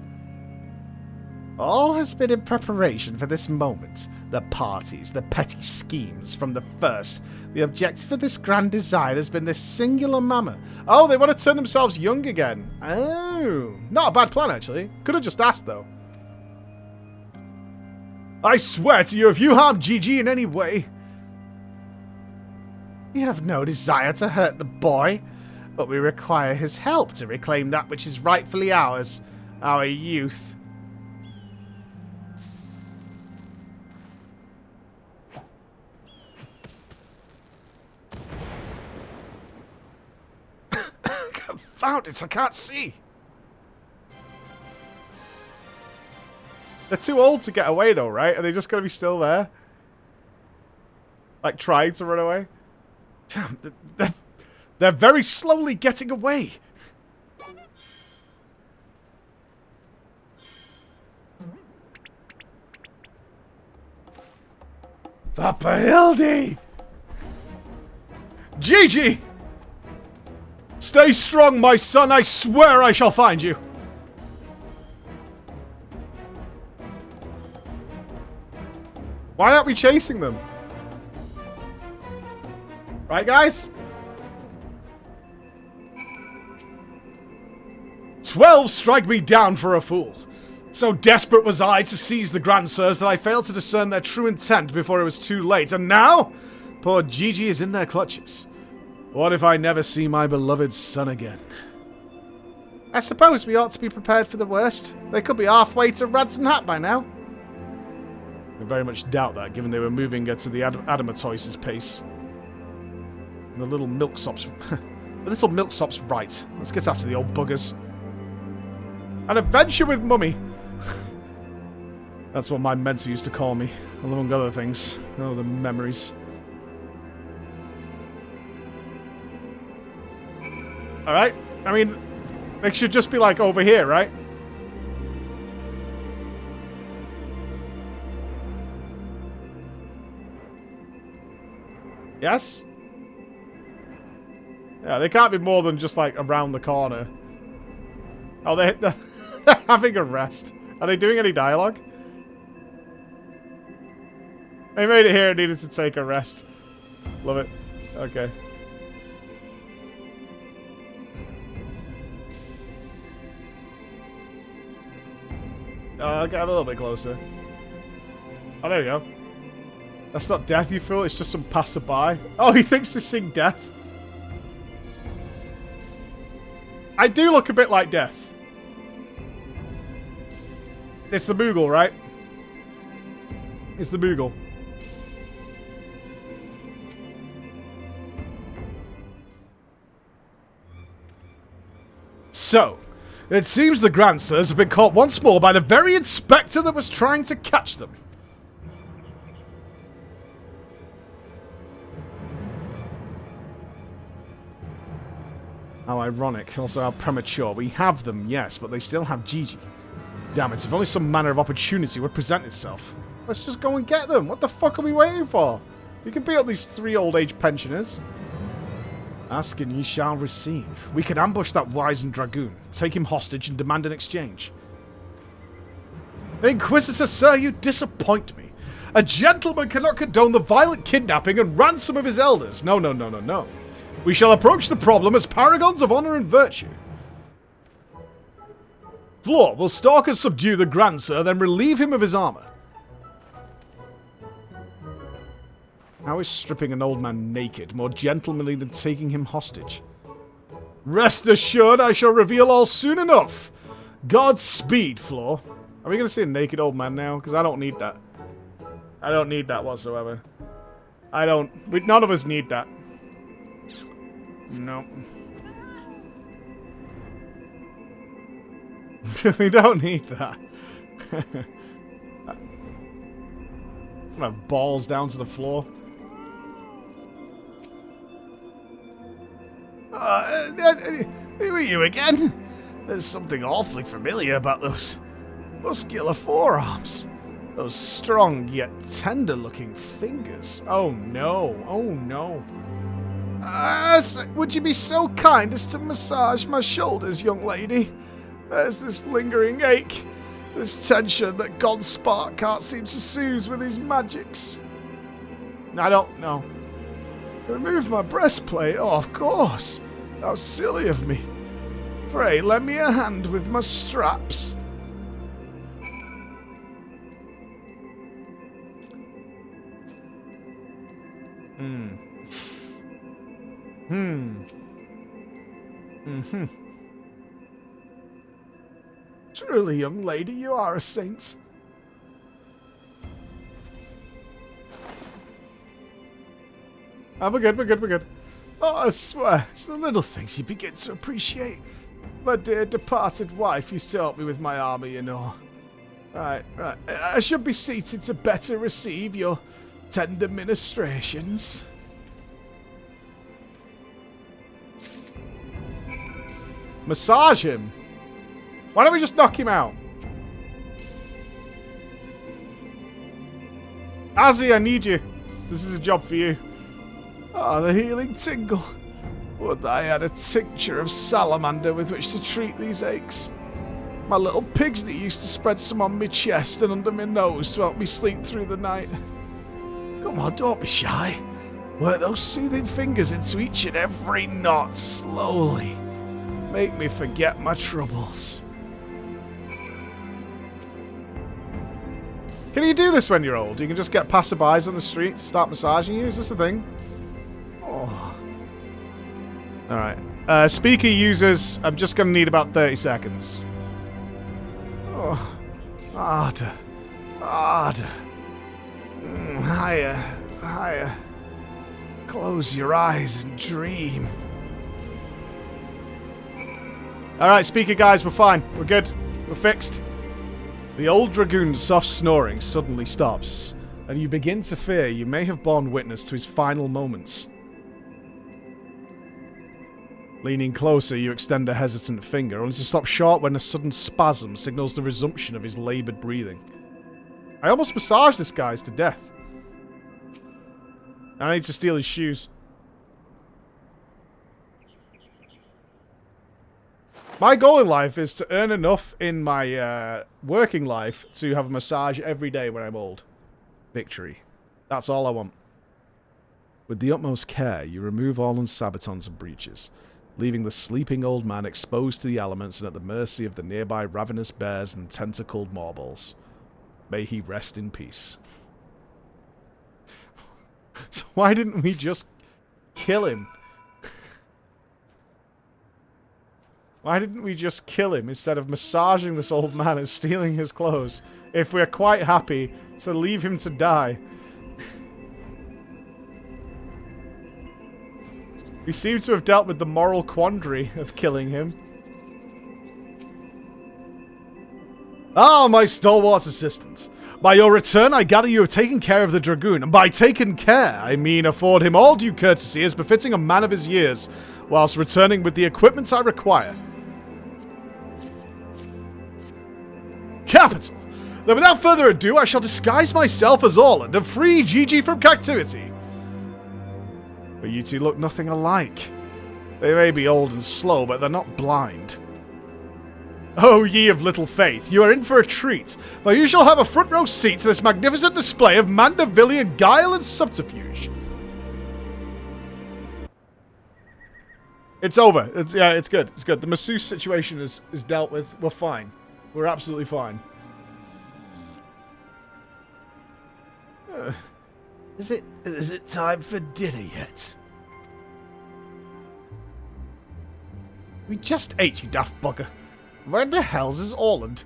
All has been in preparation for this moment. The parties, the petty schemes from the first. The objective of this grand design has been this singular mammoth. Oh, they want to turn themselves young again. Oh, not a bad plan, actually. Could have just asked, though. I swear to you, if you harm Gigi in any way... We have no desire to hurt the boy, but we require his help to reclaim that which is rightfully ours, our youth. Confound it, I can't see. They're too old to get away though, right? Are they just going to be still there? Like trying to run away? They're very slowly getting away. Papa Hildy! Gigi! Stay strong, my son. I swear I shall find you. Why aren't we chasing them? Right, guys? 12 strike me down for a fool. So desperate was I to seize the Grandsires that I failed to discern their true intent before it was too late. And now, poor Gigi is in their clutches. What if I never see my beloved son again? I suppose we ought to be prepared for the worst. They could be halfway to Radson Hat by now. I very much doubt that, given they were moving to the Adamatoise's pace. And the little milksop's... the little milksop's right. Let's get after the old buggers. An adventure with Mummy. That's what my mentor used to call me, among other things. Oh, the memories. Alright, I mean, they should just be like over here, right? Yes? Yeah, they can't be more than just like around the corner. Oh, they're having a rest. Are they doing any dialogue? They made it here and needed to take a rest. Love it. Okay. I'll get a little bit closer. Oh, there we go. That's not death, you fool. It's just some passerby. Oh, he thinks to sing death. I do look a bit like death. It's the Moogle, right? It's the Moogle. So, it seems the Grandsires have been caught once more by the very inspector that was trying to catch them. How ironic. Also how premature. We have them, yes, but they still have Gigi. Damn it, if only some manner of opportunity would present itself. Let's just go and get them. What the fuck are we waiting for? You can beat up these 3 old-age pensioners. Ask and ye shall receive. We can ambush that wizened dragoon, take him hostage and demand an exchange. Inquisitor, sir, you disappoint me. A gentleman cannot condone the violent kidnapping and ransom of his elders. No, no, no, no, no. We shall approach the problem as paragons of honor and virtue. Floor, will stalkers subdue the Grancer, then relieve him of his armor? How is stripping an old man naked more gentlemanly than taking him hostage? Rest assured, I shall reveal all soon enough. Godspeed, Floor. Are we going to see a naked old man now? Because I don't need that. I don't need that whatsoever. I don't. None of us need that. No. We don't need that. I'm gonna have balls down to the floor. Who are you again? There's something awfully familiar about those muscular forearms. Those strong yet tender-looking fingers. Oh no, oh no. Would you be so kind as to massage my shoulders, young lady? There's this lingering ache, this tension that Godspark can't seem to soothe with his magics. I don't know. Remove my breastplate? Oh, of course. How silly of me. Pray, lend me a hand with my straps. Truly, young lady, you are a saint. We're good. Oh, I swear, it's the little things you begin to appreciate. My dear departed wife used to help me with my armor, you know. Right. I should be seated to better receive your tender ministrations. Massage him. Why don't we just knock him out? Azzy, I need you. This is a job for you. Ah, the healing tingle. Would I had a tincture of salamander with which to treat these aches. My little pigsney used to spread some on my chest and under my nose to help me sleep through the night. Come on, don't be shy. Work those soothing fingers into each and every knot slowly. Make me forget my troubles. Can you do this when you're old? You can just get passerbys on the street to start massaging you? Is this a thing? Oh. Alright. Speaker users, I'm just going to need about 30 seconds. Oh. Harder. Higher. Close your eyes and dream. Alright, speaker guys, we're fine. We're good. We're fixed. The old dragoon's soft snoring suddenly stops, and you begin to fear you may have borne witness to his final moments. Leaning closer, you extend a hesitant finger, only to stop short when a sudden spasm signals the resumption of his laboured breathing. I almost massaged this guy to death. I need to steal his shoes. My goal in life is to earn enough in my working life to have a massage every day when I'm old. Victory. That's all I want. With the utmost care, you remove all unsabbatons and breaches, leaving the sleeping old man exposed to the elements and at the mercy of the nearby ravenous bears and tentacled marbles. May he rest in peace. So why didn't we just kill him? Why didn't we just kill him instead of massaging this old man and stealing his clothes if we're quite happy to leave him to die? We seem to have dealt with the moral quandary of killing him. Ah, my stalwart assistant. By your return, I gather you have taken care of the dragoon, and by taken care, I mean afford him all due courtesy as befitting a man of his years, whilst returning with the equipment I require. Capital! Then without further ado, I shall disguise myself as Orland and free Gigi from captivity. But you two look nothing alike. They may be old and slow, but they're not blind. Oh, ye of little faith, you are in for a treat, for you shall have a front row seat to this magnificent display of Mandervillian guile and subterfuge. It's over. Yeah, it's good. It's good. The masseuse situation is dealt with. We're fine. We're absolutely fine. Is it time for dinner yet? We just ate, you daft bugger. Where the hell's is Orland?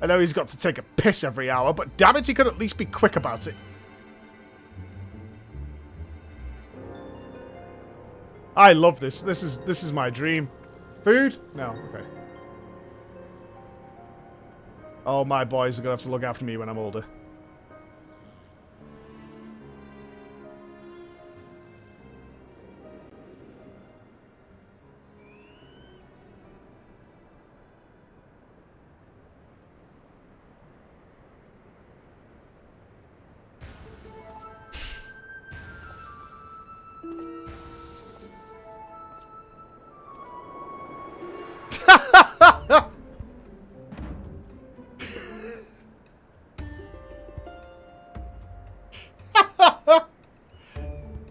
I know he's got to take a piss every hour, but damn it, he could at least be quick about it. I love this. This is my dream. Food? No. Okay. Oh, my boys are gonna have to look after me when I'm older.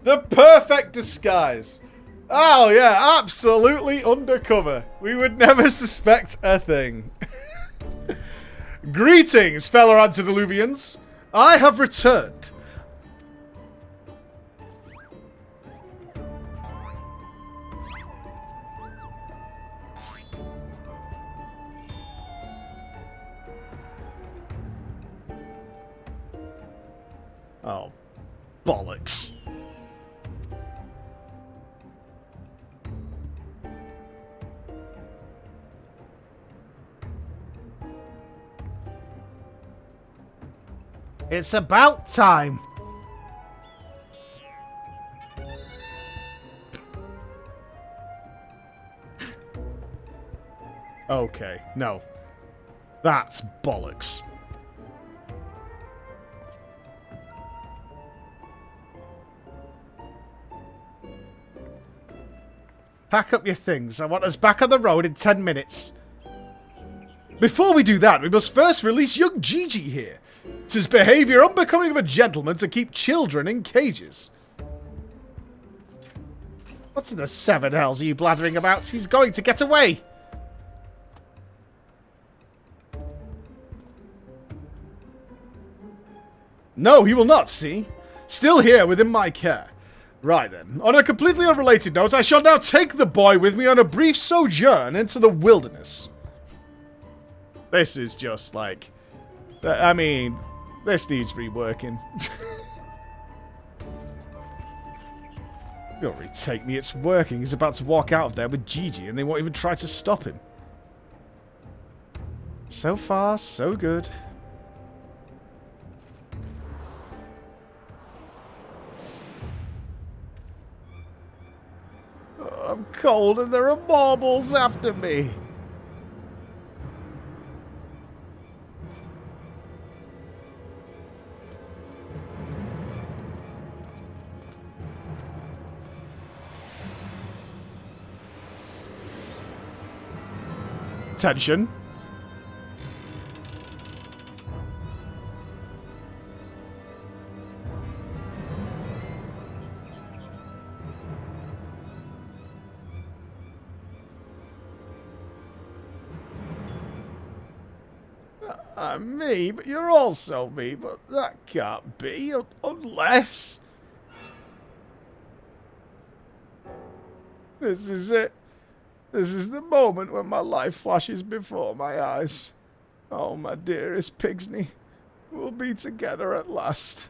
The perfect disguise. Oh, yeah, absolutely undercover. We would never suspect a thing. Greetings, fellow antediluvians. I have returned. Oh, bollocks. It's about time. Okay, no. That's bollocks. Pack up your things. I want us back on the road in 10 minutes. Before we do that, we must first release young Gigi here. It's his behavior unbecoming of a gentleman to keep children in cages. What in the seven hells are you blathering about? He's going to get away. No, he will not, see? Still here within my care. Right then, on a completely unrelated note, I shall now take the boy with me on a brief sojourn into the wilderness. This is just like... I mean, this needs reworking. Don't retake me, it's working. He's about to walk out of there with Gigi and they won't even try to stop him. So far, so good. Oh, I'm cold and there are marbles after me. Attention. I'm me, but you're also me, but that can't be, unless... This is it. This is the moment when my life flashes before my eyes. Oh, my dearest Pigsney, we'll be together at last.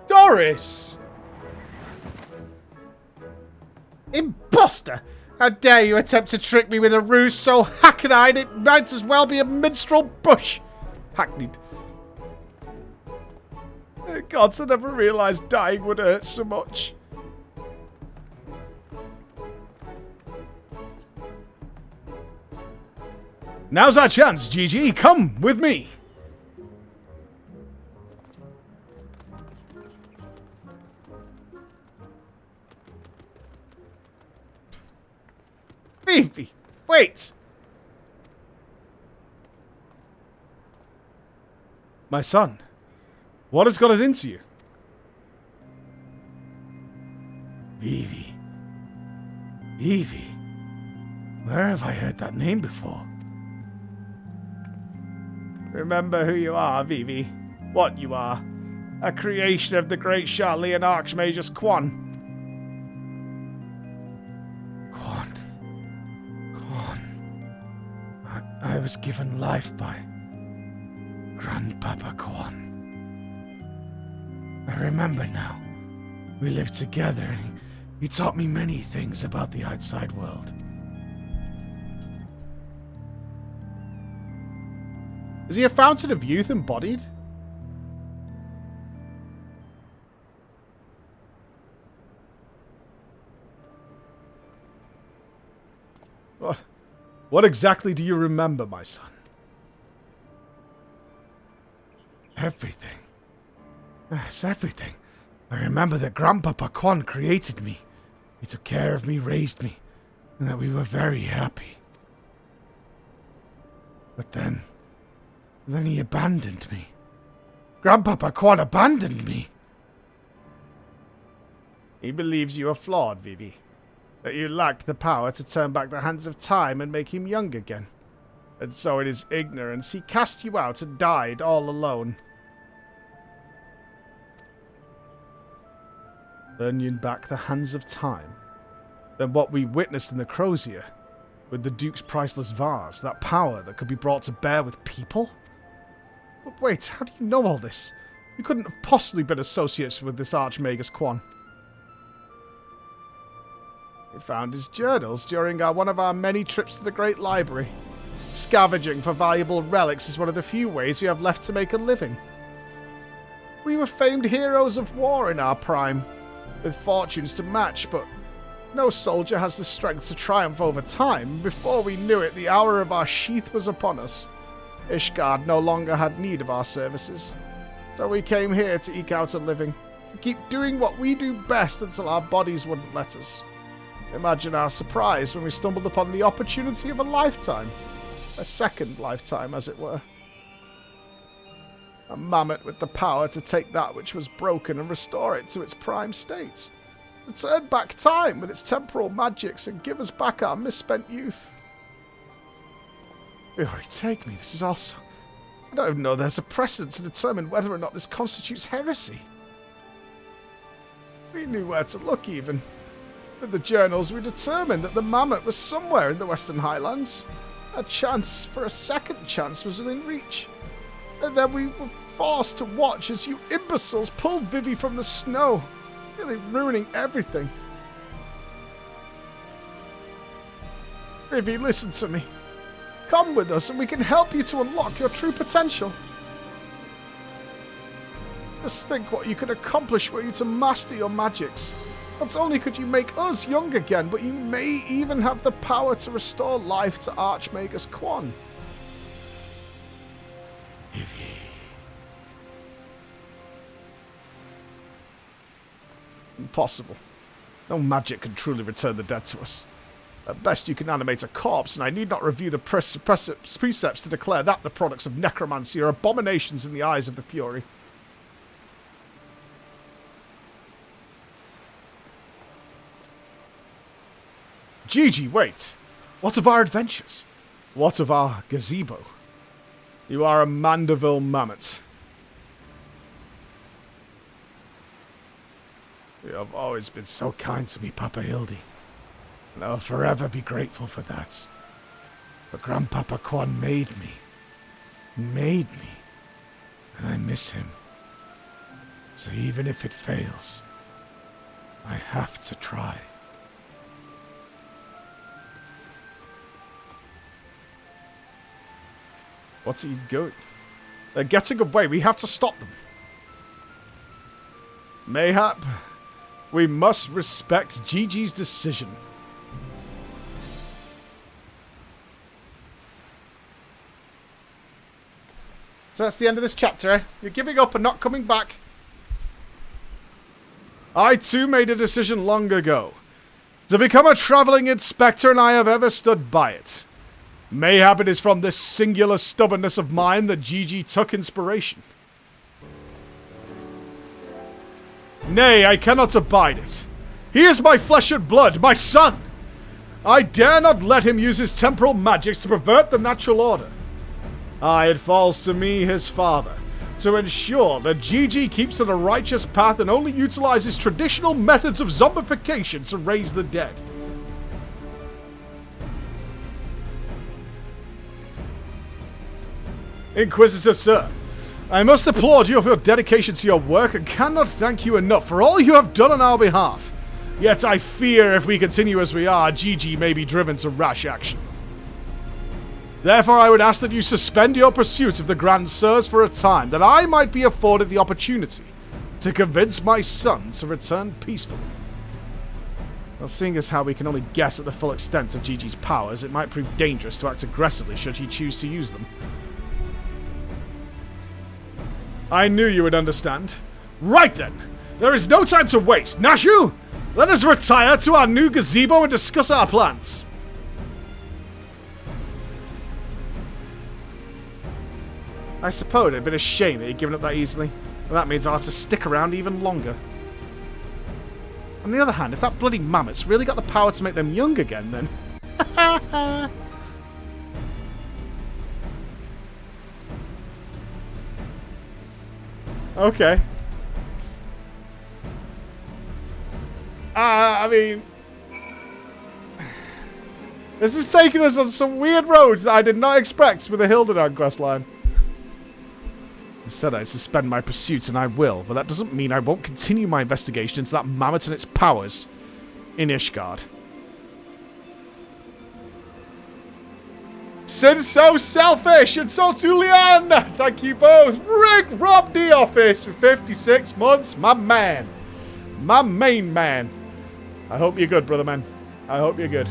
Doris! Imposter! How dare you attempt to trick me with a ruse so hackneyed it might as well be a minstrel bush! Hackneyed. God, I never realised dying would hurt so much. Now's our chance, Gigi. Come with me. Vivi, wait! My son, what has got it into you? Vivi. Vivi. Where have I heard that name before? Remember who you are, Vivi. What you are. A creation of the great Charlian Archmagus Quan. I was given life by Grandpapa Quan. I remember now. We lived together and he taught me many things about the outside world. Is he a fountain of youth embodied? What exactly do you remember, my son? Everything. Yes, everything. I remember that Grandpapa Quan created me. He took care of me, raised me, and that we were very happy. But then he abandoned me. Grandpapa Quan abandoned me. He believes you are flawed, Vivi. That you lacked the power to turn back the hands of time and make him young again. And so in his ignorance, he cast you out and died all alone. Turn you back the hands of time? Then what we witnessed in the Crozier, with the Duke's priceless vase, that power that could be brought to bear with people? But wait, how do you know all this? You couldn't have possibly been associated with this Archmagus Quan. We found his journals during one of our many trips to the Great Library. Scavenging for valuable relics is one of the few ways we have left to make a living. We were famed heroes of war in our prime, with fortunes to match, but no soldier has the strength to triumph over time. Before we knew it, the hour of our sheath was upon us. Ishgard no longer had need of our services, so we came here to eke out a living, to keep doing what we do best until our bodies wouldn't let us. Imagine our surprise when we stumbled upon the opportunity of a lifetime. A second lifetime, as it were. A mammoth with the power to take that which was broken and restore it to its prime state. To turn back time with its temporal magics and give us back our misspent youth. Take me, this is also... I don't even know there's a precedent to determine whether or not this constitutes heresy. We knew where to look, even. With the journals, we determined that the mammoth was somewhere in the Western Highlands. A chance for a second chance was within reach. And then we were forced to watch as you imbeciles pulled Vivi from the snow, really ruining everything. Vivi, listen to me. Come with us and we can help you to unlock your true potential. Just think what you could accomplish were you to master your magics. Not only could you make us young again, but you may even have the power to restore life to Archmagus Quan. Vivi. Impossible. No magic can truly return the dead to us. At best you can animate a corpse, and I need not review the precepts to declare that the products of necromancy are abominations in the eyes of the Fury. Gigi, wait! What of our adventures? What of our gazebo? You are a Mandeville mammoth. You have always been so kind to me, Papa Hildy, and I'll forever be grateful for that. But Grandpapa Quan made me, and I miss him. So even if it fails, I have to try. What's he going? They're getting away. We have to stop them. Mayhap, we must respect Gigi's decision. So that's the end of this chapter, eh? You're giving up and not coming back. I too made a decision long ago to become a travelling inspector, and I have ever stood by it. Mayhap it is from this singular stubbornness of mine that Gigi took inspiration. Nay, I cannot abide it. He is my flesh and blood, my son. I dare not let him use his temporal magics to pervert the natural order. It falls to me, his father, to ensure that Gigi keeps to the righteous path and only utilizes traditional methods of zombification to raise the dead. Inquisitor, sir, I must applaud you for your dedication to your work and cannot thank you enough for all you have done on our behalf. Yet I fear if we continue as we are, Gigi may be driven to rash action. Therefore, I would ask that you suspend your pursuit of the Grand Sirs for a time, that I might be afforded the opportunity to convince my son to return peacefully. Well, seeing as how we can only guess at the full extent of Gigi's powers, it might prove dangerous to act aggressively should he choose to use them. I knew you would understand. Right then! There is no time to waste. Nashu! Let us retire to our new gazebo and discuss our plans. I suppose it'd been a shame that he'd given up that easily. And that means I'll have to stick around even longer. On the other hand, if that bloody mammoth's really got the power to make them young again, then... Okay. I mean... This is taking us on some weird roads that I did not expect with the Hildebrand questline. I said I'd suspend my pursuits, and I will, but that doesn't mean I won't continue my investigation into that mammoth and its powers in Ishgard. Since so selfish and so too Leanne! Thank you both. Rick robbed the office for 56 months. My man. My main man. I hope you're good, brother man. I hope you're good.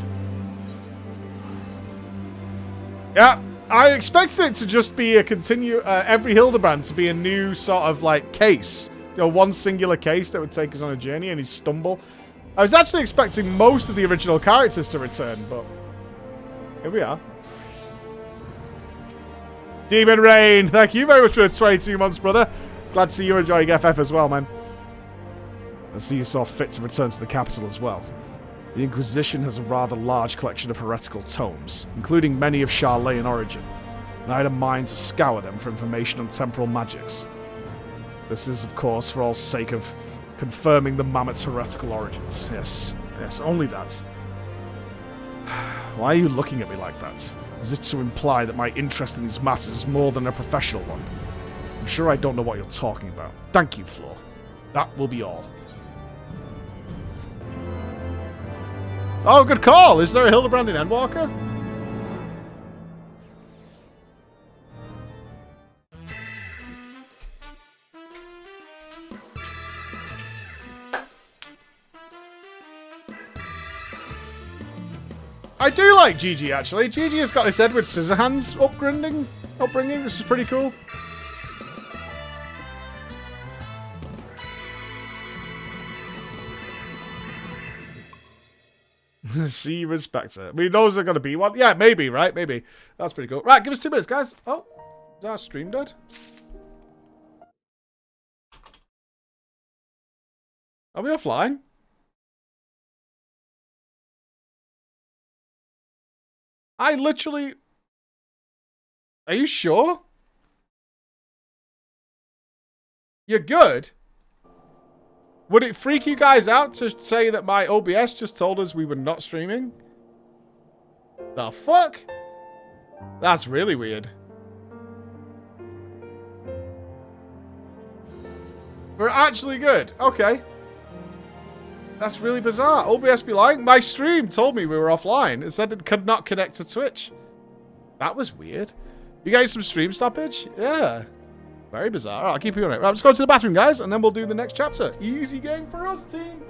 Yeah. I expected it to just be a every Hildebrand to be a new sort of like case. You know, one singular case that would take us on a journey and he'd stumble. I was actually expecting most of the original characters to return, but here we are. Demon Rain, thank you very much for the 22 months, brother. Glad to see you enjoying FF as well, man. I see you saw fit to return to the capital as well. The Inquisition has a rather large collection of heretical tomes, including many of Charlayan origin, and I had a mind to scour them for information on temporal magics. This is, of course, for all sake of confirming the mammoth's heretical origins. Yes, only that. Why are you looking at me like that? Is it to imply that my interest in these matters is more than a professional one? I'm sure I don't know what you're talking about. Thank you, Floor. That will be all. Oh, good call! Is there a Hildebrand in Endwalker? I do like Gigi, actually. Gigi has got this Edward Scissorhands upbringing, which is pretty cool. See, respect it. I mean, those are going to be one. Yeah, maybe, right? Maybe. That's pretty cool. Right, give us 2 minutes, guys. Oh, is our stream dead? Are we offline? I literally... Are you sure? You're good? Would it freak you guys out to say that my OBS just told us we were not streaming? The fuck? That's really weird. We're actually good. Okay. That's really bizarre. OBS be lying. My stream told me we were offline. It said it could not connect to Twitch. That was weird. You guys some stream stoppage? Yeah. Very bizarre. Right, I'll keep you on it. Right, let's go to the bathroom, guys, and then we'll do the next chapter. Easy game for us, team.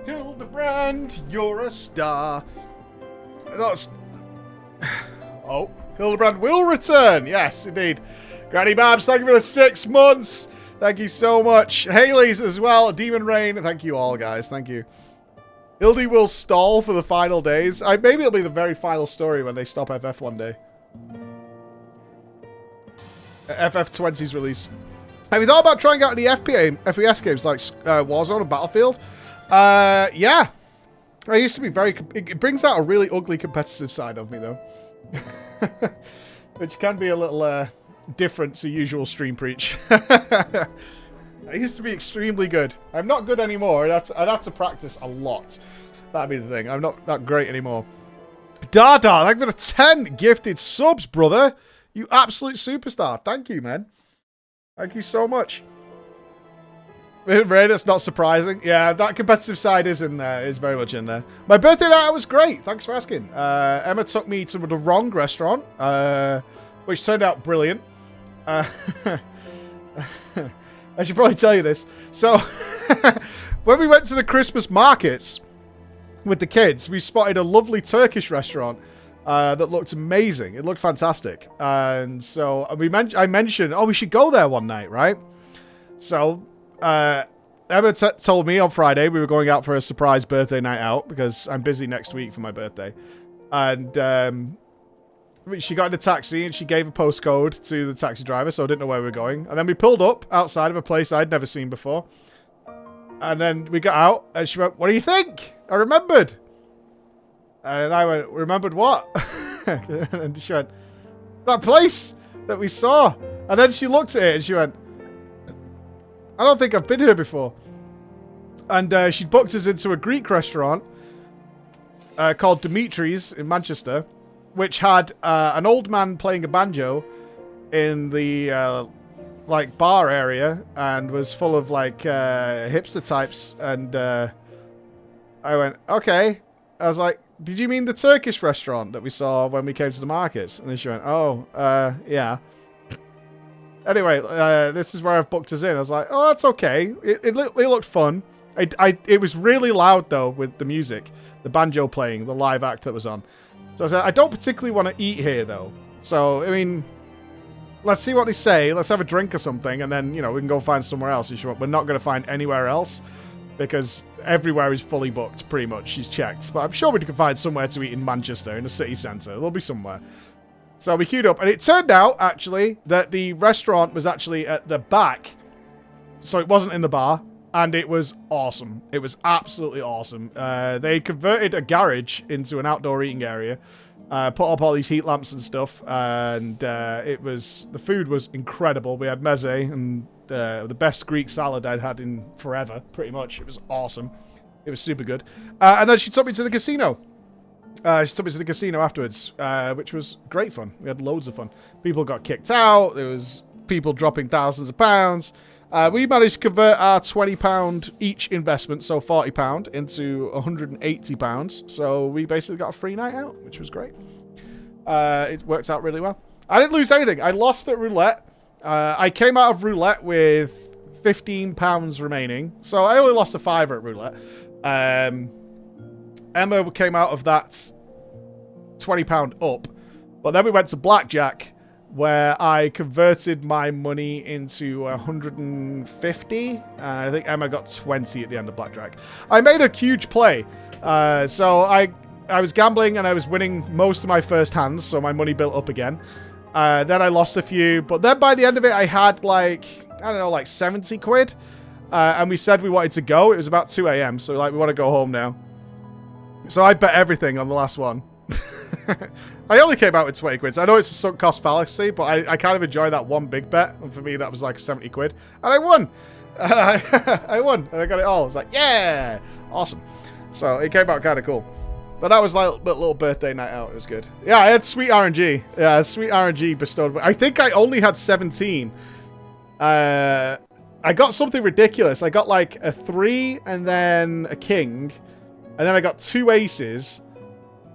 Hildebrand, you're a star. That's... Oh, Hildebrand will return. Yes, indeed. Granny Babs, thank you for the 6 months. Thank you so much. Haley's as well. Demon Rain. Thank you all, guys. Thank you. Hildy will stall for the final days. Maybe it'll be the very final story when they stop FF one day. FF20's release. Have you thought about trying out any FPS games like Warzone and Battlefield? Yeah. I used to be very... It brings out a really ugly competitive side of me, though. Which can be a little different to usual stream preach. I used to be extremely good. I'm not good anymore. I'd have to practice a lot. That'd be the thing. I'm not that great anymore. Dada, thank you for the 10 gifted subs, brother. You absolute superstar. Thank you, man. Thank you so much. Ray, that's not surprising. Yeah, that competitive side is in there. Is very much in there. My birthday night was great. Thanks for asking. Emma took me to the wrong restaurant, which turned out brilliant. I should probably tell you this. So, when we went to the Christmas markets with the kids, we spotted a lovely Turkish restaurant that looked amazing. It looked fantastic. And so I mentioned, oh, we should go there one night, right? So, Emma told me on Friday we were going out for a surprise birthday night out because I'm busy next week for my birthday. And she got in a taxi and she gave a postcode to the taxi driver, so I didn't know where we were going. And then we pulled up outside of a place I'd never seen before. And then we got out and she went, "What do you think?" I remembered. And I went, "Remembered what?" And she went, "That place that we saw." And then she looked at it and she went, "I don't think I've been here before." And she booked us into a Greek restaurant called Dimitri's in Manchester, which had an old man playing a banjo in the like bar area and was full of like hipster types. And I went, "Okay." I was like, "Did you mean the Turkish restaurant that we saw when we came to the markets?" And then she went, "Oh, yeah." Anyway, this is where I've booked us in. I was like, "Oh, that's okay." It looked fun. It was really loud, though, with the music. The banjo playing, the live act that was on. So I said, I don't particularly want to eat here, though. So, I mean, let's see what they say. Let's have a drink or something, and then, you know, we can go find somewhere else. We're not going to find anywhere else, because everywhere is fully booked, pretty much. She's checked. But I'm sure we can find somewhere to eat in Manchester, in the city centre. There'll be somewhere. So we queued up, and it turned out, actually, that the restaurant was actually at the back. So it wasn't in the bar. And it was awesome. It was absolutely awesome. They converted a garage into an outdoor eating area, put up all these heat lamps and stuff, and the food was incredible. We had meze and the best Greek salad I'd had in forever, pretty much. It was awesome. It was super good. And then she took me to the casino. She took me to the casino afterwards, which was great fun. We had loads of fun. People got kicked out. There was people dropping thousands of pounds. We managed to convert our £20 each investment, so £40, into £180. So we basically got a free night out, which was great. It worked out really well. I didn't lose anything. I lost at roulette. I came out of roulette with £15 remaining. So I only lost a fiver at roulette. Emma came out of that £20 up. But then we went to blackjack, where I converted my money into 150. I think Emma got 20 at the end of blackjack. I made a huge play. So I was gambling and I was winning most of my first hands, so my money built up again. Then I lost a few, but then by the end of it, I had like, I don't know, like 70 quid. And we said we wanted to go. It was about 2 a.m. So like, we want to go home now. So I bet everything on the last one. I only came out with 20 quid. So I know it's a sunk cost fallacy, but I kind of enjoy that one big bet. And for me, that was like 70 quid. And I won. I won. And I got it all. I was like, yeah. Awesome. So it came out kind of cool. But that was like a little birthday night out. It was good. Yeah, I had sweet RNG. Yeah, sweet RNG bestowed. I think I only had 17. I got something ridiculous. I got like a 3 and then a king. And then I got 2 aces.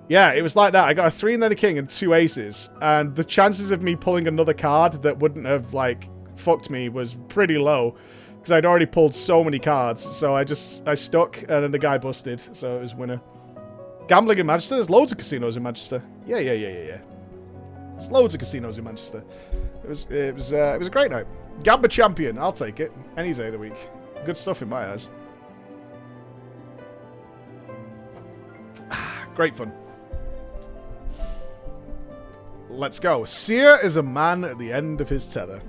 Yeah, it was like that. I got a 3 and then a king and 2 aces. And the chances of me pulling another card that wouldn't have, like, fucked me was pretty low. Because I'd already pulled so many cards. So I stuck, and then the guy busted. So it was winner. Gambling in Manchester? There's loads of casinos in Manchester. Yeah. There's loads of casinos in Manchester. It was a great night. Gamba champion. I'll take it. Any day of the week. Good stuff in my eyes. Great fun. Let's go. Seer is a man at the end of his tether.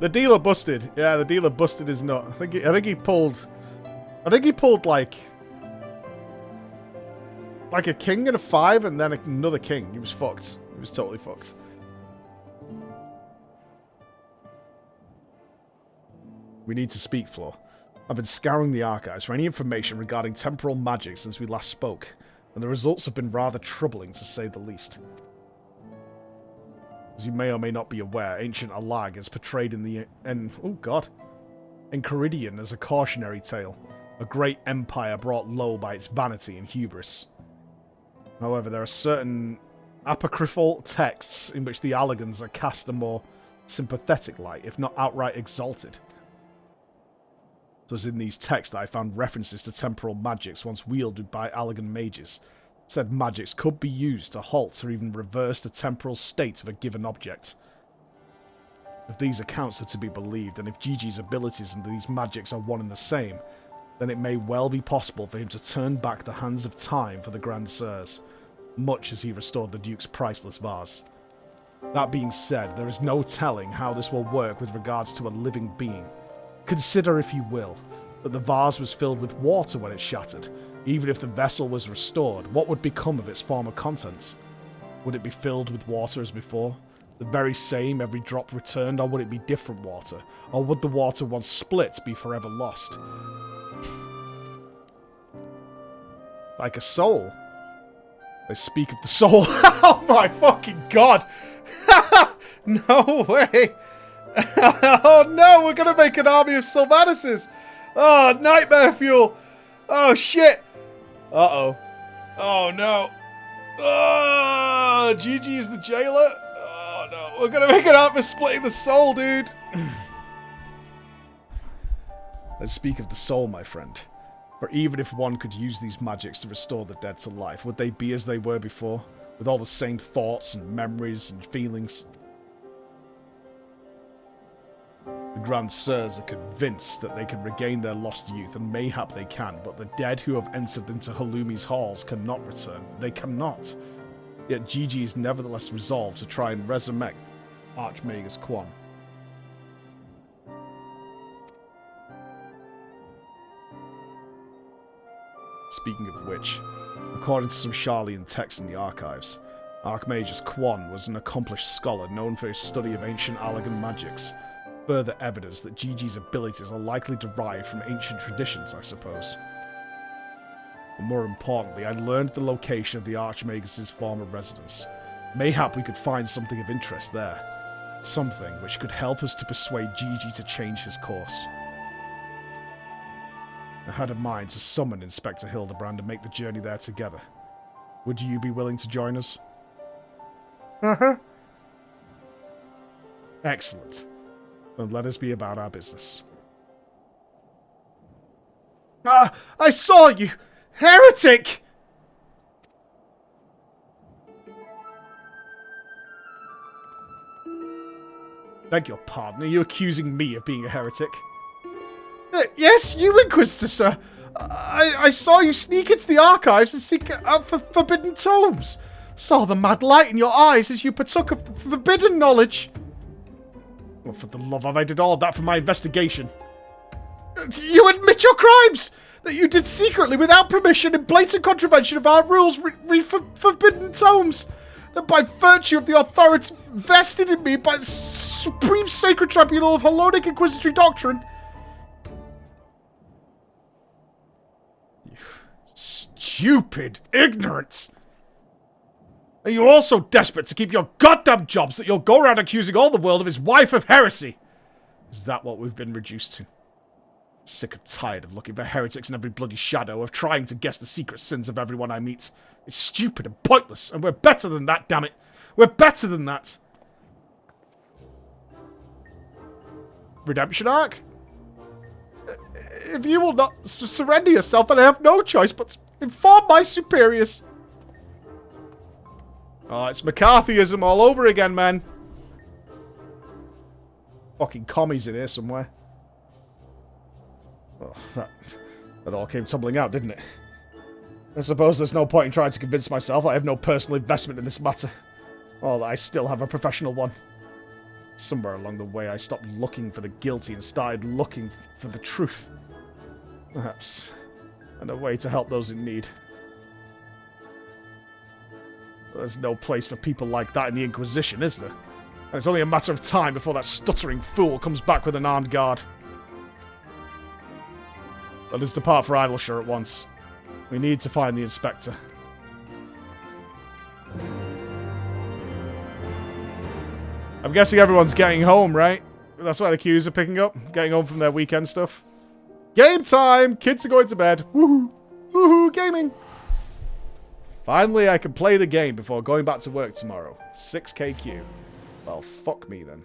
The dealer busted. Yeah, the dealer busted his nut. I think he pulled like a king and a 5 and then another king. He was fucked. He was totally fucked. We need to speak, Flo. I've been scouring the archives for any information regarding temporal magic since we last spoke, and the results have been rather troubling to say the least. As you may or may not be aware, ancient Alag is portrayed in Enchiridion as a cautionary tale, a great empire brought low by its vanity and hubris. However, there are certain apocryphal texts in which the Alagans are cast a more sympathetic light, if not outright exalted. It was in these texts that I found references to temporal magics once wielded by Alagan mages. Said magics could be used to halt or even reverse the temporal state of a given object. If these accounts are to be believed, and if Gigi's abilities and these magics are one and the same, then it may well be possible for him to turn back the hands of time for the Grand Sirs, much as he restored the Duke's priceless vase. That being said, there is no telling how this will work with regards to a living being. Consider, if you will, that the vase was filled with water when it shattered. Even if the vessel was restored, what would become of its former contents? Would it be filled with water as before? The very same, every drop returned, or would it be different water? Or would the water once split be forever lost? Like a soul. They speak of the soul. Oh my fucking god! No way! Oh no, we're gonna make an army of Sylvanuses! Oh, nightmare fuel! Oh shit! Uh-oh. Oh no. Oh, Gigi is the jailer? Oh no, we're gonna make an army of splitting the soul, dude! Let's speak of the soul, my friend. For even if one could use these magics to restore the dead to life, would they be as they were before? With all the same thoughts and memories and feelings? The Grand Sirs are convinced that they can regain their lost youth, and mayhap they can, but the dead who have entered into Halumi's halls cannot return. They cannot. Yet Gigi is nevertheless resolved to try and resurrect Archmagus Quan. Speaking of which, according to some Sharlayan texts in the archives, Archmagus Quan was an accomplished scholar known for his study of ancient Allagan magics. Further evidence that Gigi's abilities are likely derived from ancient traditions, I suppose. But more importantly, I learned the location of the Archmagus' former residence. Mayhap we could find something of interest there. Something which could help us to persuade Gigi to change his course. I had in mind to summon Inspector Hildebrand and make the journey there together. Would you be willing to join us? Uh-huh. Excellent. Then let us be about our business. Ah! I saw you! Heretic! Beg your pardon, are you accusing me of being a heretic? Yes, you Inquisitor, sir. I saw you sneak into the archives and seek out for forbidden tomes. Saw the mad light in your eyes as you partook of forbidden knowledge. Well, for the love of, I did all of that for my investigation. You admit your crimes! That you did secretly, without permission, in blatant contravention of our rules, read forbidden tomes. That by virtue of the authority vested in me by the Supreme Sacred Tribunal of Hellenic Inquisitory Doctrine. You stupid ignorance! Are you all so desperate to keep your goddamn jobs that you'll go around accusing all the world of his wife of heresy? Is that what we've been reduced to? Sick and tired of looking for heretics in every bloody shadow, of trying to guess the secret sins of everyone I meet. It's stupid and pointless, and we're better than that, damn it. We're better than that. Redemption arc? If you will not surrender yourself, then I have no choice but to inform my superiors. Oh, it's McCarthyism all over again, man. Fucking commies in here somewhere. Oh, that all came tumbling out, didn't it? I suppose there's no point in trying to convince myself I have no personal investment in this matter. Or that I still have a professional one. Somewhere along the way I stopped looking for the guilty and started looking for the truth. Perhaps. And a way to help those in need. There's no place for people like that in the Inquisition, is there? And it's only a matter of time before that stuttering fool comes back with an armed guard. Let us depart for Idleshire at once. We need to find the Inspector. I'm guessing everyone's getting home, right? That's why the queues are picking up. Getting home from their weekend stuff. Game time! Kids are going to bed. Woohoo! Woohoo! Gaming! Finally, I can play the game before going back to work tomorrow. 6k queue. Well, fuck me then.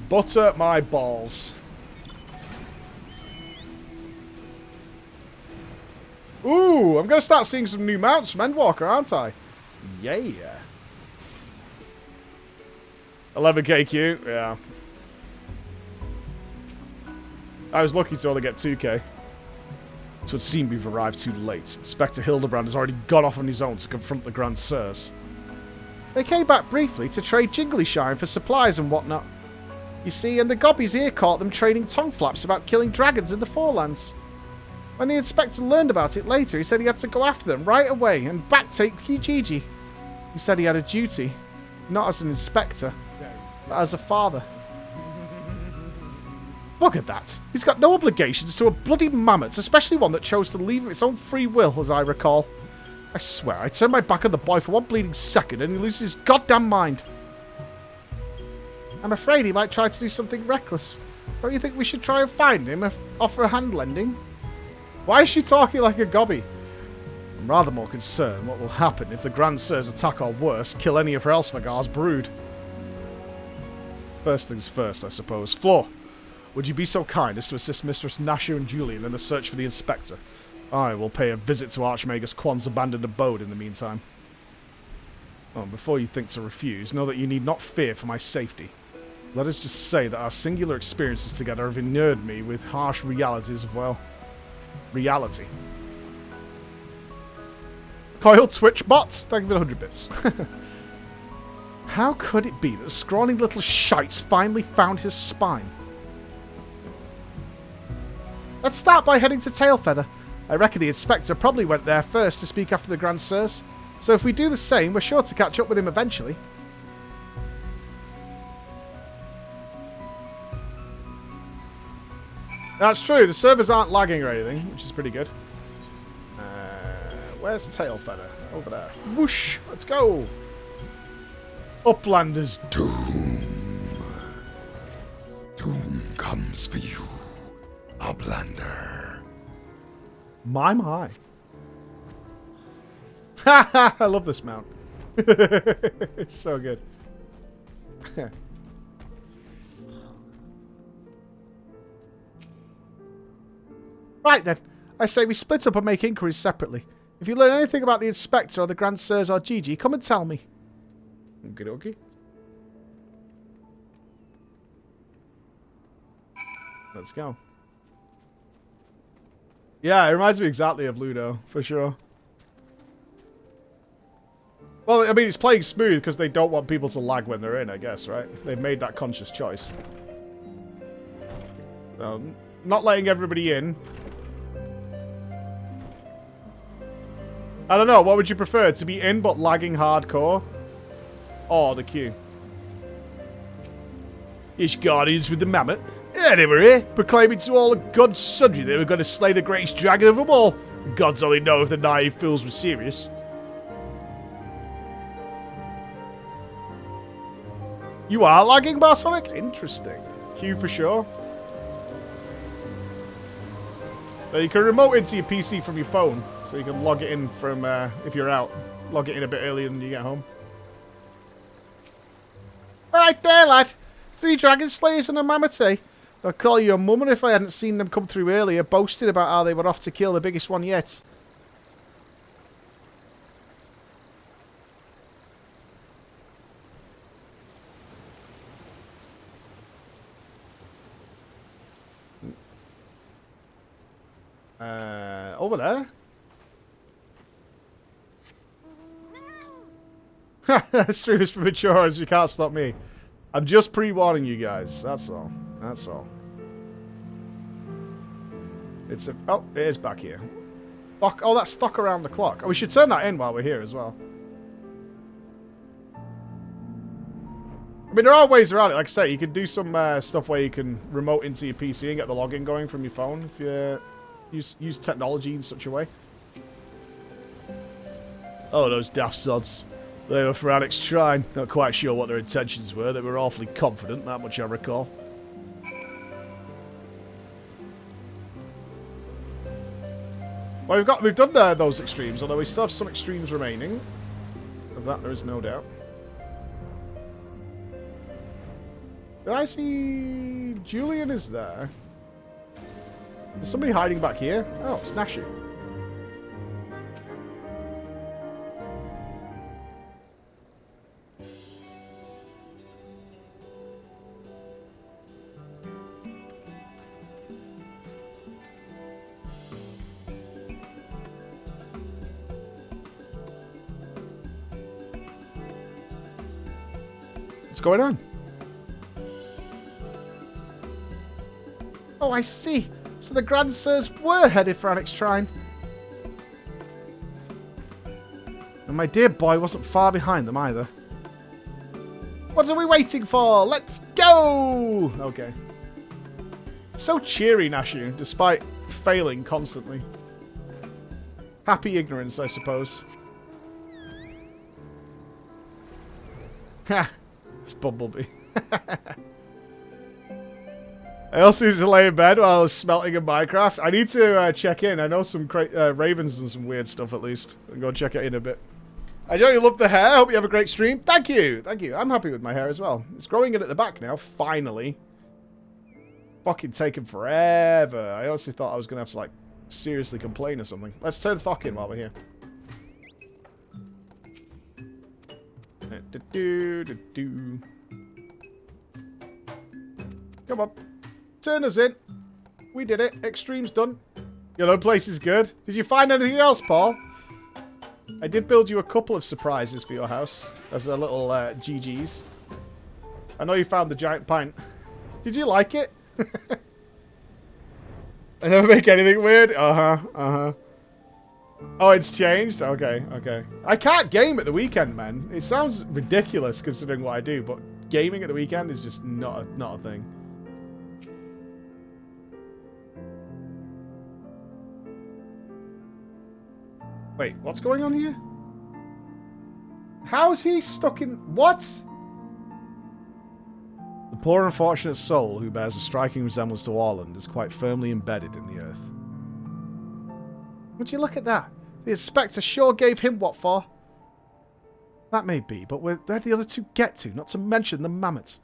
Butter my balls. Ooh, I'm going to start seeing some new mounts from Endwalker, aren't I? Yeah. 11k queue, yeah. I was lucky to only get 2k. It would seem we've arrived too late. Inspector Hildebrand has already gone off on his own to confront the Grand Sirs. They came back briefly to trade Jingly Shine for supplies and whatnot. You see, and the gobbies here caught them trading tongue flaps about killing dragons in the Forelands. When the inspector learned about it later, he said he had to go after them right away and backtake Gigi. He said he had a duty, not as an inspector, but as a father. Look at that. He's got no obligations to a bloody mammoth, especially one that chose to leave of its own free will, as I recall. I swear, I turned my back on the boy for one bleeding second and he loses his goddamn mind. I'm afraid he might try to do something reckless. Don't you think we should try and find him and offer a hand lending? Why is she talking like a gobby? I'm rather more concerned what will happen if the Grand Sirs attack or worse, kill any of Helsvagar's brood. First things first, I suppose. Floor. would you be so kind as to assist Mistress Nasher and Julian in the search for the Inspector? I will pay a visit to Archmagus Quan's abandoned abode in the meantime. Oh, before you think to refuse, know that you need not fear for my safety. Let us just say that our singular experiences together have inured me with harsh realities of, well, reality. Coil Twitch bots, thank you for the 100 bits. How could it be that the scrawny little shites finally found his spine? Let's start by heading to Tailfeather. I reckon the Inspector probably went there first to speak after the Grand Sirs. So if we do the same, we're sure to catch up with him eventually. That's true, the servers aren't lagging or anything, which is pretty good. Where's Tailfeather? Over there. Whoosh! Let's go! Uplanders doom. Doom comes for you, Uplander. My. Ha! I love this mount. It's so good. Right then. I say we split up and make inquiries separately. If you learn anything about the Inspector or the Grand Sirs or Gigi, come and tell me. Okie dokie. Let's go. Yeah, it reminds me exactly of Ludo, for sure. Well, I mean, it's playing smooth because they don't want people to lag when they're in, I guess, right? They've made that conscious choice. So, not letting everybody in. I don't know, what would you prefer? To be in but lagging hardcore? Or the queue? Ish Guardians with the mammoth. Yeah, they were here, proclaiming to all the gods sundry they were going to slay the greatest dragon of them all. Gods only know if the naive fools were serious. You are lagging, Barsonic? Interesting. Q for sure. You can remote into your PC from your phone, so you can log it in from, if you're out. Log it in a bit earlier than you get home. Alright there, lad. 3 dragon slayers and a mammoth. I'll call you a mummer if I hadn't seen them come through earlier, boasting about how they were off to kill the biggest one yet. Over there. Stream is for matures, you can't stop me. I'm just pre-warning you guys, that's all. That's all. It's a... Oh, it is back here. Stock, oh, that's stock around the clock. Oh, we should turn that in while we're here as well. I mean, there are ways around it. Like I say, you can do some stuff where you can remote into your PC and get the login going from your phone if you use technology in such a way. Oh, those daft sods. They were for Annex Shrine. Not quite sure what their intentions were. They were awfully confident, that much I recall. Well, we've done those extremes, although we still have some extremes remaining. Of that there is no doubt. Did I see Julian is there? Is somebody hiding back here? Oh, it's Nashu. What's going on? Oh, I see. So the Grand Sirs were headed for Annex Shrine. And my dear boy wasn't far behind them either. What are we waiting for? Let's go! Okay. So cheery, Nashu, despite failing constantly. Happy ignorance, I suppose. Ha! It's Bumblebee. I also used to lay in bed while I was smelting in Minecraft. I need to check in. I know some ravens and some weird stuff at least. I'll go check it in a bit. I generally love the hair. I hope you have a great stream. Thank you. Thank you. I'm happy with my hair as well. It's growing in at the back now, finally. fucking taken forever. I honestly thought I was going to have to, like, seriously complain or something. Let's turn the Falcon while we're here. Come on. Turn us in. We did it. Extreme's done. Your own place is good. Did you find anything else, Paul? I did build you a couple of surprises for your house. As a little GG's. I know you found the giant pint. Did you like it? I never make anything weird. Oh, it's changed? Okay, okay. I can't game at the weekend, man. It sounds ridiculous considering what I do, but gaming at the weekend is just not a thing. Wait, what's going on here? How is he stuck in... What? The poor unfortunate soul who bears a striking resemblance to Orland is quite firmly embedded in the earth. Would you look at that? The inspector sure gave him what for. That may be, but where'd the other two get to? Not to mention the mammoth.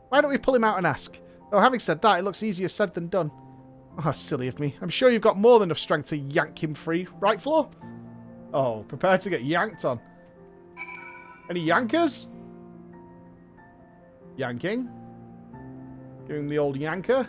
Why don't we pull him out and ask? Though having said that, it looks easier said than done. Oh, silly of me. I'm sure you've got more than enough strength to yank him free. Right, Flo? Oh, prepare to get yanked on. Any yankers? Yanking. Giving the old yanker.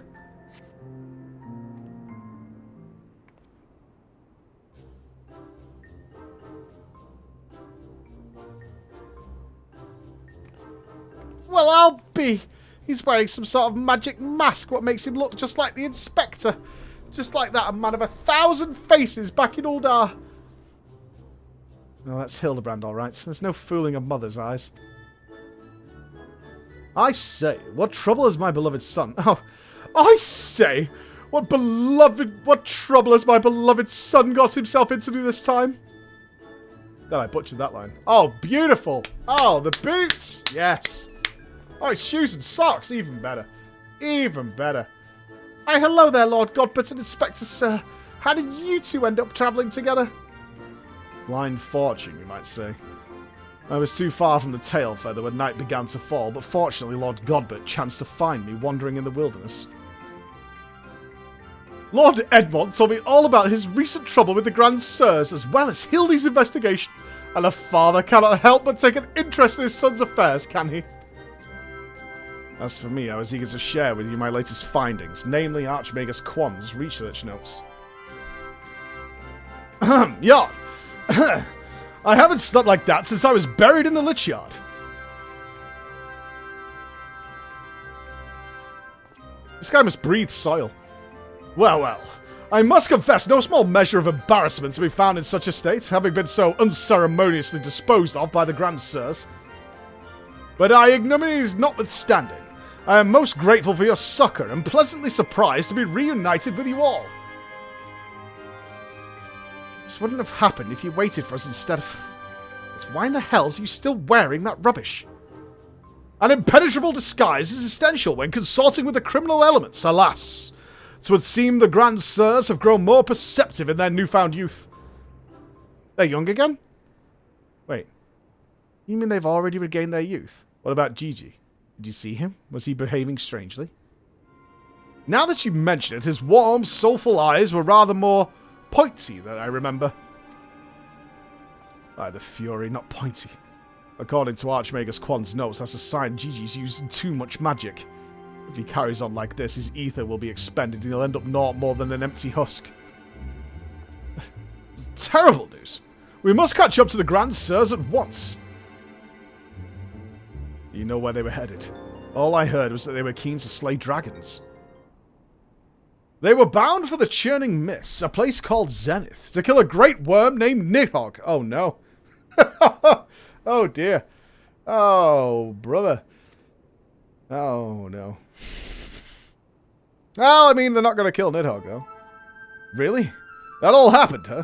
Well, I'll be... He's wearing some sort of magic mask, what makes him look just like the inspector. Just like that, a man of 1,000 faces back in Uldar. No, that's Hildebrand, all right. There's no fooling a mother's eyes. I say, what trouble has my beloved son... Oh, I say, what trouble has my beloved son got himself into this time? God, I butchered that line. Oh, beautiful. Oh, the boots. Yes. Oh, it's shoes and socks. Even better. Even better. Hi, hello there, Lord Godbert and Inspector Sir. How did you two end up travelling together? Blind fortune, you might say. I was too far from the Tailfeather when night began to fall, but fortunately Lord Godbert chanced to find me wandering in the wilderness. Lord Edmond told me all about his recent trouble with the Grand Sirs, as well as Hildy's investigation. And a father cannot help but take an interest in his son's affairs, can he? As for me, I was eager to share with you my latest findings, namely Archmagus Quan's research notes. Yeah. I haven't slept like that since I was buried in the Lich Yard. This guy must breathe soil. Well, well. I must confess no small measure of embarrassment to be found in such a state, having been so unceremoniously disposed of by the Grand Sirs. But our ignominies notwithstanding, I am most grateful for your succour and pleasantly surprised to be reunited with you all. This wouldn't have happened if you waited for us instead of... Why in the hell's you still wearing that rubbish? An impenetrable disguise is essential when consorting with the criminal elements, alas. 'Twould seem the Grand Sirs have grown more perceptive in their newfound youth. They're young again? Wait. You mean they've already regained their youth? What about Gigi? Did you see him? Was he behaving strangely? Now that you mention it, his warm, soulful eyes were rather more pointy than I remember. By the Fury, not pointy. According to Archmagus Quan's notes, that's a sign Gigi's using too much magic. If he carries on like this, his ether will be expended and he'll end up naught more than an empty husk. Terrible news. We must catch up to the Grand Sirs at once. You know where they were headed. All I heard was that they were keen to slay dragons. They were bound for the Churning Mist, a place called Zenith, to kill a great worm named Nidhogg. Oh no. Oh dear. Oh, brother. Oh no. Well, I mean, they're not going to kill Nidhogg, though. Really? That all happened, huh?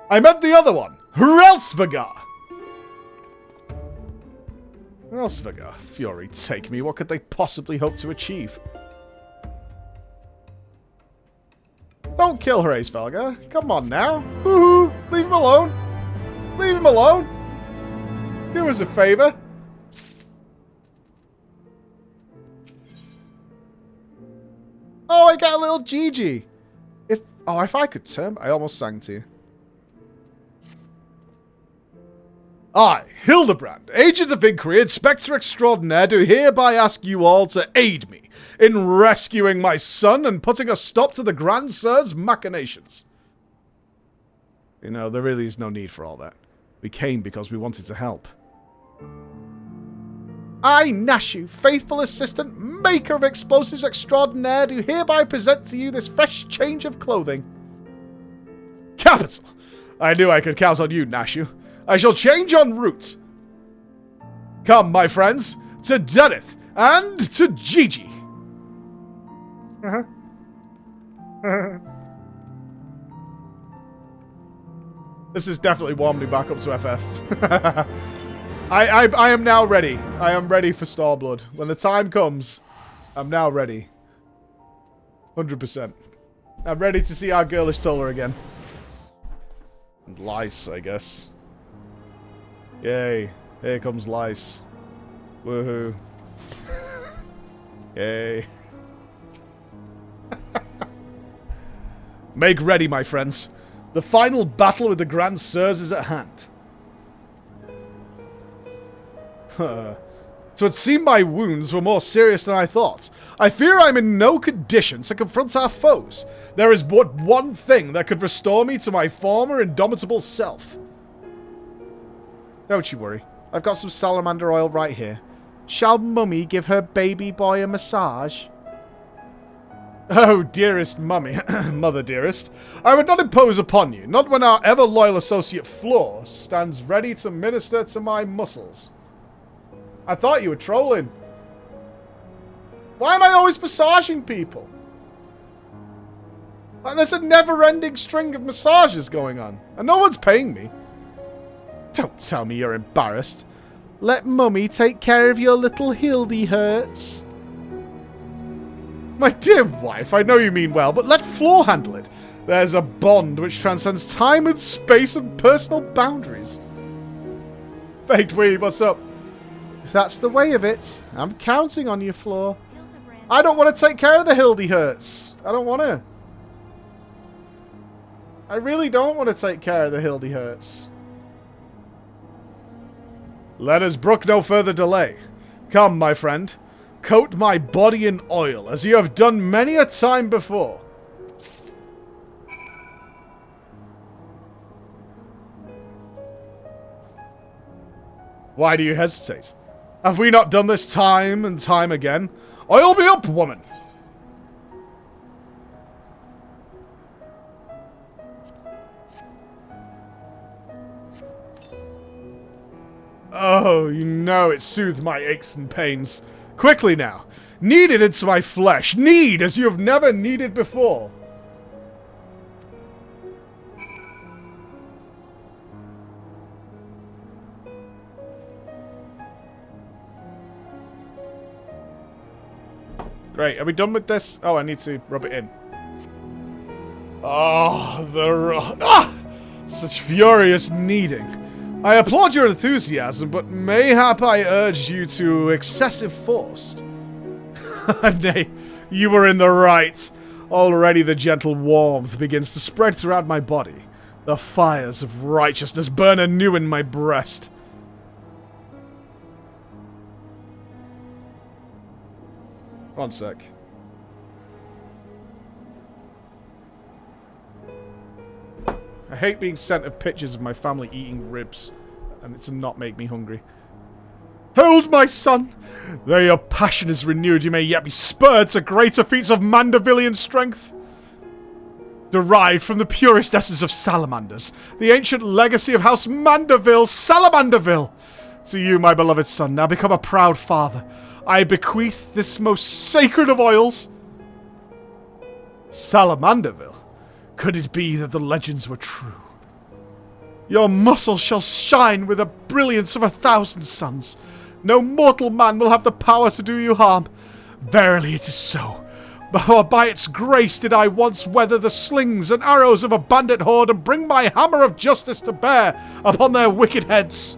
I meant the other one. Hrelsvagar! Hrelsvagar, Fury take me. What could they possibly hope to achieve? Don't kill Hrelsvagar. Come on now. Woohoo! Leave him alone. Leave him alone. Do us a favor. Oh, I get a little Gigi. If I could turn... I almost sang to you. I, Hildebrand, Agent of Inquiry, Inspector Extraordinaire, do hereby ask you all to aid me in rescuing my son and putting a stop to the Grand Sir's machinations. You know, there really is no need for all that. We came because we wanted to help. I, Nashu, faithful assistant, maker of explosives extraordinaire, do hereby present to you this fresh change of clothing. Capital! I knew I could count on you, Nashu. I shall change en route. Come, my friends, to Deneth and to Gigi. This is definitely warmed me back up to FF. I am now ready. I am ready for Starblood. When the time comes, I'm now ready. 100%. I'm ready to see our girlish Toller again. And Lice, I guess. Yay. Here comes Lice. Woohoo. Yay. Make ready, my friends. The final battle with the Grand Sirs is at hand. So it seemed my wounds were more serious than I thought. I fear I'm in no condition to confront our foes. There is but one thing that could restore me to my former indomitable self. Don't you worry. I've got some salamander oil right here. Shall Mummy give her baby boy a massage? Oh, dearest Mummy, Mother dearest, I would not impose upon you, not when our ever-loyal associate Floor stands ready to minister to my muscles. I thought you were trolling. Why am I always massaging people? Like, there's a never-ending string of massages going on, and no one's paying me. Don't tell me you're embarrassed. Let Mummy take care of your little Hildy hurts. My dear wife, I know you mean well, but let Floor handle it. There's a bond which transcends time and space and personal boundaries. Baked Weed, what's up? If that's the way of it, I'm counting on you, Floor. I don't want to take care of the Hildy hurts. I don't want to. I really don't want to take care of the Hildy hurts. Let us brook no further delay. Come, my friend. Coat my body in oil, as you have done many a time before. Why do you hesitate? Have we not done this time and time again? Oil me up, woman! Oh, you know it soothed my aches and pains. Quickly now. Knead it into my flesh. Knead as you have never kneaded before. Great. Are we done with this? Oh, I need to rub it in. Oh, such furious kneading. I applaud your enthusiasm, but mayhap I urged you to excessive force. Nay, you were in the right. Already the gentle warmth begins to spread throughout my body. The fires of righteousness burn anew in my breast. One sec. I hate being sent of pictures of my family eating ribs, and it to not make me hungry. Hold, my son! Though your passion is renewed, you may yet be spurred to greater feats of Mandervillian strength. Derived from the purest essence of salamanders, the ancient legacy of House Manderville, Salamanderville! To you, my beloved son, now become a proud father. I bequeath this most sacred of oils. Salamanderville? Could it be that the legends were true? Your muscles shall shine with the brilliance of 1,000 suns. No mortal man will have the power to do you harm. Verily it is so. For by its grace did I once weather the slings and arrows of a bandit horde and bring my hammer of justice to bear upon their wicked heads.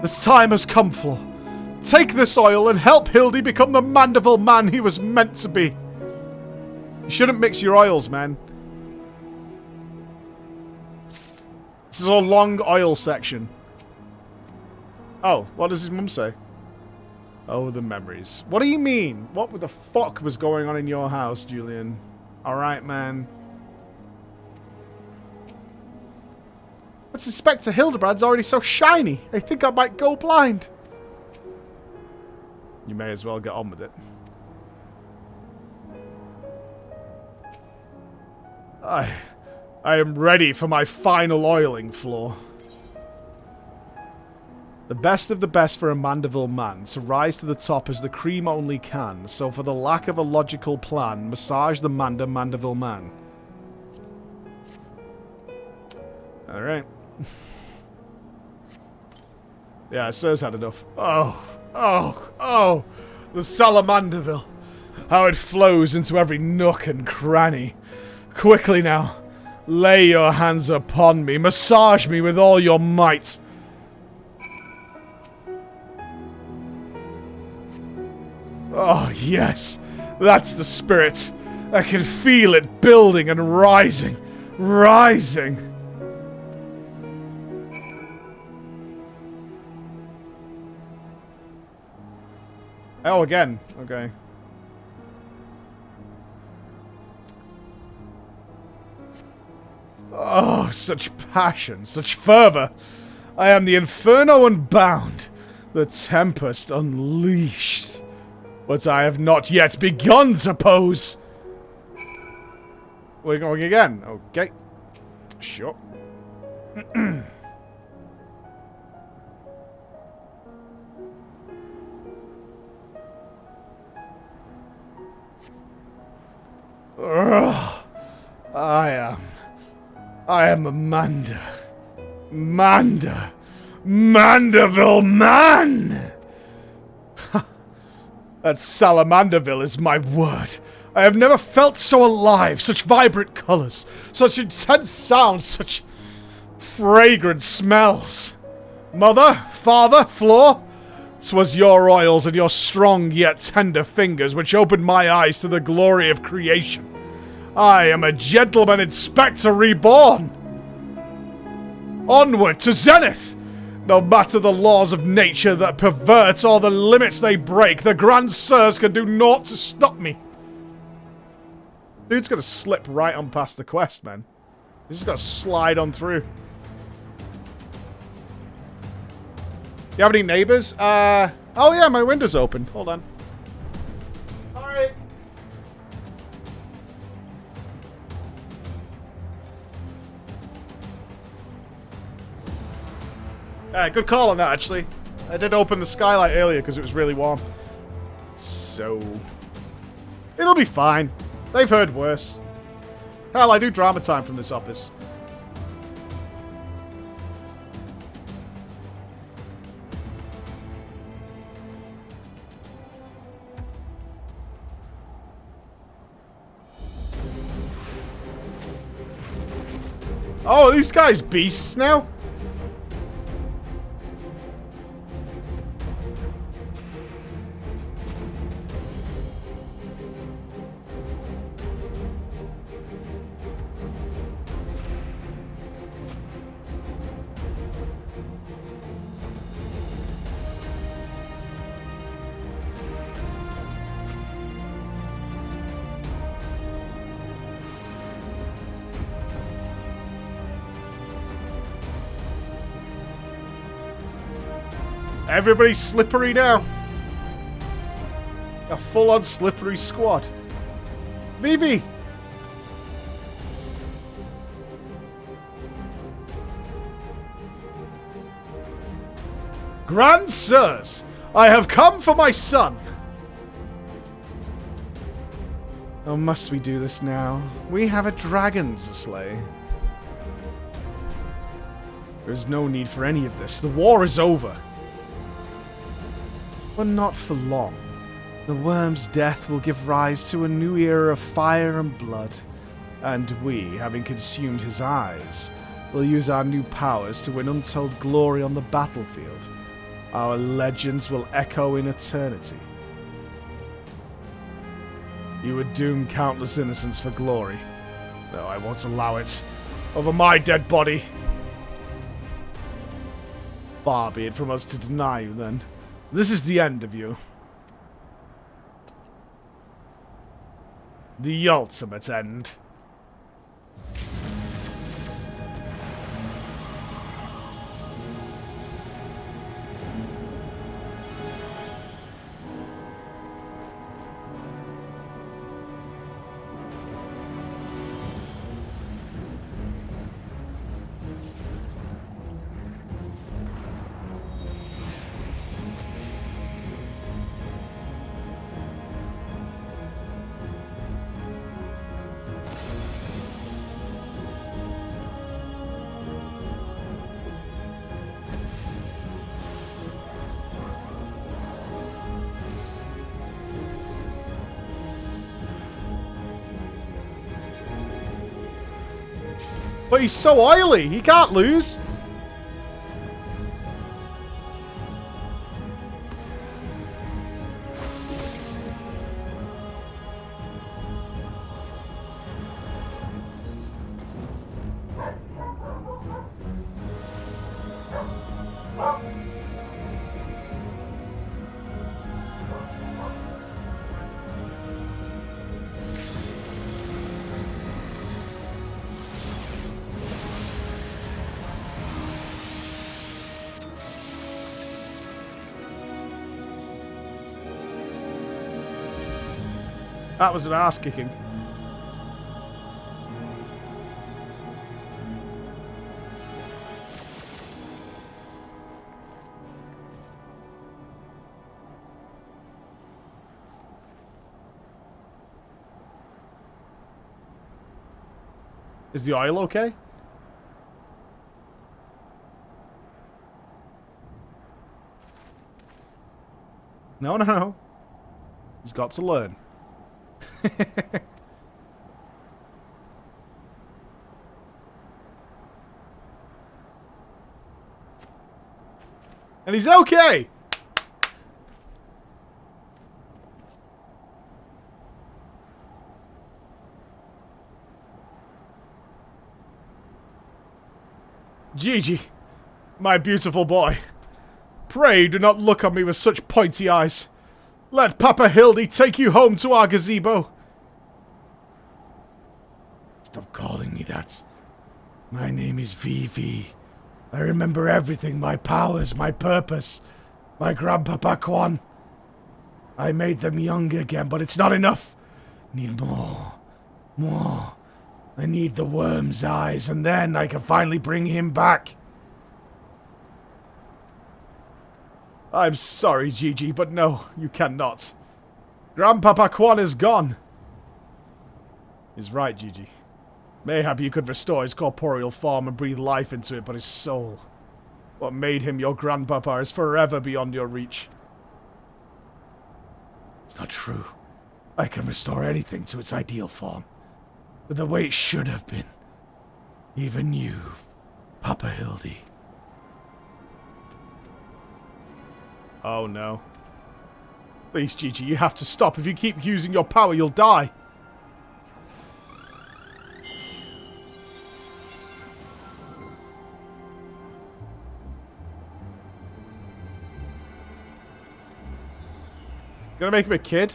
The time has come, Flo. Take this oil and help Hildy become the Mandeville man he was meant to be. You shouldn't mix your oils, man. This is a long oil section. Oh, what does his mum say? Oh, the memories. What do you mean? What the fuck was going on in your house, Julian? Alright, man. But Inspector Hildebrand's already so shiny. I think I might go blind. You may as well get on with it. I am ready for my final oiling floor. The best of the best for a Mandeville man, to rise to the top as the cream only can, so for the lack of a logical plan, massage the Mandeville man. Alright. Yeah, Sir's had enough. Oh, the Salamanderville. How it flows into every nook and cranny. Quickly now, lay your hands upon me, massage me with all your might. Oh, yes, that's the spirit. I can feel it building and rising. Rising. Oh, again. Okay. Oh, such passion, such fervor. I am the inferno unbound, the tempest unleashed. But I have not yet begun to pose. We're going again. Okay. Sure. I am Amanda. Mandeville man! That Salamanderville is my word. I have never felt so alive, such vibrant colors, such intense sounds, such fragrant smells. Mother, father, Floor, 'twas your oils and your strong yet tender fingers which opened my eyes to the glory of creation. I am a gentleman inspector reborn. Onward to zenith! No matter the laws of nature that pervert or the limits they break, the Grand Sirs can do naught to stop me. Dude's gonna slip right on past the quest, man. He's just gotta slide on through. You have any neighbors? Oh yeah, my window's open. Hold on. Sorry. Good call on that, actually. I did open the skylight earlier because it was really warm. So... it'll be fine. They've heard worse. Hell, I do drama time from this office. Oh, are these guys beasts now? Everybody's slippery now. A full-on slippery squad. Vivi! Grand Sirs, I have come for my son. Oh, must we do this now? We have a dragon to slay. There is no need for any of this. The war is over. But not for long. The worm's death will give rise to a new era of fire and blood. And we, having consumed his eyes, will use our new powers to win untold glory on the battlefield. Our legends will echo in eternity. You would doom countless innocents for glory. No, I won't allow it. Over my dead body. Far be it from us to deny you, then. This is the end of you. The ultimate end. But he's so oily, he can't lose. That was an ass kicking. Is the oil okay? No, no, no. He's got to learn. And he's okay! Gigi, my beautiful boy, pray do not look on me with such pointy eyes. Let Papa Hildy take you home to our gazebo. Stop calling me that. My name is Vivi. I remember everything, my powers, my purpose, my grandpapa Quan. I made them young again, but it's not enough. Need more. More. I need the worm's eyes, and then I can finally bring him back. I'm sorry, Gigi, but no, you cannot. Grandpapa Quan is gone. He's right, Gigi. Mayhap you could restore his corporeal form and breathe life into it, but his soul, what made him your grandpapa, is forever beyond your reach. It's not true. I can restore anything to its ideal form, but the way it should have been. Even you, Papa Hildy. Oh no. Please, Gigi, you have to stop. If you keep using your power, you'll die. Gonna make him a kid?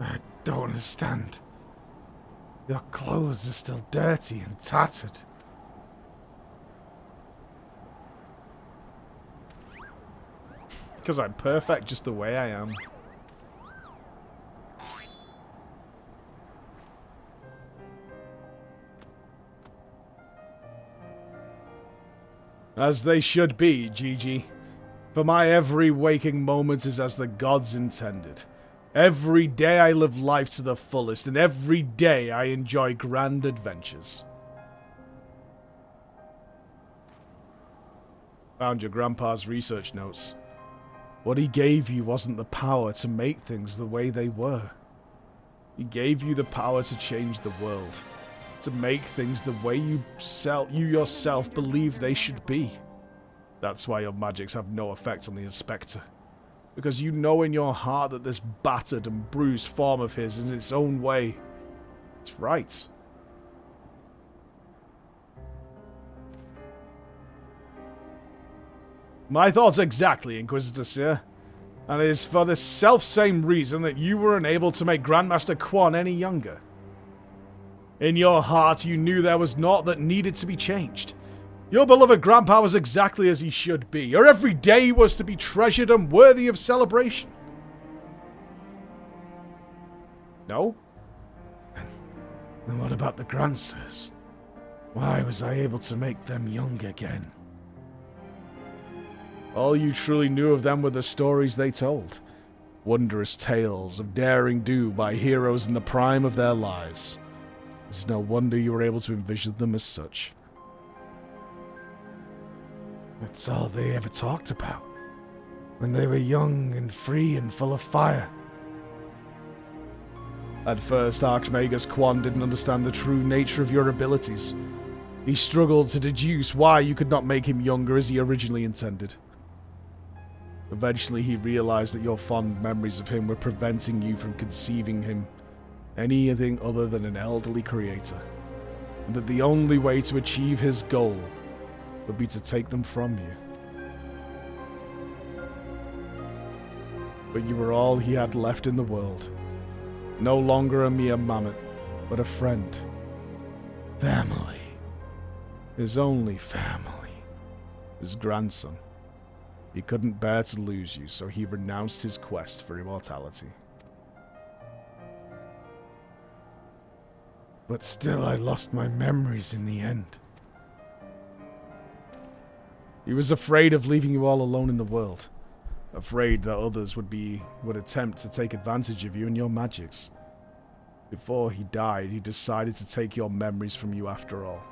I don't understand. Your clothes are still dirty and tattered. Because I'm perfect just the way I am. As they should be, Gigi. For my every waking moment is as the gods intended. Every day I live life to the fullest, and every day I enjoy grand adventures. Found your grandpa's research notes. What he gave you wasn't the power to make things the way they were. He gave you the power to change the world. To make things the way you yourself believe they should be. That's why your magics have no effect on the Inspector. Because you know in your heart that this battered and bruised form of his, in its own way, it's right. My thoughts exactly, Inquisitor Seer. And it is for the self-same reason that you were unable to make Grandmaster Quan any younger. In your heart, you knew there was naught that needed to be changed. Your beloved grandpa was exactly as he should be. Your every day was to be treasured and worthy of celebration. No? Then what about the grandsires? Why was I able to make them young again? All you truly knew of them were the stories they told. Wondrous tales of daring do by heroes in the prime of their lives. It's no wonder you were able to envision them as such. That's all they ever talked about. When they were young and free and full of fire. At first, Archmagus Quan didn't understand the true nature of your abilities. He struggled to deduce why you could not make him younger as he originally intended. Eventually, he realized that your fond memories of him were preventing you from conceiving him anything other than an elderly creator, and that the only way to achieve his goal would be to take them from you. But you were all he had left in the world. No longer a mere mammoth, but a friend. Family. His only family. His grandson. He couldn't bear to lose you, so he renounced his quest for immortality. But still, I lost my memories in the end. He was afraid of leaving you all alone in the world. Afraid that others would attempt to take advantage of you and your magics. Before he died, he decided to take your memories from you after all.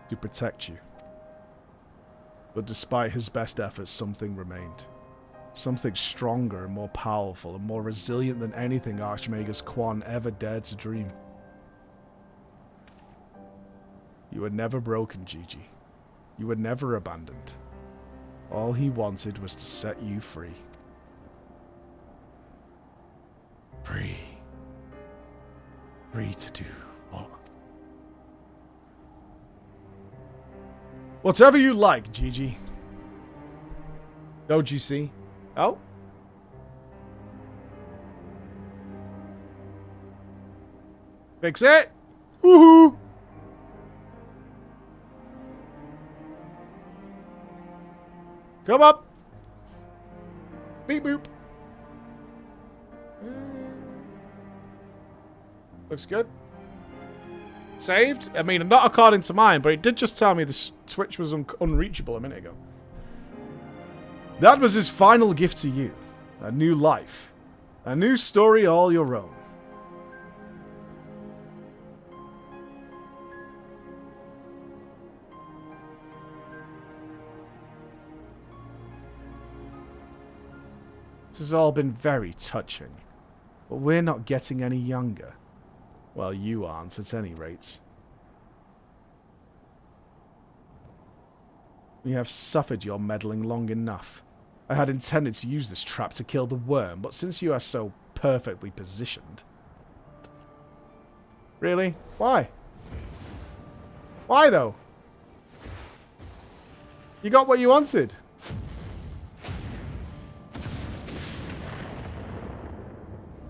To protect you. But despite his best efforts, something remained. Something stronger and more powerful and more resilient than anything Archmagus Quan ever dared to dream. You were never broken, Gigi. You were never abandoned. All he wanted was to set you free. Free. Free to do what? Whatever you like, Gigi. Don't you see? Oh? Fix it! Woohoo! Come up! Beep boop. Looks good. Saved? I mean, not according to mine, but it did just tell me the switch was unreachable a minute ago. That was his final gift to you. A new life. A new story all your own. This has all been very touching, but we're not getting any younger. Well, you aren't, at any rate. We have suffered your meddling long enough. I had intended to use this trap to kill the worm, but since you are so perfectly positioned... Really? Why? Why, though? You got what you wanted.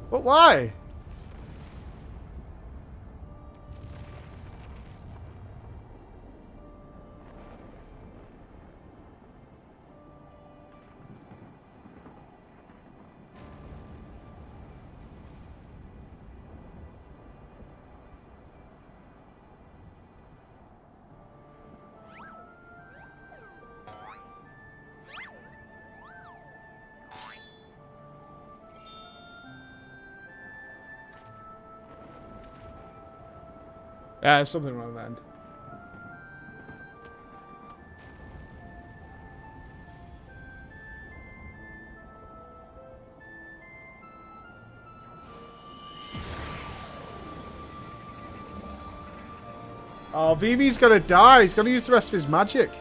But why? Yeah, there's something wrong with that end. Oh, Vivi's gonna die. He's gonna use the rest of his magic.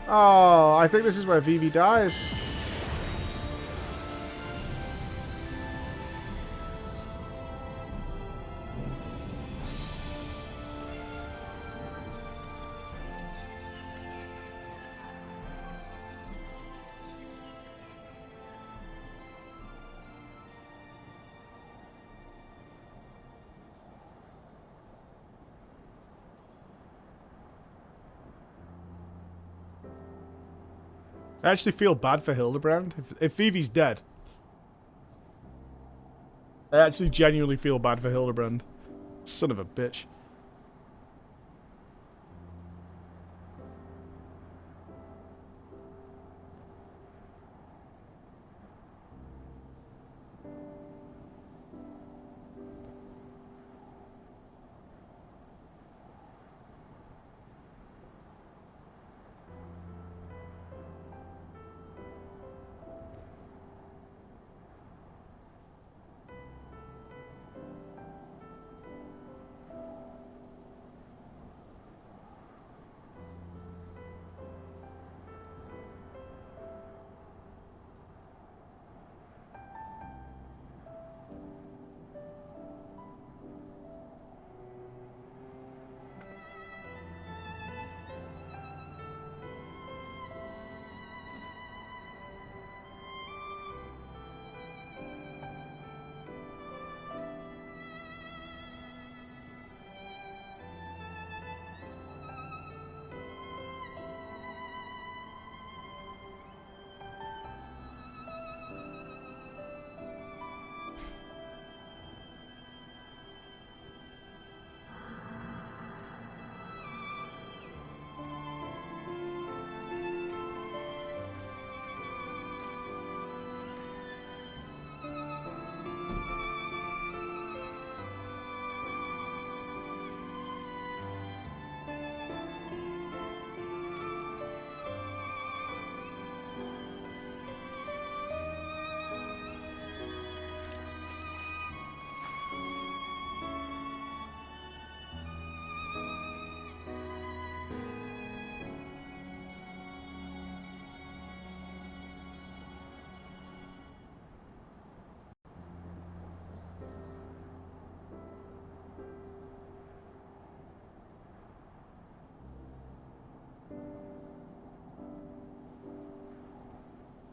Oh, I think this is where Vivi dies. I actually feel bad for Hildebrand. If Vivi's dead, I actually genuinely feel bad for Hildebrand. Son of a bitch.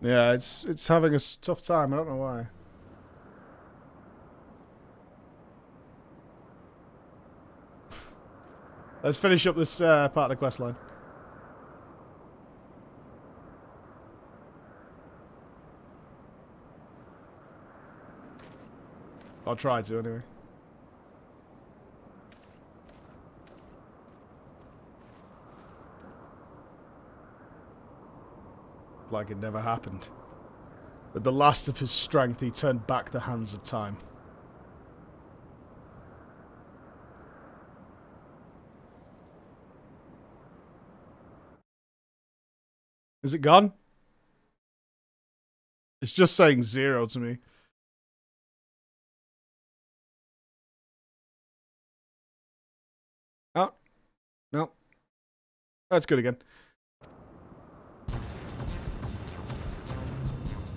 Yeah, it's having a tough time. I don't know why. Let's finish up this part of the quest line. I'll try to anyway. Like it never happened. At the last of his strength, he turned back the hands of time. Is it gone? It's just saying 0 to me. Oh. No. That's good again.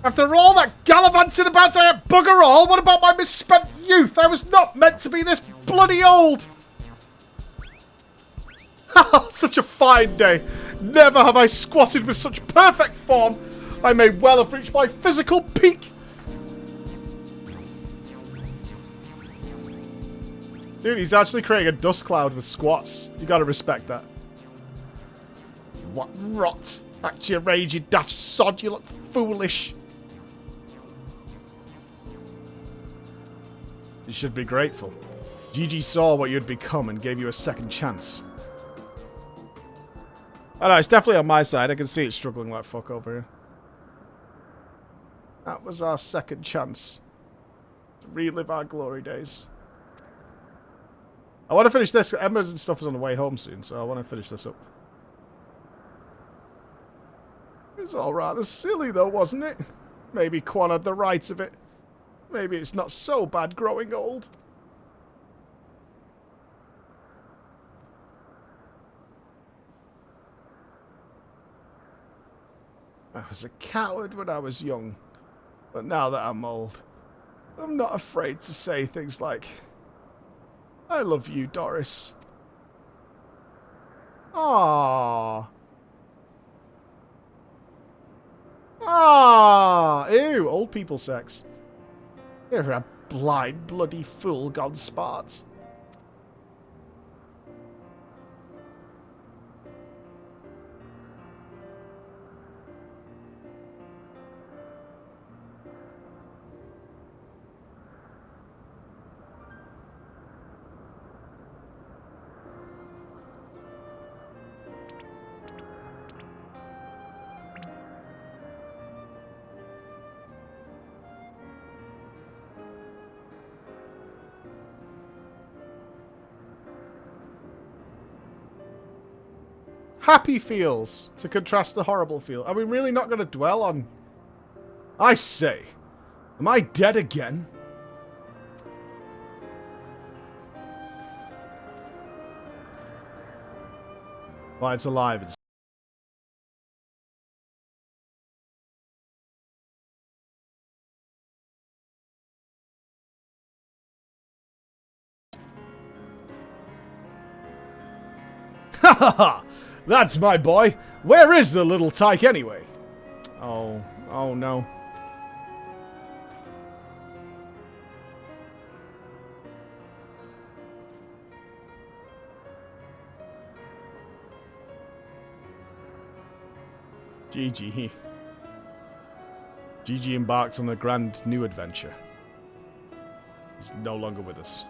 After all that gallivanting about that bugger all, what about my misspent youth? I was not meant to be this bloody old! Ha! Such a fine day. Never have I squatted with such perfect form. I may well have reached my physical peak. Dude, he's actually creating a dust cloud with squats. You gotta respect that. What rot. Back to your rage, you daft sod. You look foolish. You should be grateful. Gigi saw what you'd become and gave you a second chance. I know, it's definitely on my side. I can see it struggling like fuck over here. That was our second chance to relive our glory days. I want to finish this. Embers and stuff is on the way home soon, so I want to finish this up. It was all rather silly though, wasn't it? Maybe Quan had the right of it. Maybe it's not so bad growing old. I was a coward when I was young, but now that I'm old, I'm not afraid to say things like, I love you, Doris. Aww. Ah, ew, old people sex. You're a blind, bloody fool gone smart. Happy feels, to contrast the horrible feel. Are we really not going to dwell on... I say, am I dead again? Why, it's alive. It's... Ha ha ha! That's my boy! Where is the little tyke anyway? Oh, oh no. Gigi. Gigi embarks on a grand new adventure. He's no longer with us.